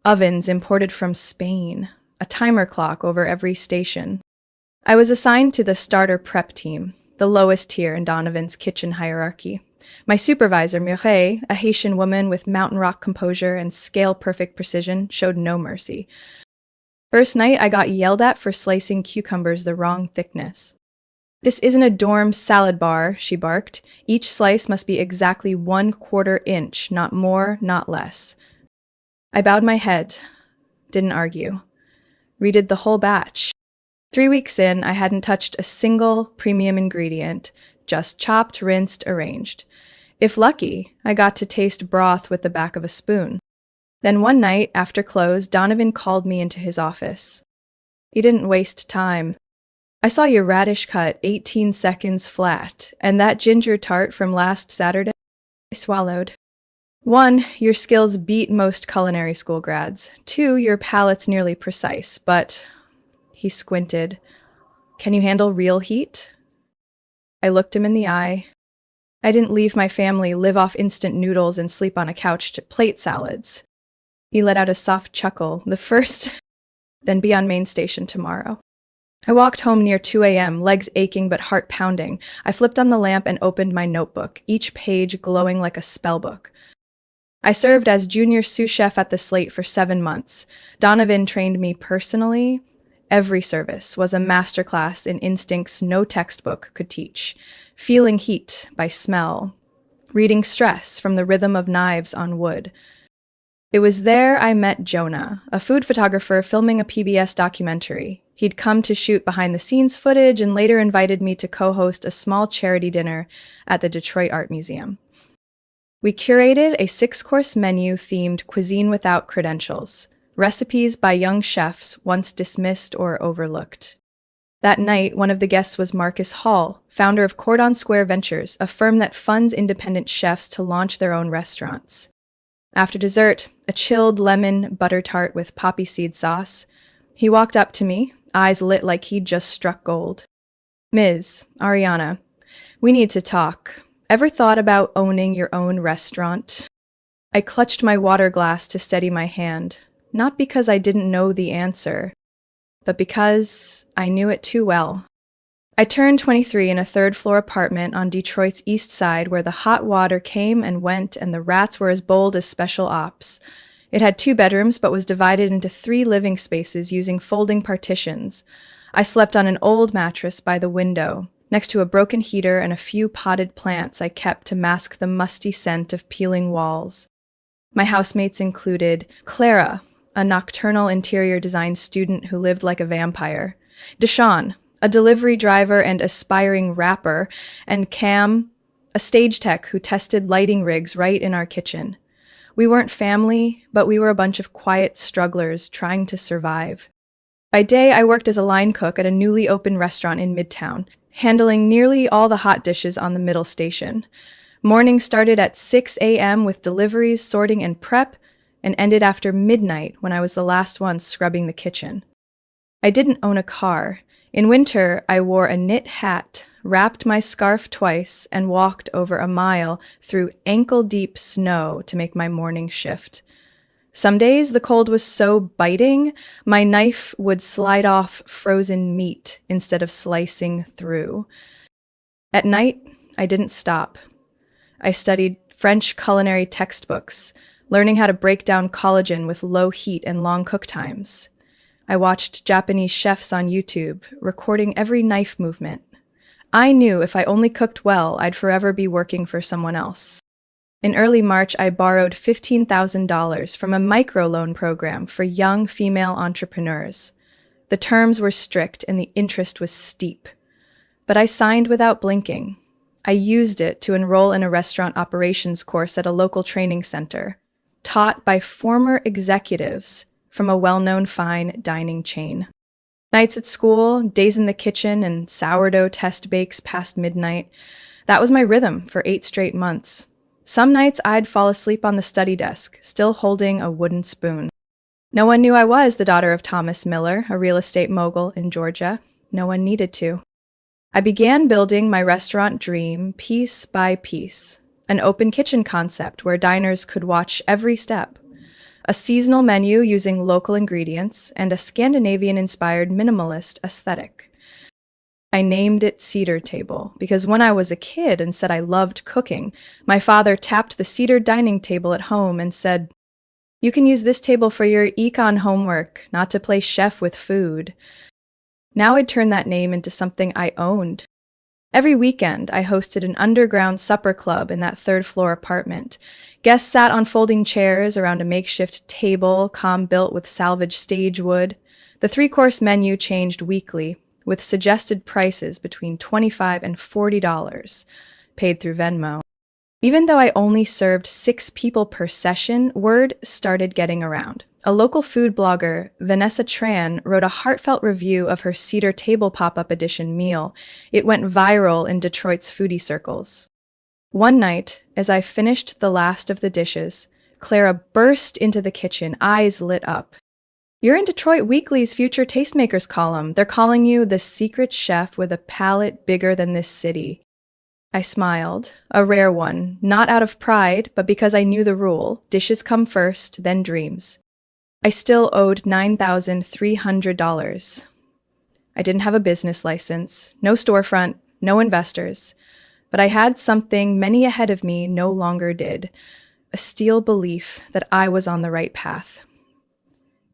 ovens imported from Spain, a timer clock over every station. I was assigned to the starter prep team, the lowest tier in Donovan's kitchen hierarchy. My supervisor, Mireille, a Haitian woman with mountain rock composure and scale-perfect precision, showed no mercy. First night, I got yelled at for slicing cucumbers the wrong thickness. This isn't a dorm salad bar, she barked. Each slice must be exactly 1/4 inch, not more, not less. I bowed my head, didn't argue. Redid the whole batch. 3 weeks in, I hadn't touched a single premium ingredient, just chopped, rinsed, arranged. If lucky, I got to taste broth with the back of a spoon. Then one night, after close, Donovan called me into his office. He didn't waste time. I saw your radish cut 18 seconds flat, and that ginger tart from last Saturday. I swallowed. 1, your skills beat most culinary school grads. 2, your palate's nearly precise, but he squinted. Can you handle real heat? I looked him in the eye. I didn't leave my family, live off instant noodles, and sleep on a couch to plate salads. He let out a soft chuckle. The first, then be on main station tomorrow. I walked home near 2 a.m., legs aching but heart pounding. I flipped on the lamp and opened my notebook, each page glowing like a spellbook. I served as junior sous chef at the Slate for 7 months. Donovan trained me personally. Every service was a masterclass in instincts no textbook could teach. Feeling heat by smell. Reading stress from the rhythm of knives on wood. It was there I met Jonah, a food photographer filming a PBS documentary. He'd come to shoot behind-the-scenes footage and later invited me to co-host a small charity dinner at the Detroit Art Museum. We curated a 6-course menu themed cuisine without credentials, recipes by young chefs once dismissed or overlooked. That night, one of the guests was Marcus Hall, founder of Cordon Square Ventures, a firm that funds independent chefs to launch their own restaurants. After dessert, a chilled lemon butter tart with poppy seed sauce, he walked up to me, eyes lit like he'd just struck gold. Ms. Ariana, we need to talk. Ever thought about owning your own restaurant? I clutched my water glass to steady my hand, not because I didn't know the answer, but because I knew it too well. I turned 23 in a 3rd-floor apartment on Detroit's east side where the hot water came and went and the rats were as bold as special ops. It had 2 bedrooms but was divided into 3 living spaces using folding partitions. I slept on an old mattress by the window, next to a broken heater and a few potted plants I kept to mask the musty scent of peeling walls. My housemates included Clara, a nocturnal interior design student who lived like a vampire, Deshawn, a delivery driver and aspiring rapper, and Cam, a stage tech who tested lighting rigs right in our kitchen. We weren't family, but we were a bunch of quiet strugglers trying to survive. By day, I worked as a line cook at a newly opened restaurant in Midtown, handling nearly all the hot dishes on the middle station. Mornings started at 6 a.m. with deliveries, sorting, and prep, and ended after midnight when I was the last one scrubbing the kitchen. I didn't own a car. In winter, I wore a knit hat, wrapped my scarf twice, and walked over a mile through ankle-deep snow to make my morning shift. Some days the cold was so biting, my knife would slide off frozen meat instead of slicing through. At night, I didn't stop. I studied French culinary textbooks, learning how to break down collagen with low heat and long cook times. I watched Japanese chefs on YouTube, recording every knife movement. I knew if I only cooked well, I'd forever be working for someone else. In early March, I borrowed $15,000 from a microloan program for young female entrepreneurs. The terms were strict and the interest was steep. But I signed without blinking. I used it to enroll in a restaurant operations course at a local training center, taught by former executives from a well-known fine dining chain. Nights at school, days in the kitchen, and sourdough test bakes past midnight. That was my rhythm for 8 straight months. Some nights I'd fall asleep on the study desk, still holding a wooden spoon. No one knew I was the daughter of Thomas Miller, a real estate mogul in Georgia. No one needed to. I began building my restaurant dream piece by piece. An open kitchen concept where diners could watch every step. A seasonal menu using local ingredients, and a Scandinavian-inspired minimalist aesthetic. I named it Cedar Table because when I was a kid and said I loved cooking, my father tapped the cedar dining table at home and said, "You can use this table for your econ homework, not to play chef with food." Now I'd turned that name into something I owned. Every weekend, I hosted an underground supper club in that 3rd-floor apartment. Guests sat on folding chairs around a makeshift table, built with salvaged stage wood. The 3-course menu changed weekly, with suggested prices between $25 and $40, paid through Venmo. Even though I only served 6 people per session, word started getting around. A local food blogger, Vanessa Tran, wrote a heartfelt review of her Cedar Table pop-up edition meal. It went viral in Detroit's foodie circles. One night, as I finished the last of the dishes, Clara burst into the kitchen, eyes lit up. "You're in Detroit Weekly's Future Tastemakers column. They're calling you the secret chef with a palate bigger than this city." I smiled, a rare one, not out of pride, but because I knew the rule: dishes come first, then dreams. I still owed $9,300. I didn't have a business license, no storefront, no investors, but I had something many ahead of me no longer did: a steel belief that I was on the right path,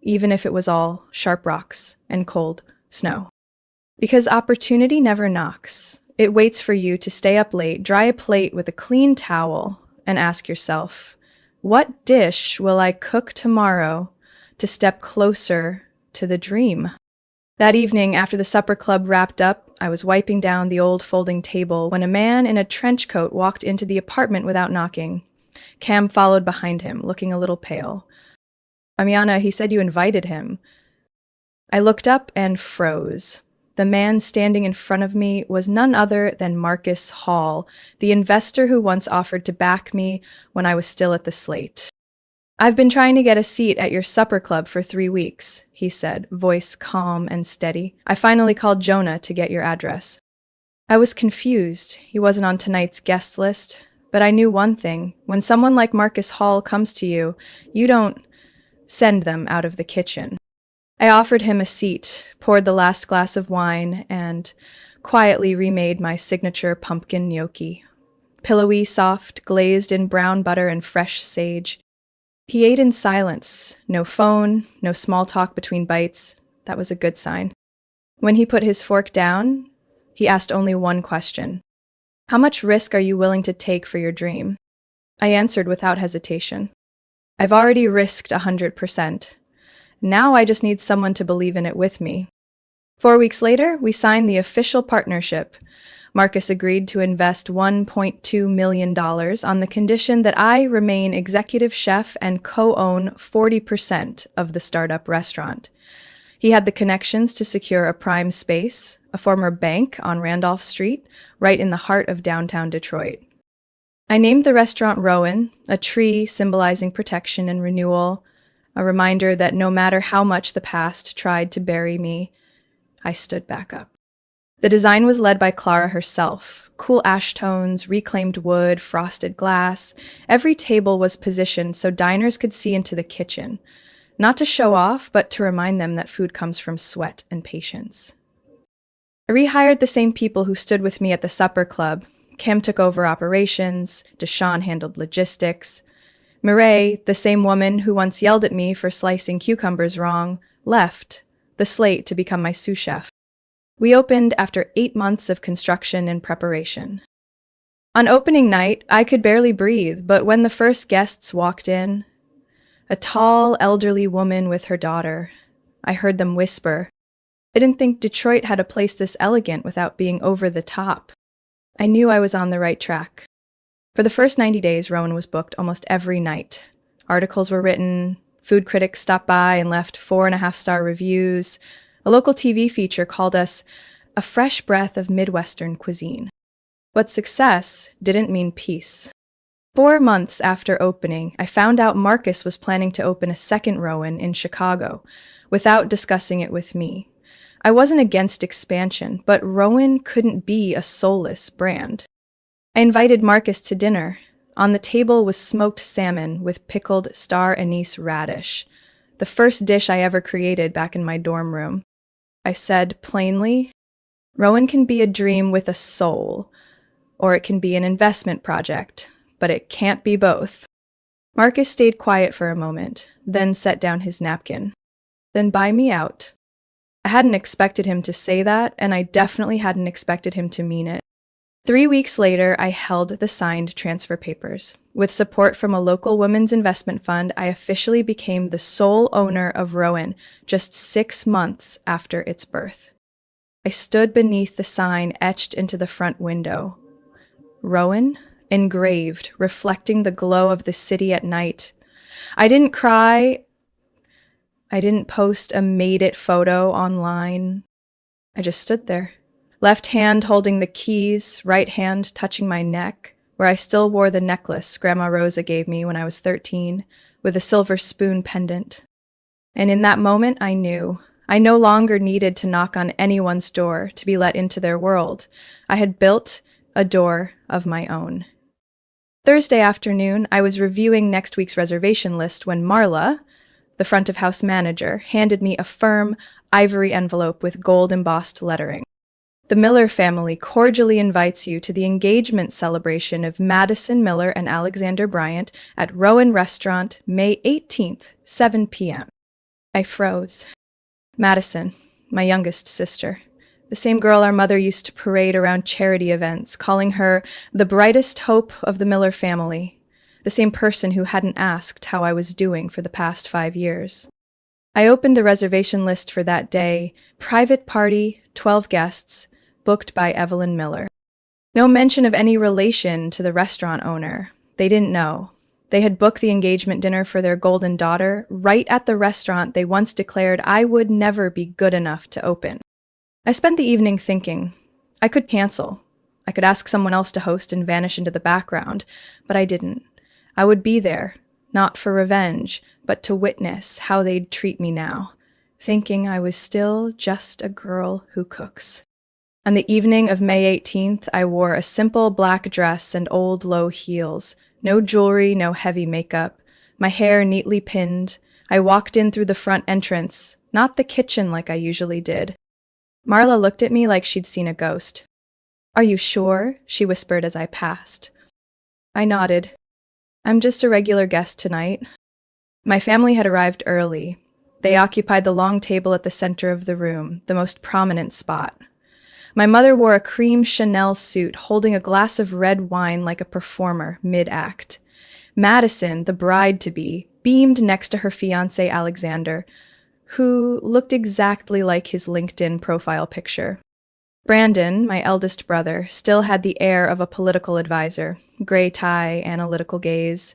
even if it was all sharp rocks and cold snow. Because opportunity never knocks. It waits for you to stay up late, dry a plate with a clean towel, and ask yourself, what dish will I cook tomorrow to step closer to the dream? That evening, after the supper club wrapped up, I was wiping down the old folding table when a man in a trench coat walked into the apartment without knocking. Cam followed behind him, looking a little pale. "Amiana, he said you invited him." I looked up and froze. The man standing in front of me was none other than Marcus Hall, the investor who once offered to back me when I was still at the Slate. "I've been trying to get a seat at your supper club for 3 weeks, he said, voice calm and steady. "I finally called Jonah to get your address." I was confused. He wasn't on tonight's guest list, but I knew one thing. When someone like Marcus Hall comes to you, you don't send them out of the kitchen. I offered him a seat, poured the last glass of wine, and quietly remade my signature pumpkin gnocchi. Pillowy, soft, glazed in brown butter and fresh sage. He ate in silence, no phone, no small talk between bites. That was a good sign. When he put his fork down, he asked only one question. "How much risk are you willing to take for your dream?" I answered without hesitation. "I've already risked 100%. Now I just need someone to believe in it with me." 4 weeks later, we signed the official partnership. Marcus agreed to invest $1.2 million on the condition that I remain executive chef and co-own 40% of the startup restaurant. He had the connections to secure a prime space, a former bank on Randolph Street, right in the heart of downtown Detroit. I named the restaurant Rowan, a tree symbolizing protection and renewal, a reminder that no matter how much the past tried to bury me, I stood back up. The design was led by Clara herself. Cool ash tones, reclaimed wood, frosted glass. Every table was positioned so diners could see into the kitchen. Not to show off, but to remind them that food comes from sweat and patience. I rehired the same people who stood with me at the supper club. Kim took over operations. Deshawn handled logistics. Mireille, the same woman who once yelled at me for slicing cucumbers wrong, left the Slate to become my sous chef. We opened after 8 months of construction and preparation. On opening night, I could barely breathe, but when the first guests walked in, a tall, elderly woman with her daughter, I heard them whisper, "I didn't think Detroit had a place this elegant without being over the top." I knew I was on the right track. For the first 90 days, Rowan was booked almost every night. Articles were written, food critics stopped by and left 4.5-star reviews. A local TV feature called us a fresh breath of Midwestern cuisine. But success didn't mean peace. 4 months after opening, I found out Marcus was planning to open a second Rowan in Chicago, without discussing it with me. I wasn't against expansion, but Rowan couldn't be a soulless brand. I invited Marcus to dinner. On the table was smoked salmon with pickled star anise radish, the first dish I ever created back in my dorm room. I said plainly, "Rowan can be a dream with a soul, or it can be an investment project, but it can't be both." Marcus stayed quiet for a moment, then set down his napkin. "Then buy me out." I hadn't expected him to say that, and I definitely hadn't expected him to mean it. 3 weeks later, I held the signed transfer papers. With support from a local women's investment fund, I officially became the sole owner of Rowan just 6 months after its birth. I stood beneath the sign etched into the front window. Rowan, engraved, reflecting the glow of the city at night. I didn't cry. I didn't post a made it photo online. I just stood there. Left hand holding the keys, right hand touching my neck, where I still wore the necklace Grandma Rosa gave me when I was 13, with a silver spoon pendant. And in that moment, I knew. I no longer needed to knock on anyone's door to be let into their world. I had built a door of my own. Thursday afternoon, I was reviewing next week's reservation list when Marla, the front of house manager, handed me a firm, ivory envelope with gold-embossed lettering. The Miller family cordially invites you to the engagement celebration of Madison Miller and Alexander Bryant at Rowan Restaurant, May 18th, 7 p.m. I froze. Madison, my youngest sister. The same girl our mother used to parade around charity events, calling her the brightest hope of the Miller family. The same person who hadn't asked how I was doing for the past 5 years. I opened the reservation list for that day. Private party, 12 guests, booked by Evelyn Miller. No mention of any relation to the restaurant owner. They didn't know. They had booked the engagement dinner for their golden daughter right at the restaurant they once declared I would never be good enough to open. I spent the evening thinking. I could cancel. I could ask someone else to host and vanish into the background, but I didn't. I would be there, not for revenge, but to witness how they'd treat me now, thinking I was still just a girl who cooks. On the evening of May 18th, I wore a simple black dress and old low heels. No jewelry, no heavy makeup. My hair neatly pinned. I walked in through the front entrance, not the kitchen like I usually did. Marla looked at me like she'd seen a ghost. "Are you sure?" she whispered as I passed. I nodded. "I'm just a regular guest tonight." My family had arrived early. They occupied the long table at the center of the room, the most prominent spot. My mother wore a cream Chanel suit, holding a glass of red wine like a performer mid-act. Madison, the bride-to-be, beamed next to her fiancé Alexander, who looked exactly like his LinkedIn profile picture. Brandon, my eldest brother, still had the air of a political advisor, gray tie, analytical gaze.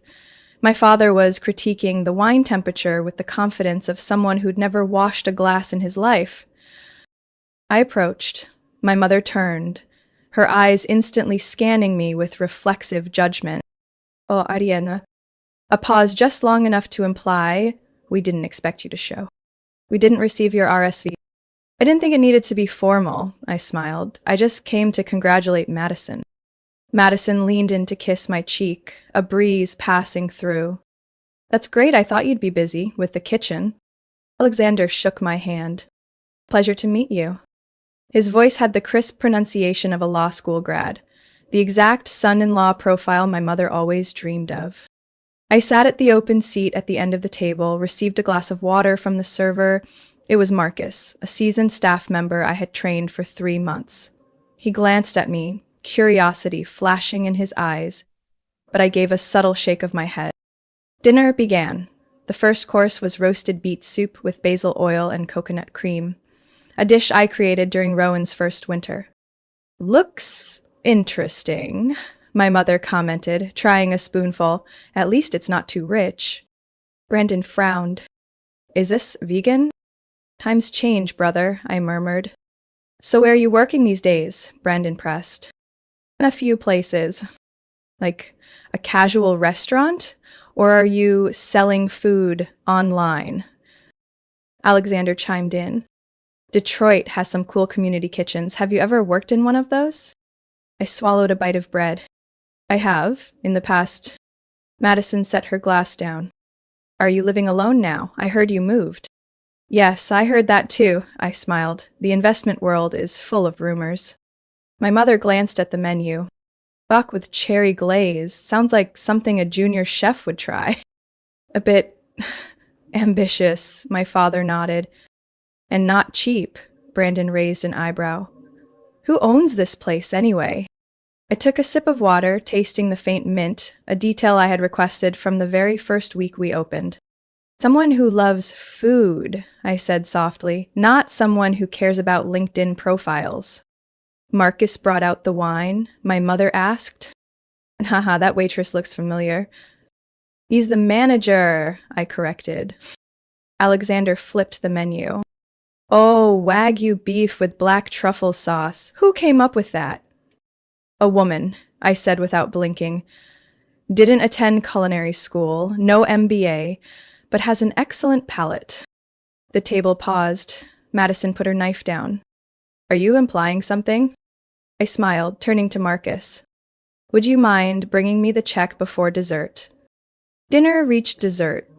My father was critiquing the wine temperature with the confidence of someone who'd never washed a glass in his life. I approached. My mother turned, her eyes instantly scanning me with reflexive judgment. "Oh, Ariana." A pause just long enough to imply, "We didn't expect you to show. We didn't receive your RSV." I didn't think it needed to be formal, I smiled. I just came to congratulate Madison. Madison leaned in to kiss my cheek, a breeze passing through. "That's great, I thought you'd be busy with the kitchen." Alexander shook my hand. "Pleasure to meet you." His voice had the crisp pronunciation of a law school grad, the exact son-in-law profile my mother always dreamed of. I sat at the open seat at the end of the table, received a glass of water from the server. It was Marcus, a seasoned staff member I had trained for 3 months. He glanced at me, curiosity flashing in his eyes, but I gave a subtle shake of my head. Dinner began. The first course was roasted beet soup with basil oil and coconut cream, a dish I created during Rowan's first winter. "Looks interesting," my mother commented, trying a spoonful. "At least it's not too rich." Brandon frowned. "Is this vegan?" "Times change, brother," I murmured. "So where are you working these days?" Brandon pressed. "In a few places." "Like a casual restaurant? Or are you selling food online?" Alexander chimed in. "Detroit has some cool community kitchens. Have you ever worked in one of those?" I swallowed a bite of bread. "I have, in the past." Madison set her glass down. "Are you living alone now? I heard you moved." "Yes, I heard that too," I smiled. "The investment world is full of rumors." My mother glanced at the menu. Bok with cherry glaze. Sounds like something a junior chef would try. "A bit ambitious," my father nodded. "And not cheap," Brandon raised an eyebrow. "Who owns this place anyway?" I took a sip of water, tasting the faint mint, a detail I had requested from the very first week we opened. "Someone who loves food," I said softly, "not someone who cares about LinkedIn profiles." Marcus brought out the wine, my mother asked. "Haha, that waitress looks familiar." "He's the manager," I corrected. Alexander flipped the menu. "Oh, Wagyu beef with black truffle sauce. Who came up with that?" "A woman," I said without blinking. Didn't attend culinary school, no MBA, but has an excellent palate. The table paused. Madison put her knife down. Are you implying something? I smiled, turning to Marcus. Would you mind bringing me the check before dessert? Dinner reached dessert.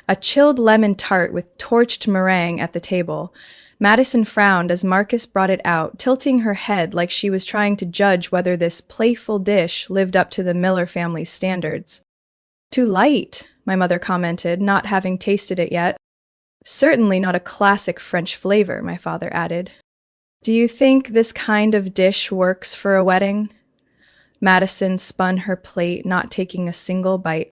A chilled lemon tart with torched meringue at the table. Madison frowned as Marcus brought it out, tilting her head like she was trying to judge whether this playful dish lived up to the Miller family's standards. Too light, my mother commented, not having tasted it yet. Certainly not a classic French flavor, my father added. Do you think this kind of dish works for a wedding? Madison spun her plate, not taking a single bite.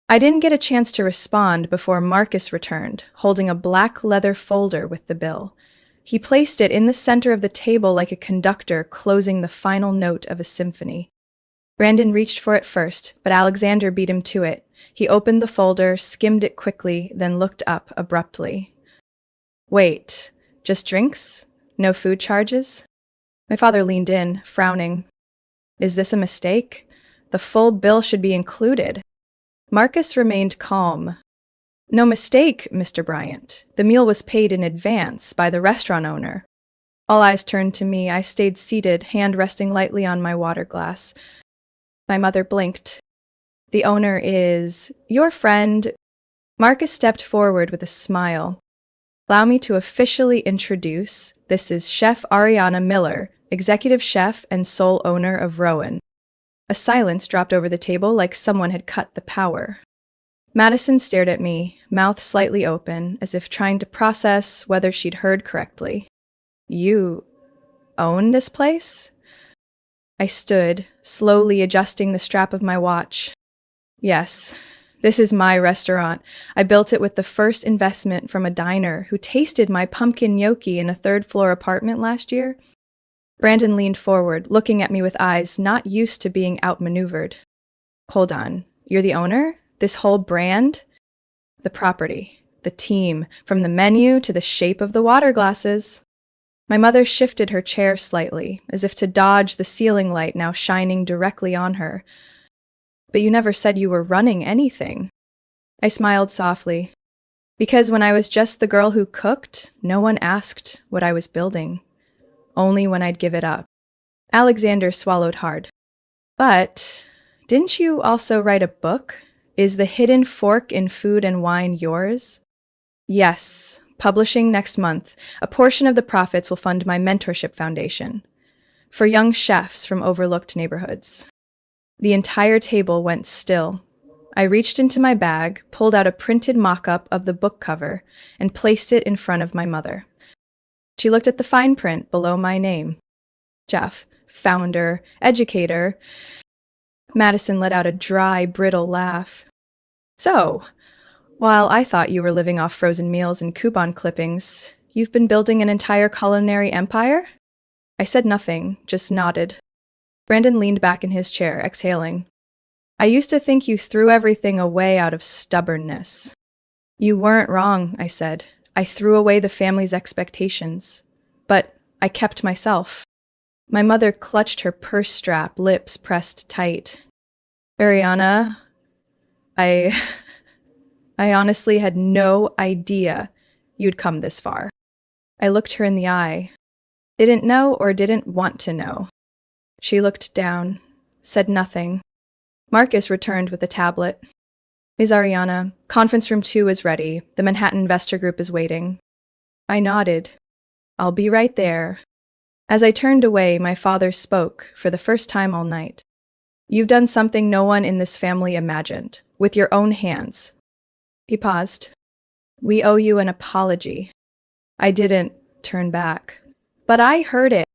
I didn't get a chance to respond before Marcus returned, holding a black leather folder with the bill. He placed it in the center of the table like a conductor closing the final note of a symphony. Brandon reached for it first, but Alexander beat him to it. He opened the folder, skimmed it quickly, then looked up abruptly. Wait, just drinks? No food charges? My father leaned in, frowning. Is this a mistake? The full bill should be included. Marcus remained calm. No mistake, Mr. Bryant. The meal was paid in advance by the restaurant owner. All eyes turned to me. I stayed seated, hand resting lightly on my water glass. My mother blinked. The owner is your friend. Marcus stepped forward with a smile. Allow me to officially introduce. This is Chef Ariana Miller, executive chef and sole owner of Rowan. A silence dropped over the table like someone had cut the power. Madison stared at me, mouth slightly open, as if trying to process whether she'd heard correctly. You own this place? I stood, slowly adjusting the strap of my watch. Yes, this is my restaurant. I built it with the first investment from a diner who tasted my pumpkin gnocchi in a third-floor apartment last year. Brandon leaned forward, looking at me with eyes not used to being outmaneuvered. Hold on, you're the owner? This whole brand? The property, the team, from the menu to the shape of the water glasses. My mother shifted her chair slightly, as if to dodge the ceiling light now shining directly on her. But you never said you were running anything. I smiled softly. Because when I was just the girl who cooked, no one asked what I was building. Only when I'd give it up. Alexander swallowed hard. But didn't you also write a book? Is the hidden fork in food and wine yours? Yes, publishing next month. A portion of the profits will fund my mentorship foundation for young chefs from overlooked neighborhoods. The entire table went still. I reached into my bag, pulled out a printed mock-up of the book cover, and placed it in front of my mother. She looked at the fine print below my name. Chef, founder, educator. Madison let out a dry, brittle laugh. So, while I thought you were living off frozen meals and coupon clippings, you've been building an entire culinary empire? I said nothing, just nodded. Brandon leaned back in his chair, exhaling. I used to think you threw everything away out of stubbornness. You weren't wrong, I said. I threw away the family's expectations. But I kept myself. My mother clutched her purse strap, lips pressed tight. Ariana, I honestly had no idea you'd come this far. I looked her in the eye. Didn't know or didn't want to know. She looked down, said nothing. Marcus returned with a tablet. Ms. Ariana, conference room 2 is ready. The Manhattan Investor Group is waiting. I nodded. I'll be right there. As I turned away, my father spoke for the first time all night. You've done something no one in this family imagined, with your own hands. He paused. We owe you an apology. I didn't turn back. But I heard it.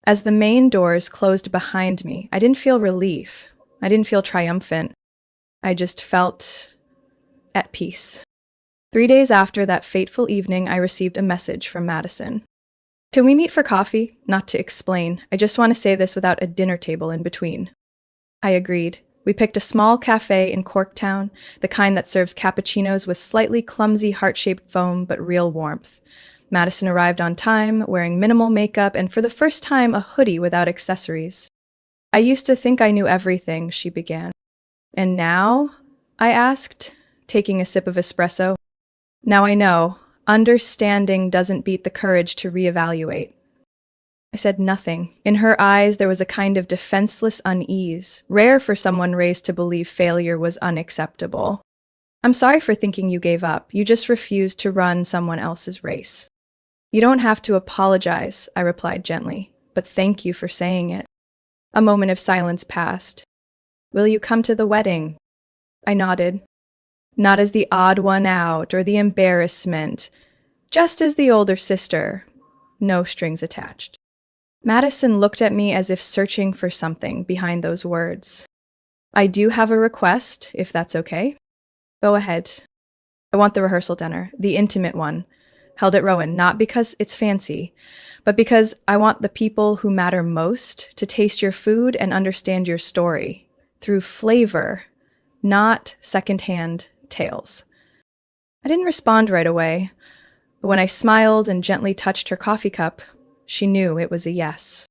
As the main doors closed behind me, I didn't feel relief. I didn't feel triumphant. I just felt at peace. 3 days after that fateful evening, I received a message from Madison. Can we meet for coffee? Not to explain. I just want to say this without a dinner table in between. I agreed. We picked a small cafe in Corktown, the kind that serves cappuccinos with slightly clumsy heart-shaped foam but real warmth. Madison arrived on time, wearing minimal makeup and for the first time a hoodie without accessories. I used to think I knew everything, she began. And now? I asked, taking a sip of espresso. Now I know. Understanding doesn't beat the courage to reevaluate. I said nothing. In her eyes, there was a kind of defenseless unease, rare for someone raised to believe failure was unacceptable. I'm sorry for thinking you gave up. You just refused to run someone else's race. You don't have to apologize, I replied gently, but thank you for saying it. A moment of silence passed. Will you come to the wedding? I nodded. Not as the odd one out or the embarrassment, just as the older sister. No strings attached. Madison looked at me as if searching for something behind those words. I do have a request, if that's okay. Go ahead. I want the rehearsal dinner, the intimate one, held at Rowan, not because it's fancy, but because I want the people who matter most to taste your food and understand your story through flavor, not secondhand tales. I didn't respond right away, but when I smiled and gently touched her coffee cup, she knew it was a yes.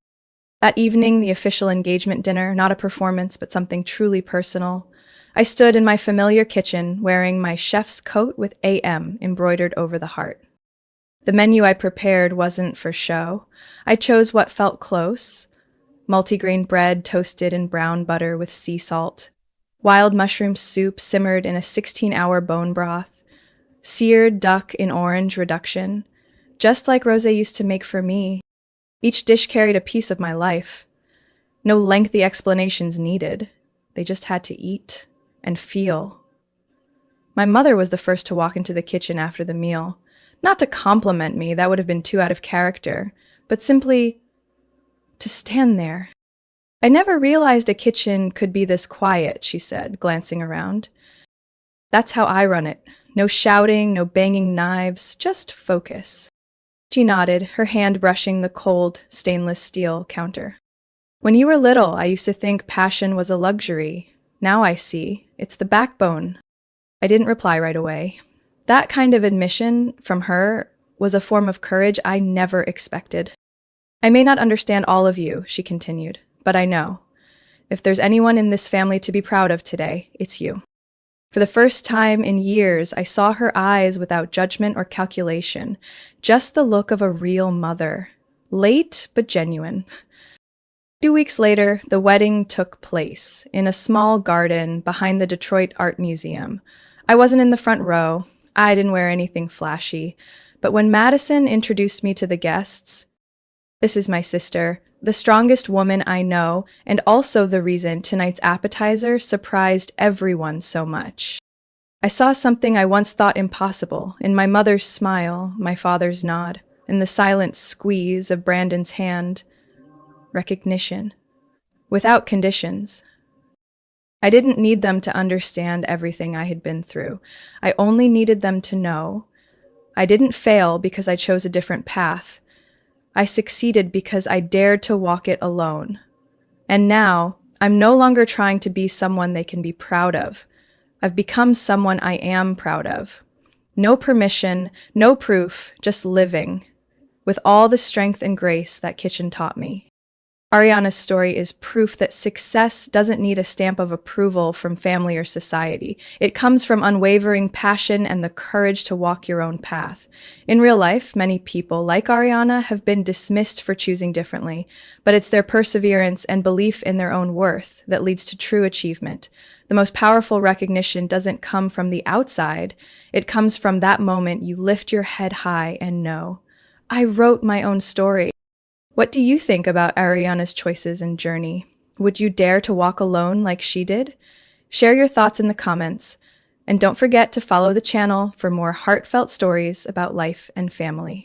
That evening, the official engagement dinner, not a performance, but something truly personal, I stood in my familiar kitchen wearing my chef's coat with AM embroidered over the heart. The menu I prepared wasn't for show. I chose what felt close: multigrain bread toasted in brown butter with sea salt, wild mushroom soup simmered in a 16-hour bone broth, seared duck in orange reduction, just like Rosé used to make for me. Each dish carried a piece of my life. No lengthy explanations needed. They just had to eat and feel. My mother was the first to walk into the kitchen after the meal. Not to compliment me, that would have been too out of character, but simply to stand there. I never realized a kitchen could be this quiet, she said, glancing around. That's how I run it. No shouting, no banging knives, just focus. She nodded, her hand brushing the cold, stainless steel counter. When you were little, I used to think passion was a luxury. Now I see, it's the backbone. I didn't reply right away. That kind of admission from her was a form of courage I never expected. I may not understand all of you, she continued, but I know. If there's anyone in this family to be proud of today, it's you. For the first time in years, I saw her eyes without judgment or calculation, just the look of a real mother. Late, but genuine. 2 weeks later, the wedding took place in a small garden behind the Detroit Art Museum. I wasn't in the front row. I didn't wear anything flashy. But when Madison introduced me to the guests, this is my sister, the strongest woman I know, and also the reason tonight's appetizer surprised everyone so much. I saw something I once thought impossible in my mother's smile, my father's nod, in the silent squeeze of Brandon's hand. Recognition. Without conditions. I didn't need them to understand everything I had been through. I only needed them to know. I didn't fail because I chose a different path. I succeeded because I dared to walk it alone. And now, I'm no longer trying to be someone they can be proud of. I've become someone I am proud of. No permission, no proof, just living, with all the strength and grace that kitchen taught me. Ariana's story is proof that success doesn't need a stamp of approval from family or society. It comes from unwavering passion and the courage to walk your own path. In real life, many people, like Ariana, have been dismissed for choosing differently, but it's their perseverance and belief in their own worth that leads to true achievement. The most powerful recognition doesn't come from the outside. It comes from that moment you lift your head high and know, I wrote my own story. What do you think about Ariana's choices and journey? Would you dare to walk alone like she did? Share your thoughts in the comments, and don't forget to follow the channel for more heartfelt stories about life and family.